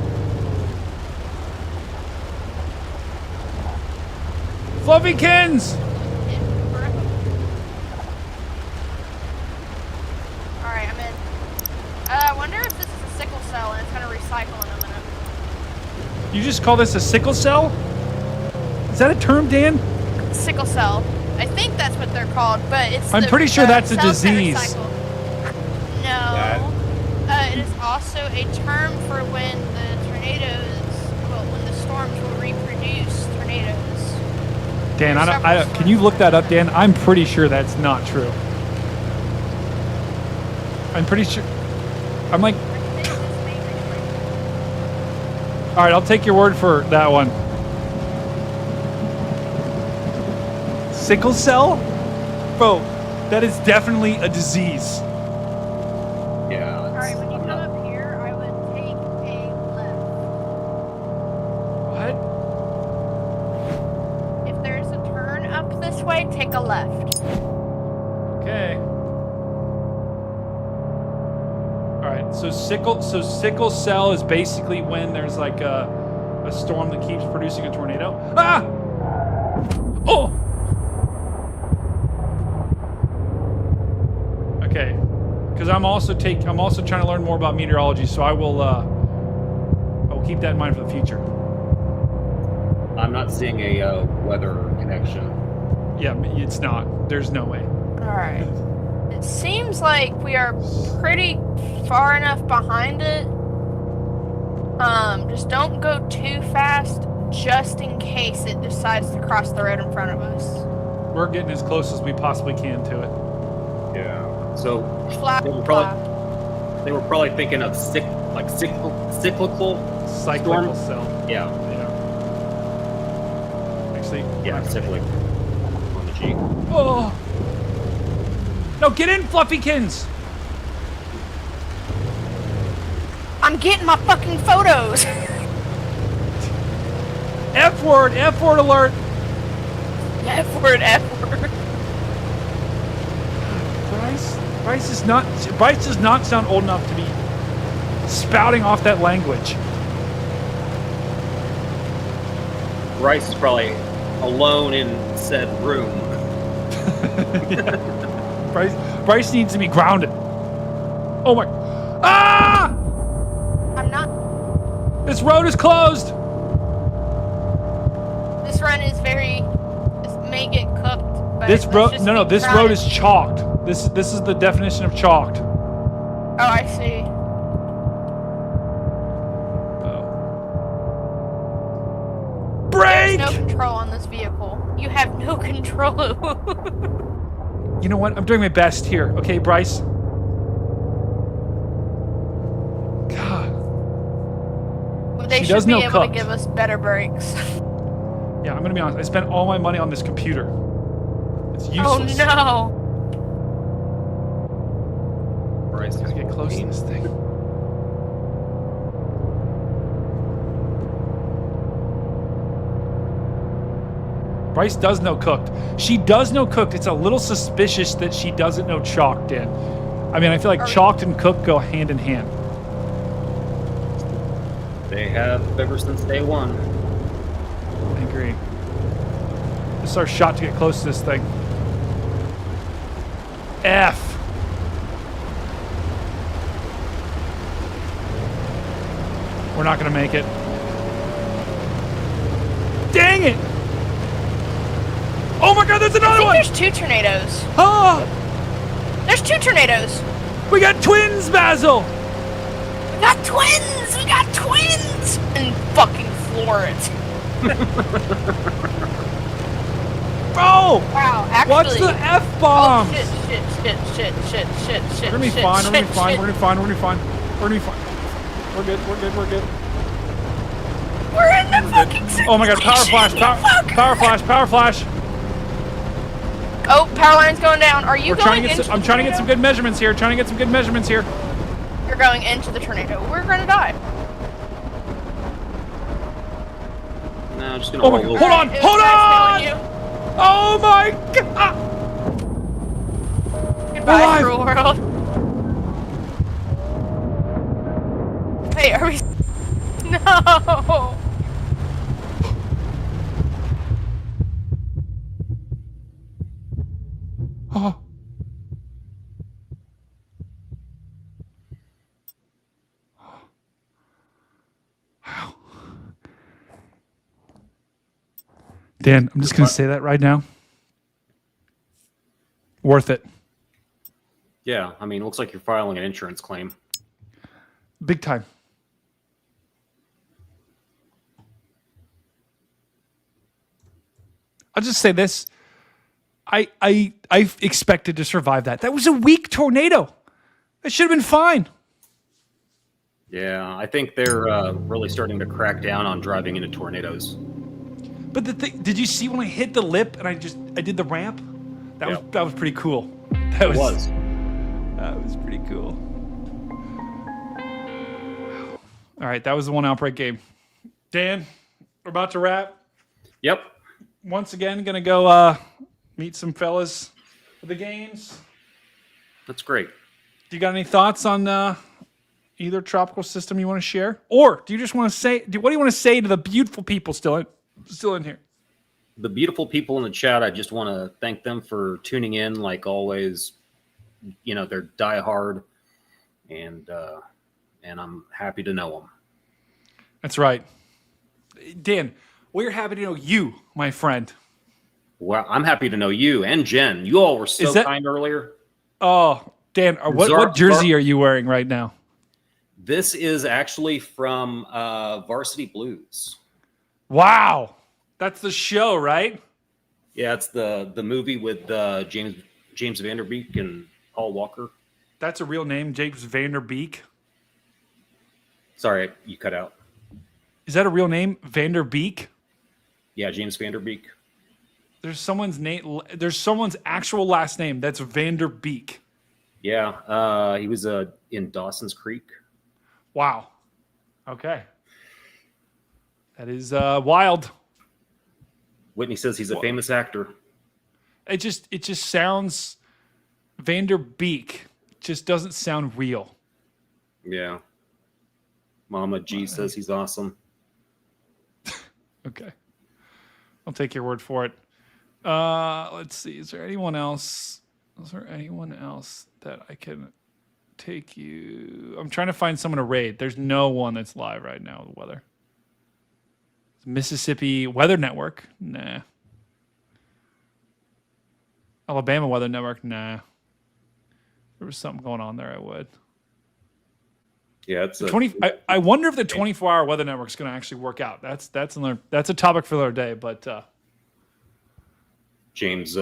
Fluffykins! Alright, I'm in. I wonder if this is a sickle cell and it's gonna recycle in a minute. You just call this a sickle cell? Is that a term, Dan? Sickle cell. I think that's what they're called, but it's. I'm pretty sure that's a cells that disease. recycle. No. It is also a term for when the when the storms will reproduce tornadoes. Dan, There's I several can you look that up, Dan? I'm pretty sure that's not true. I'm pretty sure. I'm like, all right, I'll take your word for that one. Sickle cell? Bro, that is definitely a disease. Yeah. Alright, when you come up here, I would take a left. What? If there's a turn up this way, take a left. Okay. All right. So sickle cell is basically when there's like a storm that keeps producing a tornado. Ah! Oh! Okay. Because I'm also trying to learn more about meteorology, so I will keep that in mind for the future. I'm not seeing a weather connection. Yeah, it's not. There's no way. Alright. It seems like we are pretty far enough behind it. Just don't go too fast, just in case it decides to cross the road in front of us. We're getting as close as we possibly can to it. Yeah. So Flap, they were flap. probably thinking of cyclical Cyclical storm? cell. Yeah. Yeah. Actually, Yeah, cyclic on the G. oh. No, get in, Fluffykins! I'm getting my fucking photos! F word alert! F word, F word. Bryce does not sound old enough to be spouting off that language. Bryce is probably alone in said room. Bryce needs to be grounded. Oh my. Ah! I'm not. This road is closed. This run is very. This may get cooked. But This let's road, just no, keep this trying. road is chalked. This is the definition of chalked. Oh, I see. Brake! There's no control on this vehicle. You have no control. You know what? I'm doing my best here. Okay, Bryce? God. They She should does be know able cooked. to give us better brakes. Yeah, I'm gonna be honest. I spent all my money on this computer. It's Oh useless. no! Bryce Gotta get close to this thing. Bryce does know cooked. She does know cooked. It's a little suspicious that she doesn't know chalked in. I mean, I feel like chalked and cooked go hand in hand. They have ever since day one. I agree. This is our shot to get close to this thing. F. We're not going to make it. Dang it! Oh my God, there's another one! There's 2 tornadoes. Oh! There's 2 tornadoes. We got twins, Basil! We got twins! We got twins! In fucking Florence. Bro! Wow, actually. What's the F-bomb? Oh, shit. We're gonna be fine, we're gonna be fine, we're gonna be fine, we're gonna be fine. We're gonna be fine. We're good. We're in the fucking situation. Oh my God, power flash. Oh, power line's going down. Are you going into I'm trying to get some good measurements here. You're going into the tornado. We're gonna die. No, I'm just gonna Oh my roll God, over. hold on! Oh my God! Goodbye, cruel world. Hey, are we? No. Oh. Wow. Dan, I'm just going to say that right now. Worth it. Yeah, I mean, it looks like you're filing an insurance claim. Big time. I'll just say this. I expected to survive that. That was a weak tornado. That should have been fine. Yeah, I think they're really starting to crack down on driving into tornadoes. But the thing, did you see when I hit the lip and I did the ramp? That was pretty cool. That was pretty cool. All right, that was the one Outbreak game. Dan, we're about to wrap. Yep. Once again, gonna go meet some fellas for the games. That's great. Do you got any thoughts on either tropical system you want to share, or do you just want to say? What do you want to say to the beautiful people still in here? The beautiful people in the chat, I just want to thank them for tuning in. Like always, you know, they're diehard, and I'm happy to know them. That's right, Dan. We're happy to know you, my friend. Well, I'm happy to know you and Jen. You all were so kind earlier. Oh, Dan, what jersey are you wearing right now? This is actually from Varsity Blues. Wow. That's the show, right? Yeah, it's the movie with James Van Der Beek and Paul Walker. That's a real name, James Van Der Beek? Sorry, you cut out. Is that a real name, Van Der Beek? Yeah, James Van Der Beek. There's someone's name. There's someone's actual last name. That's Van Der Beek. Yeah, he was in Dawson's Creek. Wow. Okay. That is wild. Whitney says he's a famous actor. It just sounds Van Der Beek. Just doesn't sound real. Yeah. Mama G says he's awesome. Okay. I'll take your word for it. Let's see. Is there anyone else? Is there anyone else that I can take you? I'm trying to find someone to raid. There's no one that's live right now with the weather. Mississippi Weather Network? Nah. Alabama Weather Network? Nah. If there was something going on there, I would. Yeah, it's 20. I wonder if the 24-hour weather network is going to actually work out. That's a topic for another day. But James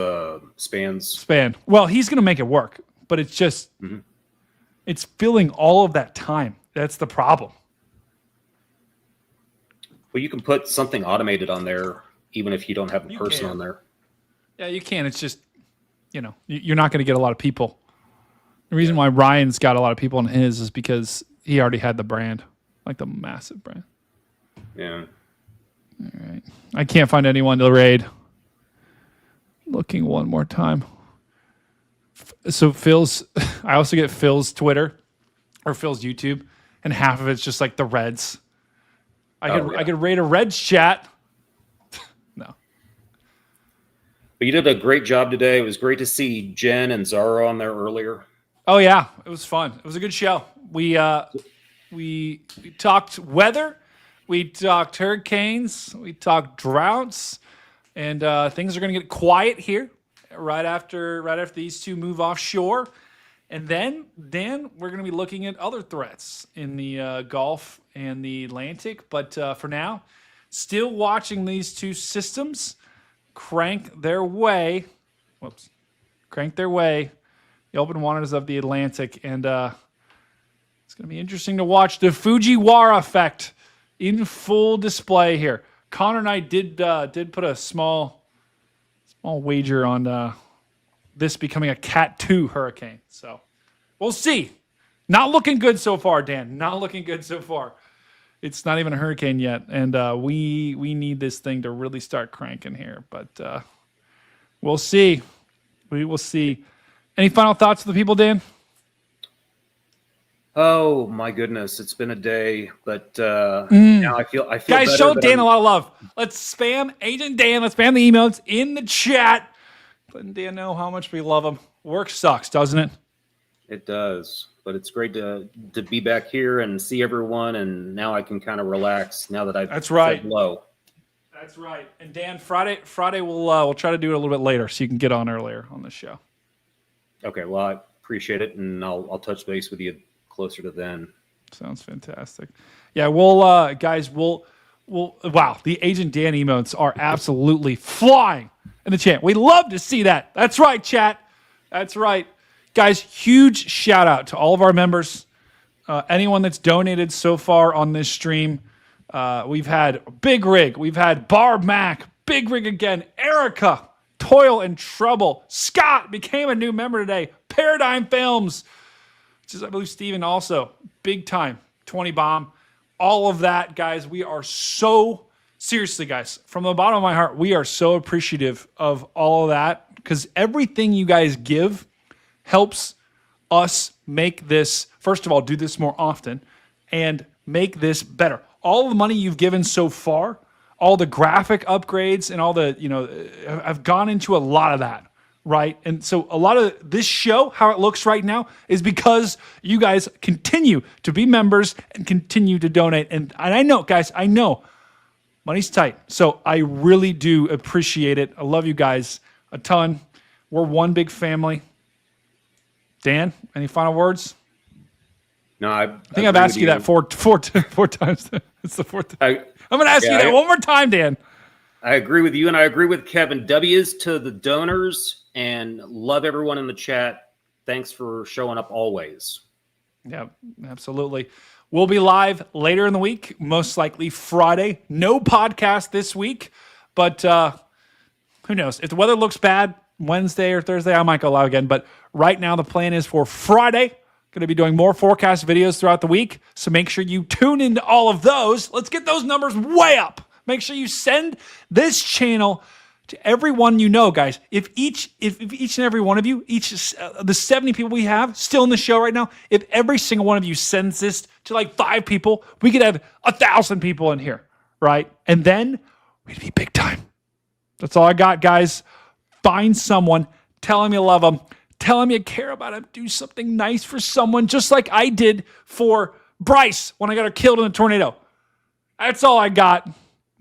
Spans. Well, he's going to make it work, but it's just it's filling all of that time. That's the problem. Well, you can put something automated on there, even if you don't have a person on there. Yeah, you can. It's just you're not going to get a lot of people. The reason why Ryan's got a lot of people on his is because he already had the brand, like the massive brand. Yeah. All right. I can't find anyone to raid. Looking one more time. So I also get Phil's Twitter or Phil's YouTube, and half of it's just like the Reds. I could raid a Reds chat. No. But you did a great job today. It was great to see Jen and Zara on there earlier. Oh yeah, it was fun. It was a good show. We We talked weather. We talked hurricanes. We talked droughts. And things are going to get quiet here right after these two move offshore. And then, Dan, we're going to be looking at other threats in the Gulf and the Atlantic. But for now, still watching these two systems crank their way. The open waters of the Atlantic. And it's going to be interesting to watch the Fujiwara effect in full display here. Connor and I did put a small wager on this becoming a Cat 2 hurricane. So we'll see. Not looking good so far, Dan. Not looking good so far. It's not even a hurricane yet, and we need this thing to really start cranking here. But we'll see. We will see. Any final thoughts for the people, Dan? Oh my goodness, it's been a day, but now I feel Guys, better show that Dan a lot of love. Let's spam Agent Dan. Let's spam the emails in the chat. Letting Dan know how much we love him. Work sucks, doesn't it? It does, but it's great to be back here and see everyone, and now I can kind of relax now that I've said hello. That's right. And Dan, Friday we'll try to do it a little bit later so you can get on earlier on the show. Okay, well, I appreciate it, and I'll touch base with you closer to then. Sounds fantastic. Yeah, we'll guys, we'll wow, the Agent Dan emotes are absolutely flying in the chat. We love to see that. That's right, chat. That's right. Guys, huge shout out to all of our members. Anyone that's donated so far on this stream. We've had Big Rig. We've had Barb Mac. Big Rig again. Erica. Toil and Trouble. Scott became a new member today. Paradigm Films. Which is, I believe, Steven also. Big time. 20 bomb. All of that, guys. We are so, seriously, guys, from the bottom of my heart, we are so appreciative of all of that because everything you guys give helps us make this, first of all, do this more often and make this better. All the money you've given so far, all the graphic upgrades and all the, I've gone into a lot of that. Right. And so a lot of this show, how it looks right now, is because you guys continue to be members and continue to donate. And I know, guys, money's tight. So I really do appreciate it. I love you guys a ton. We're one big family. Dan, any final words? No, I think I've asked you that four times. It's the fourth time. I'm going to ask you that one more time, Dan. I agree with you, and I agree with Kevin. W's to the donors, and love everyone in the chat. Thanks for showing up always. Yeah, absolutely. We'll be live later in the week, most likely Friday. No podcast this week, but who knows? If the weather looks bad, Wednesday or Thursday, I might go live again. But right now, the plan is for Friday. Going to be doing more forecast videos throughout the week, so make sure you tune into all of those. Let's get those numbers way up. Make sure you send this channel to everyone you know, guys. If each and every one of you, the 70 people we have still in the show right now, if every single one of you sends this to like 5 people, we could have 1,000 people in here, right? And then we'd be big time. That's all I got, guys. Find someone, tell them you love them, tell them you care about them, do something nice for someone, just like I did for Bryce when I got her killed in a tornado. That's all I got.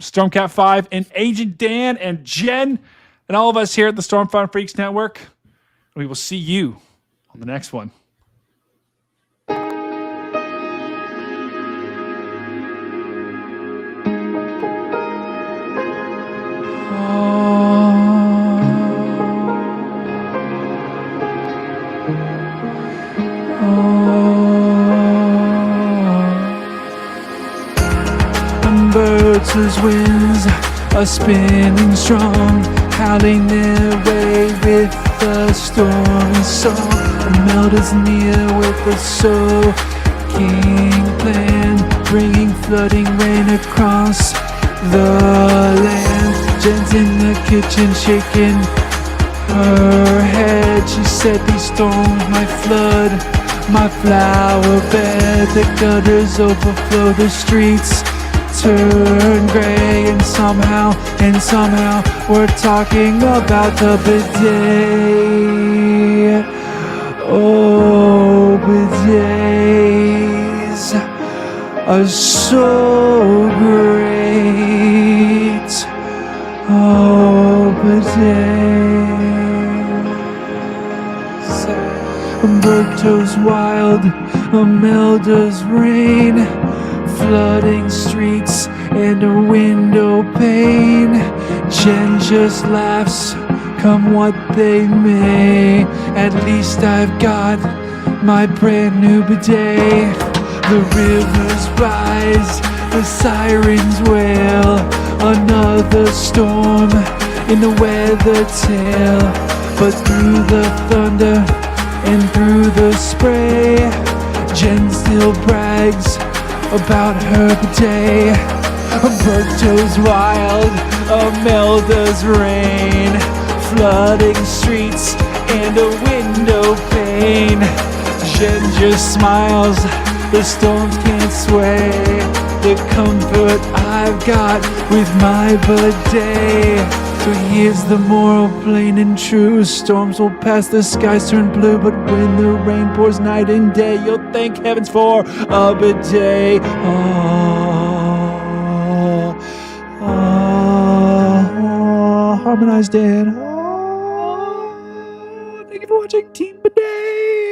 Stormcat 5 and Agent Dan and Jen and all of us here at the Stormfront Freaks Network. We will see you on the next one. Humberto's winds are spinning strong, howling their way with the stormy song. Imelda's near with a soaking plan, bringing flooding rain across the land. Jen's in the kitchen shaking her head. She said these storms might flood my flower bed. The gutters overflow, the streets turn gray, and somehow we're talking about the bidet. Oh, bidets. are so great. Oh, bidet. Humberto's wild, Imelda's rain, flooding streets and a window pane. Jen just laughs, come what they may. At least I've got my brand new bidet. The rivers rise, the sirens wail. Another storm in the weather tail. But through the thunder and through the spray, Jen still brags about her bidet. Humberto's wild, Imelda's rain, flooding streets and a window pane. Jen just smiles, the storms can't sway the comfort I've got with my bidet. So here's the moral, plain and true. Storms will pass, the skies turn blue, but when the rain pours night and day, you'll thank heavens for a bidet. Harmonized Dan. Thank you for watching Team Bidet.